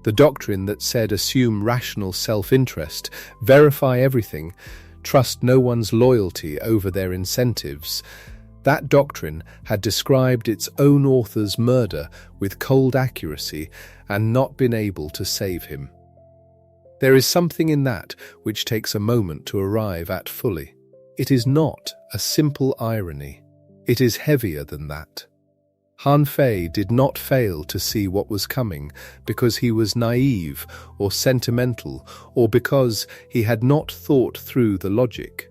The doctrine that said assume rational self-interest, verify everything, trust no one's loyalty over their incentives, that doctrine had described its own author's murder with cold accuracy and not been able to save him. There is something in that which takes a moment to arrive at fully. It is not a simple irony. It is heavier than that. Han Fei did not fail to see what was coming because he was naive or sentimental or because he had not thought through the logic.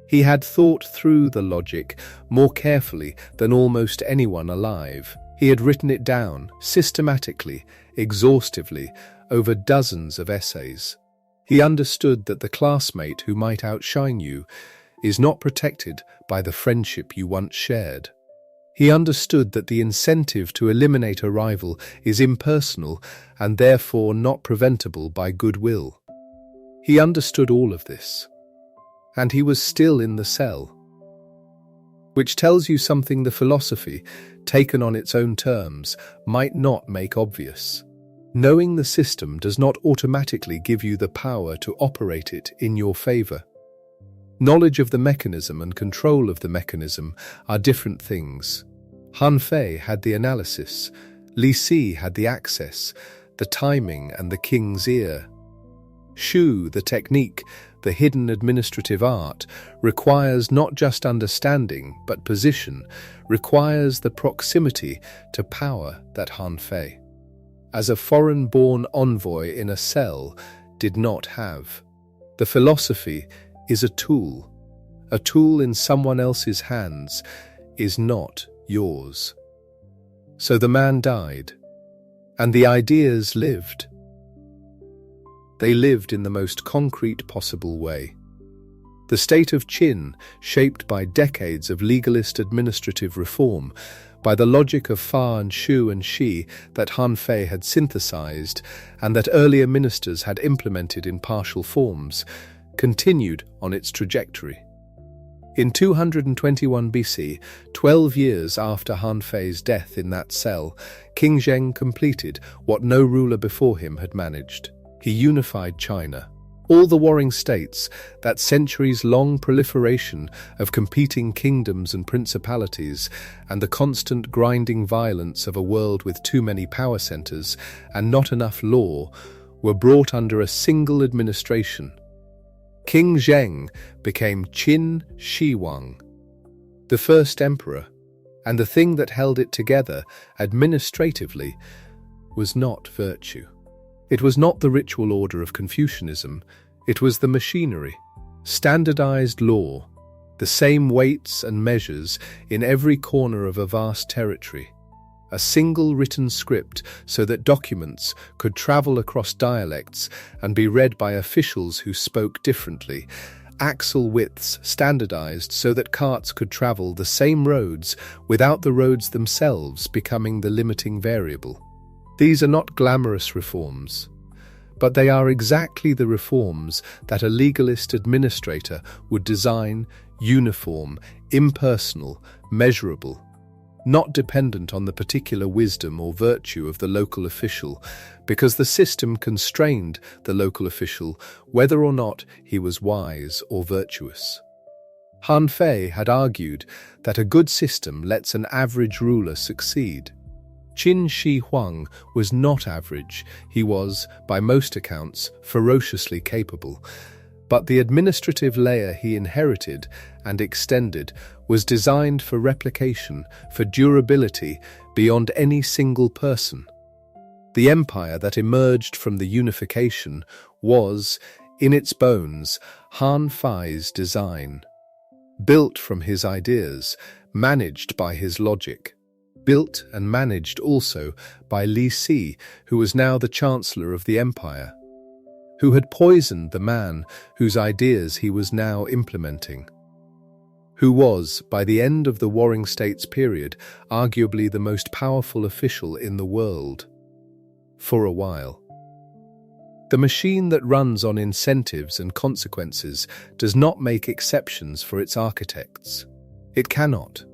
He had thought through the logic more carefully than almost anyone alive. He had written it down systematically, exhaustively, over dozens of essays. He understood that the classmate who might outshine you is not protected by the friendship you once shared. He understood that the incentive to eliminate a rival is impersonal and therefore not preventable by goodwill. He understood all of this. And he was still in the cell. Which tells you something the philosophy, taken on its own terms, might not make obvious. Knowing the system does not automatically give you the power to operate it in your favor. Knowledge of the mechanism and control of the mechanism are different things. Han Fei had the analysis, Li Si had the access, the timing and the king's ear. Shu, the technique, the hidden administrative art, requires not just understanding but position, requires the proximity to power that Han Fei, as a foreign-born envoy in a cell, did not have. The philosophy is a tool in someone else's hands, is not yours. So the man died, and the ideas lived. They lived in the most concrete possible way. The state of Qin, shaped by decades of legalist administrative reform, by the logic of Fa and Shu and Shi that Han Fei had synthesized and that earlier ministers had implemented in partial forms, continued on its trajectory. In 221 BC, 12 years after Han Fei's death in that cell, King Zheng completed what no ruler before him had managed. He unified China. All the warring states, that centuries-long proliferation of competing kingdoms and principalities, and the constant grinding violence of a world with too many power centers and not enough law, were brought under a single administration. King Zheng became Qin Shi Huang, the first emperor, and the thing that held it together administratively was not virtue. It was not the ritual order of Confucianism, it was the machinery, standardized law, the same weights and measures in every corner of a vast territory, a single written script so that documents could travel across dialects and be read by officials who spoke differently, axle widths standardized so that carts could travel the same roads without the roads themselves becoming the limiting variable. These are not glamorous reforms, but they are exactly the reforms that a legalist administrator would design, uniform, impersonal, measurable, not dependent on the particular wisdom or virtue of the local official, because the system constrained the local official whether or not he was wise or virtuous. Han Fei had argued that a good system lets an average ruler succeed. Qin Shi Huang was not average, he was, by most accounts, ferociously capable, but the administrative layer he inherited and extended was designed for replication, for durability beyond any single person. The empire that emerged from the unification was, in its bones, Han Fei's design. Built from his ideas, managed by his logic. Built and managed also by Li Si, who was now the chancellor of the empire, who had poisoned the man whose ideas he was now implementing, who was, by the end of the Warring States period, arguably the most powerful official in the world. For a while. The machine that runs on incentives and consequences does not make exceptions for its architects. It cannot.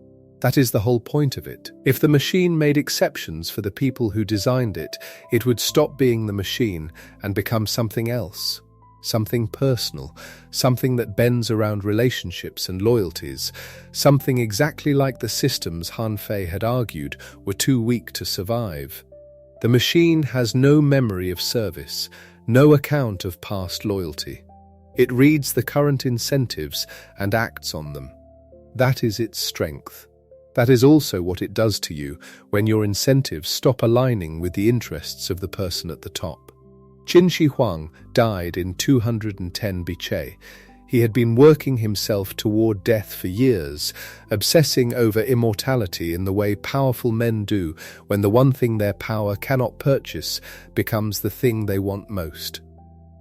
That is the whole point of it. If the machine made exceptions for the people who designed it, it would stop being the machine and become something else, something personal, something that bends around relationships and loyalties, something exactly like the systems Han Fei had argued were too weak to survive. The machine has no memory of service, no account of past loyalty. It reads the current incentives and acts on them. That is its strength. That is also what it does to you when your incentives stop aligning with the interests of the person at the top. Qin Shi Huang died in 210 BC. He had been working himself toward death for years, obsessing over immortality in the way powerful men do when the one thing their power cannot purchase becomes the thing they want most.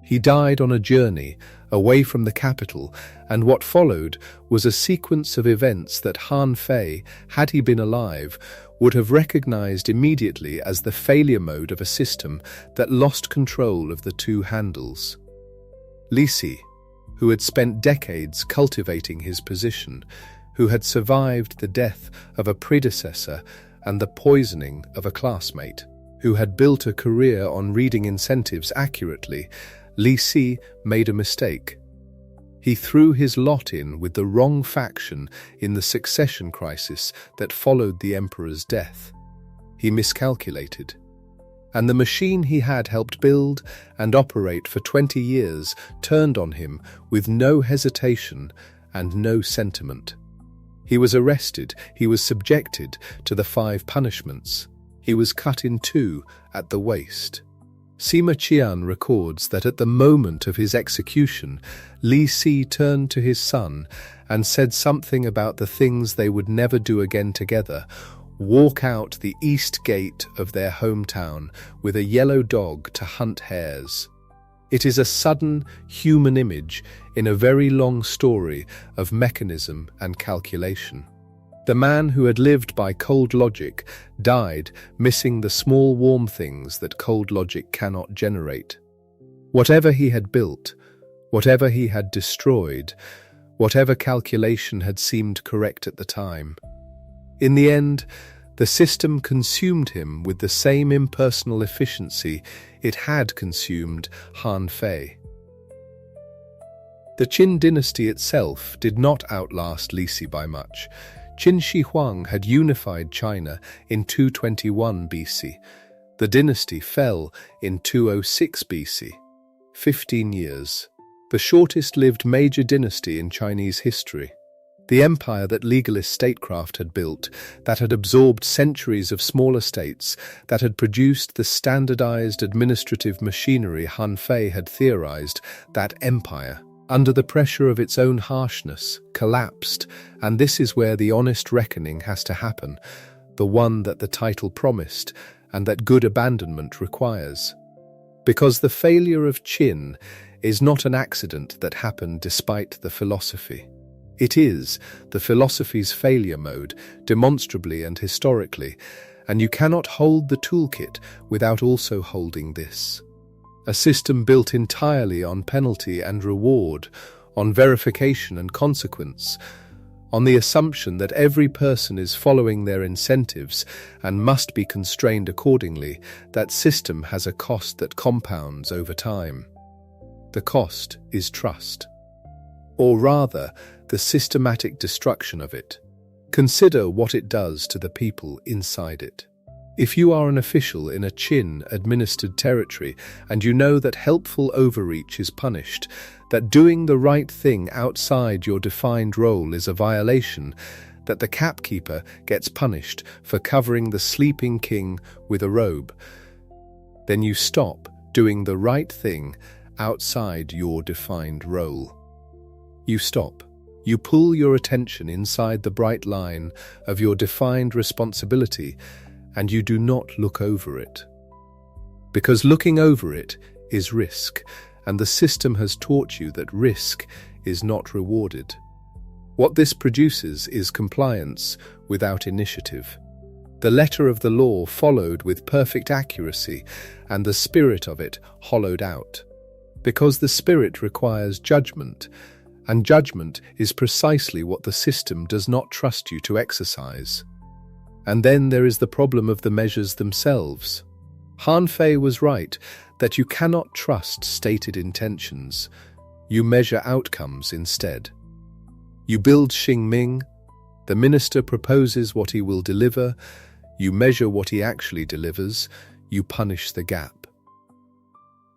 He died on a journey away from the capital, and what followed was a sequence of events that Han Fei, had he been alive, would have recognized immediately as the failure mode of a system that lost control of the two handles. Li Si, who had spent decades cultivating his position, who had survived the death of a predecessor and the poisoning of a classmate, who had built a career on reading incentives accurately, Li Si made a mistake. He threw his lot in with the wrong faction in the succession crisis that followed the emperor's death. He miscalculated. And the machine he had helped build and operate for 20 years turned on him with no hesitation and no sentiment. He was arrested, he was subjected to the 5 punishments. He was cut in 2 at the waist. Sima Qian records that at the moment of his execution, Li Si turned to his son and said something about the things they would never do again together: walk out the east gate of their hometown with a yellow dog to hunt hares. It is a sudden human image in a very long story of mechanism and calculation. The man who had lived by cold logic died, missing the small warm things that cold logic cannot generate. Whatever he had built, whatever he had destroyed, whatever calculation had seemed correct at the time, in the end, the system consumed him with the same impersonal efficiency it had consumed Han Fei. The Qin dynasty itself did not outlast Li Si by much. Qin Shi Huang had unified China in 221 BC. The dynasty fell in 206 BC. 15 years. The shortest-lived major dynasty in Chinese history. The empire that legalist statecraft had built, that had absorbed centuries of smaller states, that had produced the standardized administrative machinery Han Fei had theorized, that empire, under the pressure of its own harshness, collapsed, and this is where the honest reckoning has to happen, the one that the title promised, and that good abandonment requires. Because the failure of Qin is not an accident that happened despite the philosophy. It is the philosophy's failure mode, demonstrably and historically, and you cannot hold the toolkit without also holding this. A system built entirely on penalty and reward, on verification and consequence, on the assumption that every person is following their incentives and must be constrained accordingly. That system has a cost that compounds over time. The cost is trust. Or rather, the systematic destruction of it. Consider what it does to the people inside it. If you are an official in a Qin-administered territory and you know that helpful overreach is punished, that doing the right thing outside your defined role is a violation, that the capkeeper gets punished for covering the sleeping king with a robe, then you stop doing the right thing outside your defined role. You stop. You pull your attention inside the bright line of your defined responsibility, and you do not look over it. Because looking over it is risk, and the system has taught you that risk is not rewarded. What this produces is compliance without initiative. The letter of the law followed with perfect accuracy, and the spirit of it hollowed out. Because the spirit requires judgment, and judgment is precisely what the system does not trust you to exercise. And then there is the problem of the measures themselves. Han Fei was right that you cannot trust stated intentions. You measure outcomes instead. You build Xing-Ming. The minister proposes what he will deliver. You measure what he actually delivers. You punish the gap.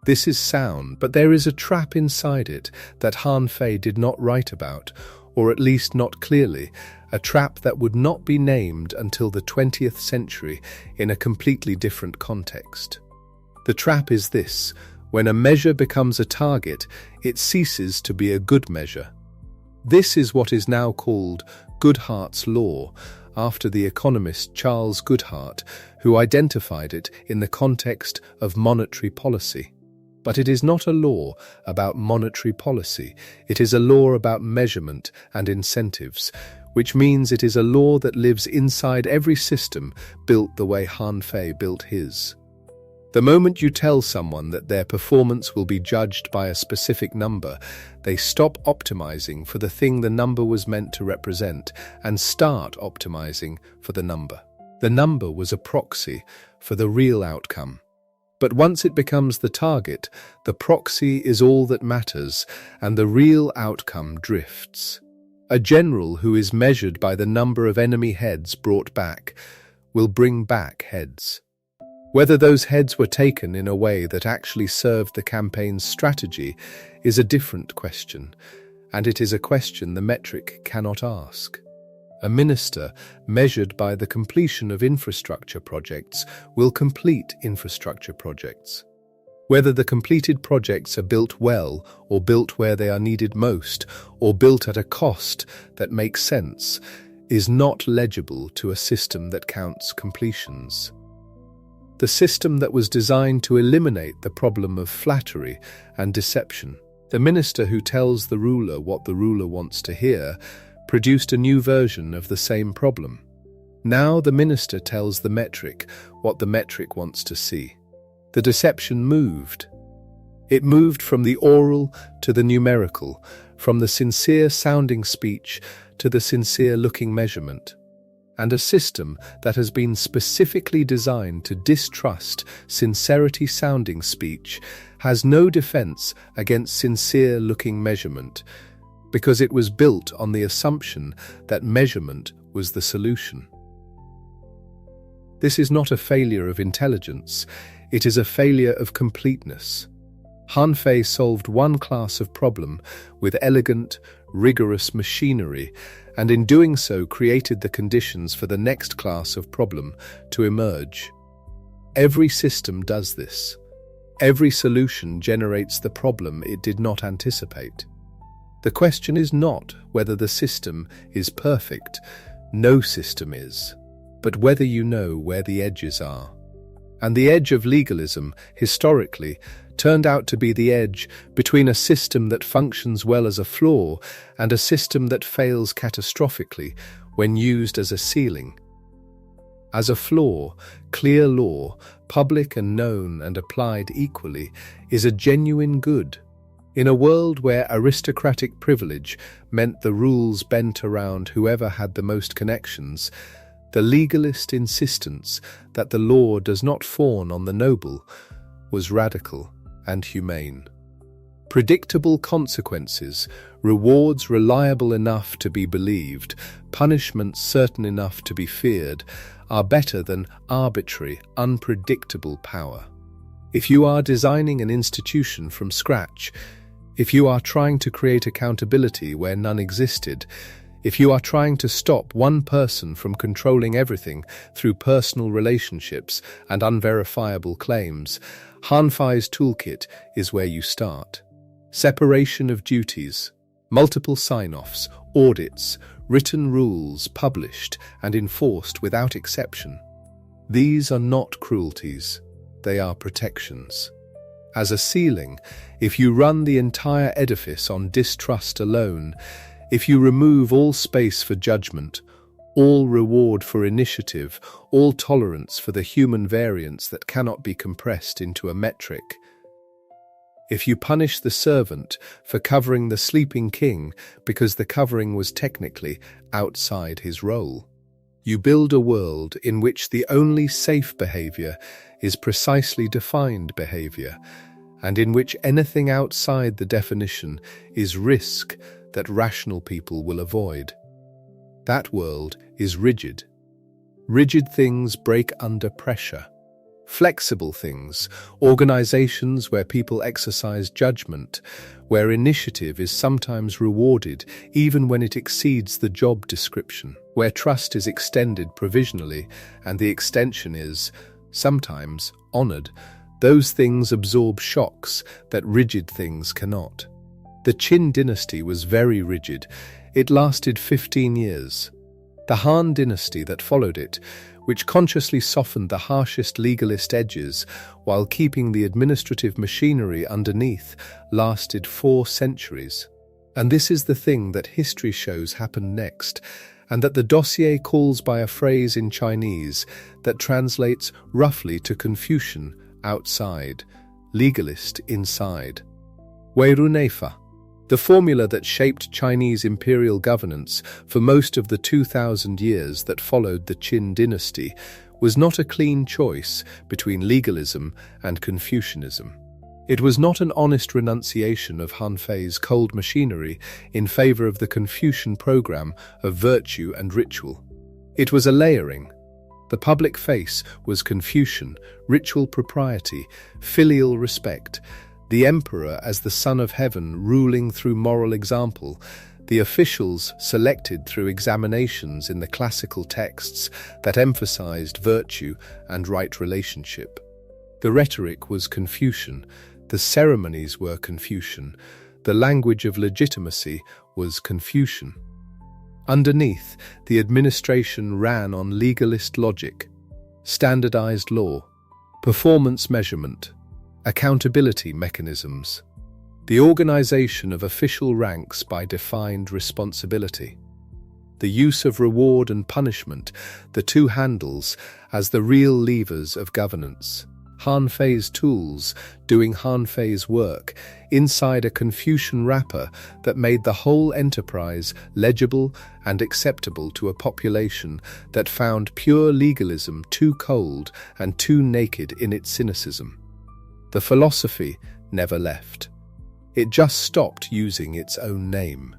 This is sound, but there is a trap inside it that Han Fei did not write about, or at least not clearly, a trap that would not be named until the 20th century in a completely different context. The trap is this: when a measure becomes a target, it ceases to be a good measure. This is what is now called Goodhart's law, after the economist Charles Goodhart, who identified it in the context of monetary policy. But it is not a law about monetary policy, it is a law about measurement and incentives, which means it is a law that lives inside every system built the way Han Fei built his. The moment you tell someone that their performance will be judged by a specific number, they stop optimizing for the thing the number was meant to represent and start optimizing for the number. The number was a proxy for the real outcome. But once it becomes the target, the proxy is all that matters, and the real outcome drifts. A general who is measured by the number of enemy heads brought back will bring back heads. Whether those heads were taken in a way that actually served the campaign's strategy is a different question, and it is a question the metric cannot ask. A minister measured by the completion of infrastructure projects will complete infrastructure projects. Whether the completed projects are built well or built where they are needed most or built at a cost that makes sense is not legible to a system that counts completions. The system that was designed to eliminate the problem of flattery and deception. The minister who tells the ruler what the ruler wants to hear produced a new version of the same problem. Now the minister tells the metric what the metric wants to see. The deception moved. It moved from the oral to the numerical, from the sincere-sounding speech to the sincere-looking measurement. And a system that has been specifically designed to distrust sincerity-sounding speech has no defense against sincere-looking measurement, because it was built on the assumption that measurement was the solution. This is not a failure of intelligence, it is a failure of completeness. Han Fei solved one class of problem with elegant, rigorous machinery, and in doing so created the conditions for the next class of problem to emerge. Every system does this. Every solution generates the problem it did not anticipate. The question is not whether the system is perfect, no system is, but whether you know where the edges are. And the edge of legalism, historically, turned out to be the edge between a system that functions well as a floor and a system that fails catastrophically when used as a ceiling. As a floor, clear law, public and known and applied equally, is a genuine good. In a world where aristocratic privilege meant the rules bent around whoever had the most connections, the legalist insistence that the law does not fawn on the noble was radical and humane. Predictable consequences, rewards reliable enough to be believed, punishments certain enough to be feared, are better than arbitrary, unpredictable power. If you are designing an institution from scratch, if you are trying to create accountability where none existed, if you are trying to stop one person from controlling everything through personal relationships and unverifiable claims, Han Fei's toolkit is where you start. Separation of duties, multiple sign-offs, audits, written rules published and enforced without exception. These are not cruelties, they are protections. As a ceiling, if you run the entire edifice on distrust alone, if you remove all space for judgment, all reward for initiative, all tolerance for the human variance that cannot be compressed into a metric, if you punish the servant for covering the sleeping king because the covering was technically outside his role, you build a world in which the only safe behavior is precisely defined behavior, and in which anything outside the definition is risk that rational people will avoid. That world is rigid. Rigid things break under pressure. Flexible things, organizations where people exercise judgment, where initiative is sometimes rewarded even when it exceeds the job description, where trust is extended provisionally and the extension is, sometimes, honored, those things absorb shocks that rigid things cannot. The Qin dynasty was very rigid. It lasted 15 years. The Han dynasty that followed it, which consciously softened the harshest legalist edges while keeping the administrative machinery underneath, lasted 4 centuries. And this is the thing that history shows happened next, and that the dossier calls by a phrase in Chinese that translates roughly to Confucian, outside, legalist, inside. Weiruneifa. The formula that shaped Chinese imperial governance for most of the 2,000 years that followed the Qin dynasty was not a clean choice between legalism and Confucianism. It was not an honest renunciation of Han Fei's cold machinery in favor of the Confucian program of virtue and ritual. It was a layering. The public face was Confucian, ritual propriety, filial respect, the emperor as the son of heaven ruling through moral example, the officials selected through examinations in the classical texts that emphasized virtue and right relationship. The rhetoric was Confucian, the ceremonies were Confucian, the language of legitimacy was Confucian. Underneath, the administration ran on legalist logic, standardized law, performance measurement, accountability mechanisms, the organization of official ranks by defined responsibility, the use of reward and punishment, the two handles, as the real levers of governance. Han Fei's tools, doing Han Fei's work, inside a Confucian wrapper that made the whole enterprise legible and acceptable to a population that found pure legalism too cold and too naked in its cynicism. The philosophy never left. It just stopped using its own name.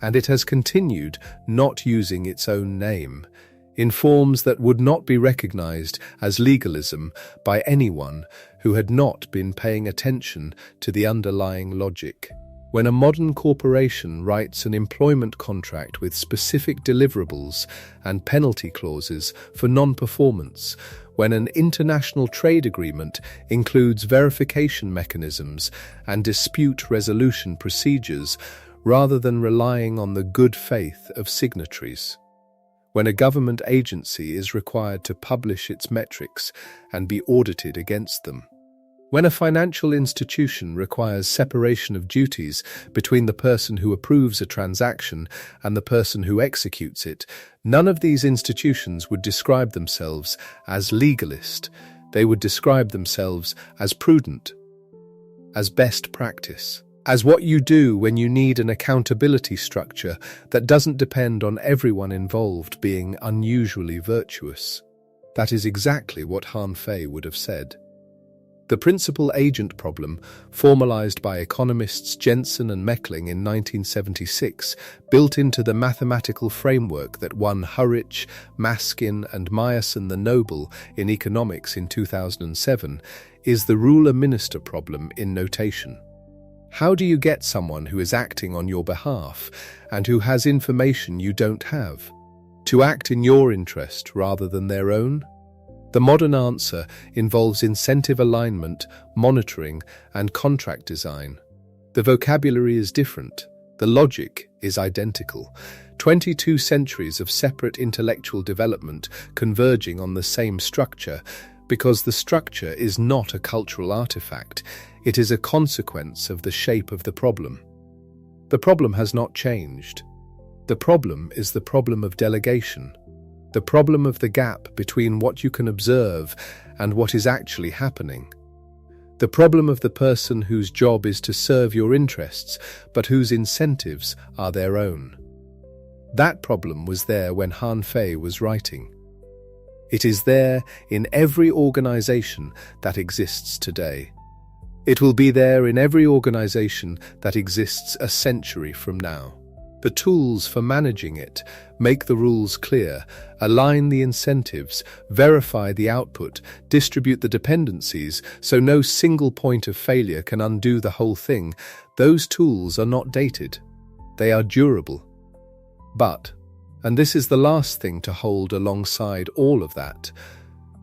And it has continued not using its own name, in forms that would not be recognized as legalism by anyone who had not been paying attention to the underlying logic. When a modern corporation writes an employment contract with specific deliverables and penalty clauses for non-performance, when an international trade agreement includes verification mechanisms and dispute resolution procedures rather than relying on the good faith of signatories, when a government agency is required to publish its metrics and be audited against them, when a financial institution requires separation of duties between the person who approves a transaction and the person who executes it, none of these institutions would describe themselves as legalist. They would describe themselves as prudent, as best practice, as what you do when you need an accountability structure that doesn't depend on everyone involved being unusually virtuous. That is exactly what Han Fei would have said. The principal-agent problem, formalized by economists Jensen and Meckling in 1976, built into the mathematical framework that won Hurwitz, Maskin and Meyerson the Nobel in economics in 2007, is the ruler-minister problem in notation. How do you get someone who is acting on your behalf and who has information you don't have to act in your interest rather than their own? The modern answer involves incentive alignment, monitoring, and contract design. The vocabulary is different. The logic is identical. 22 centuries of separate intellectual development converging on the same structure, because the structure is not a cultural artifact. It is a consequence of the shape of the problem. The problem has not changed. The problem is the problem of delegation. The problem of the gap between what you can observe and what is actually happening. The problem of the person whose job is to serve your interests, but whose incentives are their own. That problem was there when Han Fei was writing. It is there in every organization that exists today. It will be there in every organization that exists a century from now. The tools for managing it make the rules clear, align the incentives, verify the output, distribute the dependencies so no single point of failure can undo the whole thing. Those tools are not dated. They are durable. But, and this is the last thing to hold alongside all of that,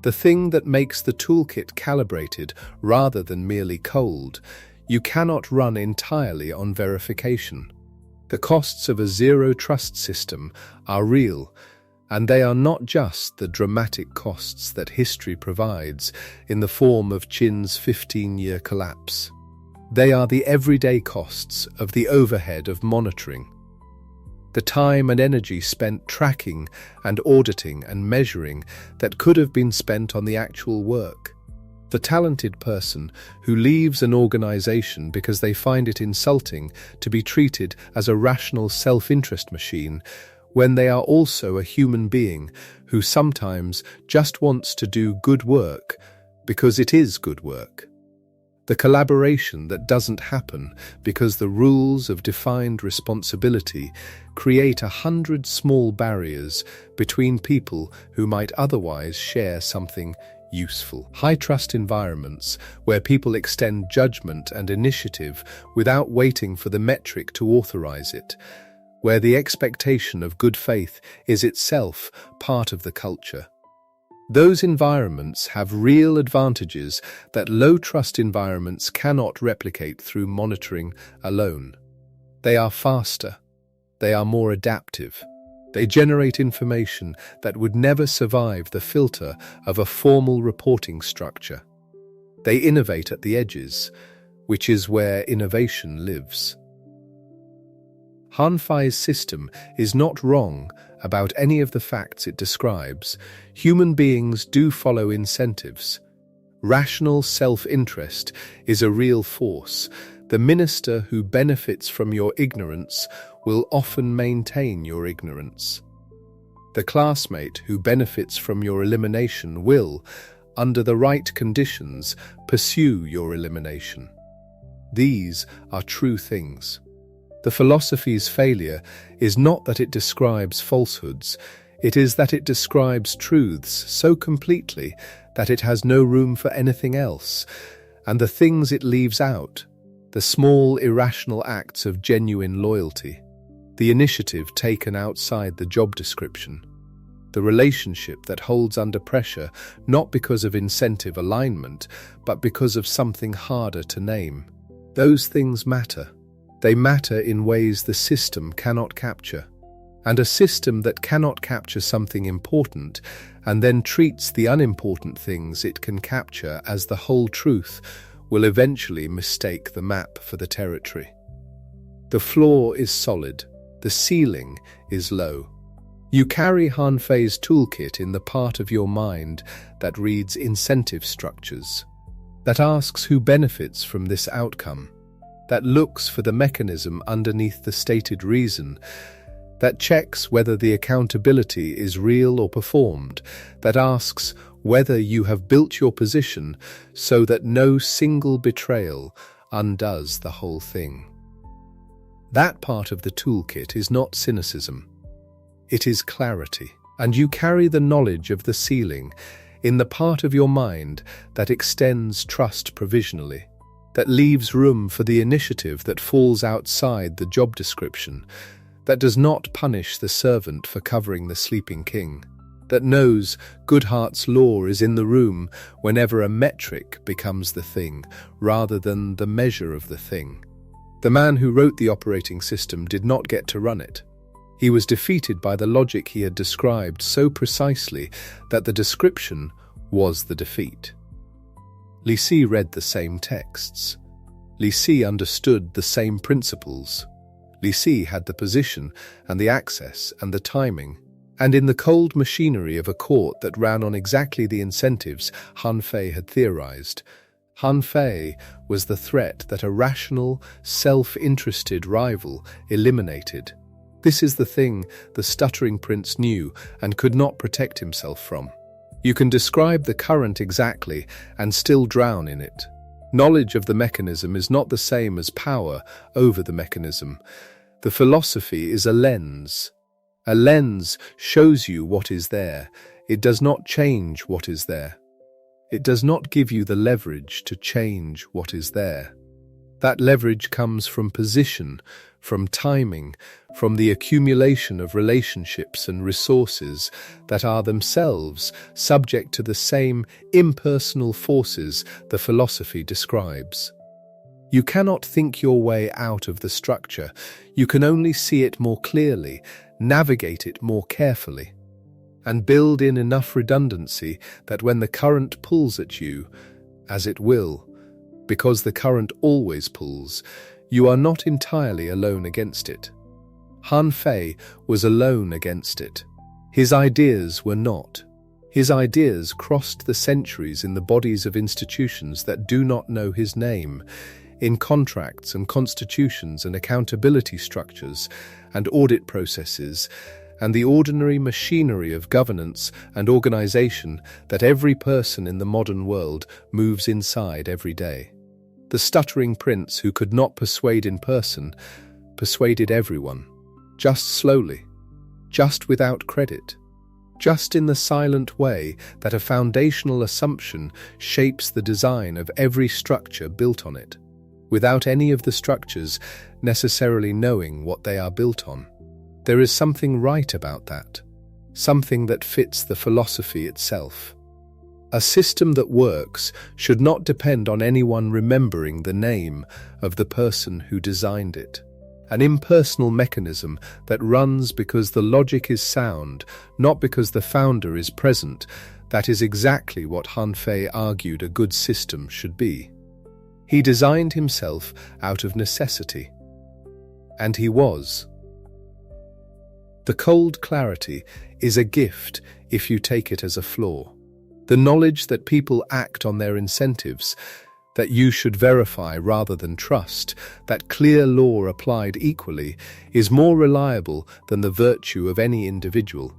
the thing that makes the toolkit calibrated rather than merely cold, you cannot run entirely on verification. The costs of a zero-trust system are real, and they are not just the dramatic costs that history provides in the form of Qin's 15-year collapse. They are the everyday costs of the overhead of monitoring. The time and energy spent tracking and auditing and measuring that could have been spent on the actual work. The talented person who leaves an organization because they find it insulting to be treated as a rational self-interest machine when they are also a human being who sometimes just wants to do good work because it is good work. The collaboration that doesn't happen because the rules of defined responsibility create 100 small barriers between people who might otherwise share something useful. High-trust environments where people extend judgment and initiative without waiting for the metric to authorize it, where the expectation of good faith is itself part of the culture. Those environments have real advantages that low-trust environments cannot replicate through monitoring alone. They are faster. They are more adaptive. They generate information that would never survive the filter of a formal reporting structure. They innovate at the edges, which is where innovation lives. Han Fei's system is not wrong about any of the facts it describes. Human beings do follow incentives. Rational self-interest is a real force. The minister who benefits from your ignorance will often maintain your ignorance. The classmate who benefits from your elimination will, under the right conditions, pursue your elimination. These are true things. The philosophy's failure is not that it describes falsehoods, it is that it describes truths so completely that it has no room for anything else, and the things it leaves out, the small irrational acts of genuine loyalty, the initiative taken outside the job description, the relationship that holds under pressure not because of incentive alignment, but because of something harder to name. Those things matter. They matter in ways the system cannot capture. And a system that cannot capture something important and then treats the unimportant things it can capture as the whole truth will eventually mistake the map for the territory. The floor is solid. The ceiling is low. You carry Han Fei's toolkit in the part of your mind that reads incentive structures, that asks who benefits from this outcome, that looks for the mechanism underneath the stated reason, that checks whether the accountability is real or performed, that asks whether you have built your position so that no single betrayal undoes the whole thing. That part of the toolkit is not cynicism. It is clarity, and you carry the knowledge of the ceiling in the part of your mind that extends trust provisionally, that leaves room for the initiative that falls outside the job description, that does not punish the servant for covering the sleeping king, that knows Goodhart's law is in the room whenever a metric becomes the thing, rather than the measure of the thing. The man who wrote the operating system did not get to run it. He was defeated by the logic he had described so precisely that the description was the defeat. Li Si read the same texts. Li Si understood the same principles. Li Si had the position and the access and the timing, and in the cold machinery of a court that ran on exactly the incentives Han Fei had theorized, Han Fei was the threat that a rational, self-interested rival eliminated. This is the thing the stuttering prince knew and could not protect himself from. You can describe the current exactly and still drown in it. Knowledge of the mechanism is not the same as power over the mechanism. The philosophy is a lens. A lens shows you what is there. It does not change what is there. It does not give you the leverage to change what is there. That leverage comes from position, from timing, from the accumulation of relationships and resources that are themselves subject to the same impersonal forces the philosophy describes. You cannot think your way out of the structure. You can only see it more clearly, navigate it more carefully, and build in enough redundancy that when the current pulls at you, as it will, because the current always pulls, you are not entirely alone against it. Han Fei was alone against it. His ideas were not. His ideas crossed the centuries in the bodies of institutions that do not know his name, in contracts and constitutions and accountability structures and audit processes, and the ordinary machinery of governance and organization that every person in the modern world moves inside every day. The stuttering prince who could not persuade in person persuaded everyone, just slowly, just without credit, just in the silent way that a foundational assumption shapes the design of every structure built on it, without any of the structures necessarily knowing what they are built on. There is something right about that, something that fits the philosophy itself. A system that works should not depend on anyone remembering the name of the person who designed it. An impersonal mechanism that runs because the logic is sound, not because the founder is present. That is exactly what Han Fei argued a good system should be. He designed himself out of necessity. And he was. The cold clarity is a gift if you take it as a flaw. The knowledge that people act on their incentives, that you should verify rather than trust, that clear law applied equally is more reliable than the virtue of any individual,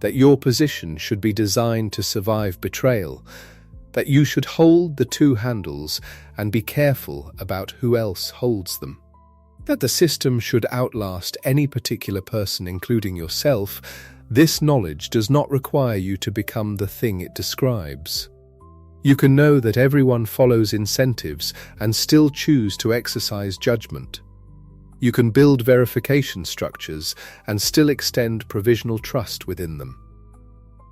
that your position should be designed to survive betrayal, that you should hold the two handles and be careful about who else holds them, that the system should outlast any particular person, including yourself. This knowledge does not require you to become the thing it describes. You can know that everyone follows incentives and still choose to exercise judgment. You can build verification structures and still extend provisional trust within them.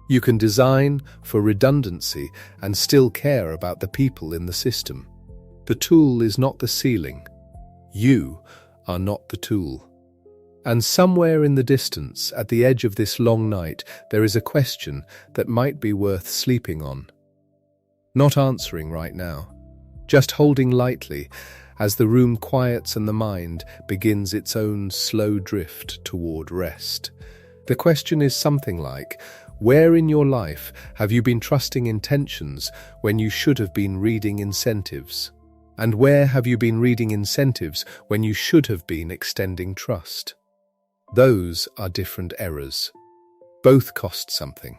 You can design for redundancy and still care about the people in the system. The tool is not the ceiling. You are not the tool. And somewhere in the distance, at the edge of this long night, there is a question that might be worth sleeping on. Not answering right now, just holding lightly as the room quiets and the mind begins its own slow drift toward rest. The question is something like, where in your life have you been trusting intentions when you should have been reading incentives? And where have you been reading incentives when you should have been extending trust? Those are different errors. Both cost something.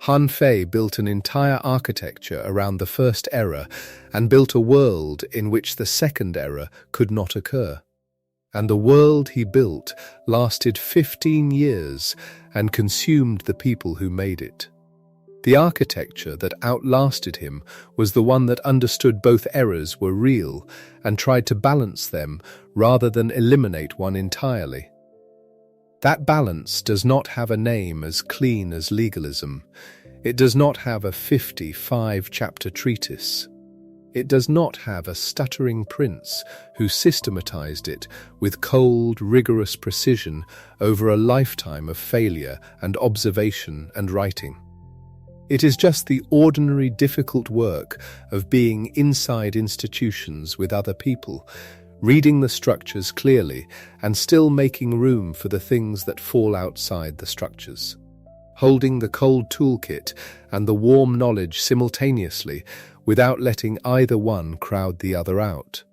Han Fei built an entire architecture around the first error and built a world in which the second error could not occur. And the world he built lasted 15 years and consumed the people who made it. The architecture that outlasted him was the one that understood both errors were real and tried to balance them rather than eliminate one entirely. That balance does not have a name as clean as legalism. It does not have a 55-chapter treatise. It does not have a stuttering prince who systematized it with cold, rigorous precision over a lifetime of failure and observation and writing. It is just the ordinary, difficult work of being inside institutions with other people, reading the structures clearly and still making room for the things that fall outside the structures, holding the cold toolkit and the warm knowledge simultaneously without letting either one crowd the other out.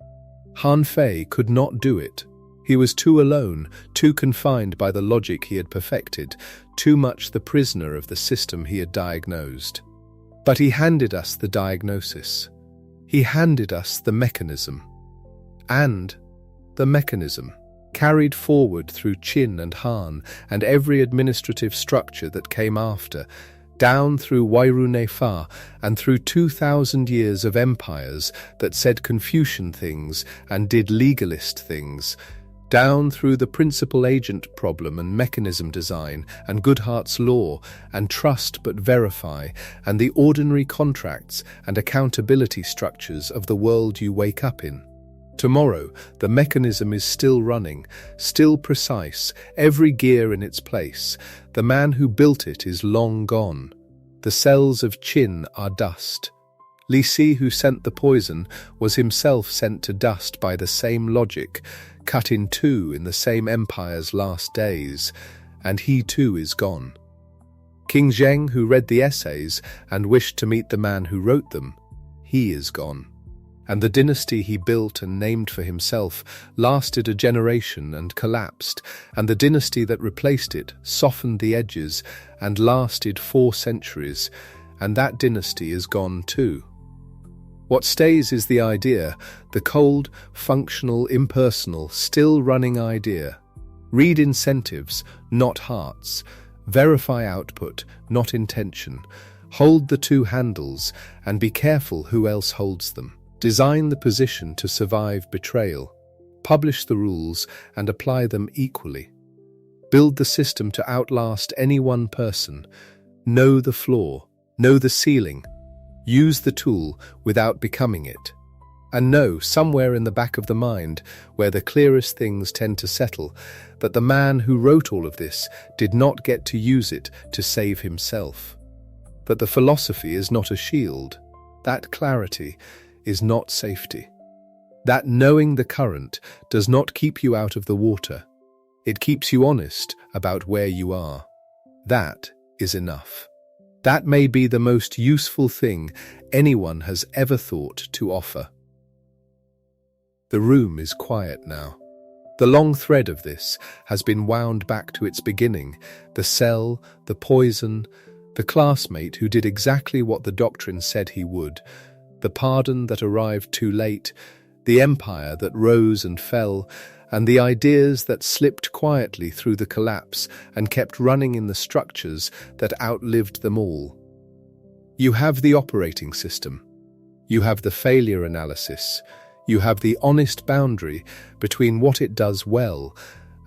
Han Fei could not do it. He was too alone, too confined by the logic he had perfected, too much the prisoner of the system he had diagnosed. But he handed us the diagnosis. He handed us the mechanism. And the mechanism, carried forward through Qin and Han and every administrative structure that came after, down through Fa and through 2,000 years of empires that said Confucian things and did legalist things, down through the principal-agent problem and mechanism design and Goodhart's law and trust but verify and the ordinary contracts and accountability structures of the world you wake up in. Tomorrow, the mechanism is still running, still precise, every gear in its place. The man who built it is long gone. The cells of Qin are dust. Li Si, who sent the poison, was himself sent to dust by the same logic, cut in two in the same empire's last days, and he too is gone. King Zheng, who read the essays and wished to meet the man who wrote them, he is gone. And the dynasty he built and named for himself lasted a generation and collapsed, and the dynasty that replaced it softened the edges and lasted 4 centuries, and that dynasty is gone too. What stays is the idea, the cold, functional, impersonal, still running idea. Read incentives, not hearts. Verify output, not intention. Hold the 2 handles, and be careful who else holds them. Design the position to survive betrayal. Publish the rules and apply them equally. Build the system to outlast any one person. Know the floor. Know the ceiling. Use the tool without becoming it. And know, somewhere in the back of the mind, where the clearest things tend to settle, that the man who wrote all of this did not get to use it to save himself. That the philosophy is not a shield. That clarity is not safety. That knowing the current does not keep you out of the water. It keeps you honest about where you are. That is enough. That may be the most useful thing anyone has ever thought to offer. The room is quiet now. The long thread of this has been wound back to its beginning, the cell, the poison, the classmate who did exactly what the doctrine said he would, the pardon that arrived too late, the empire that rose and fell, and the ideas that slipped quietly through the collapse and kept running in the structures that outlived them all. You have the operating system. You have the failure analysis. You have the honest boundary between what it does well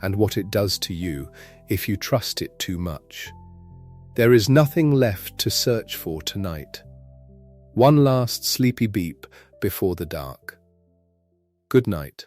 and what it does to you if you trust it too much. There is nothing left to search for tonight. One last sleepy beep before the dark. Good night.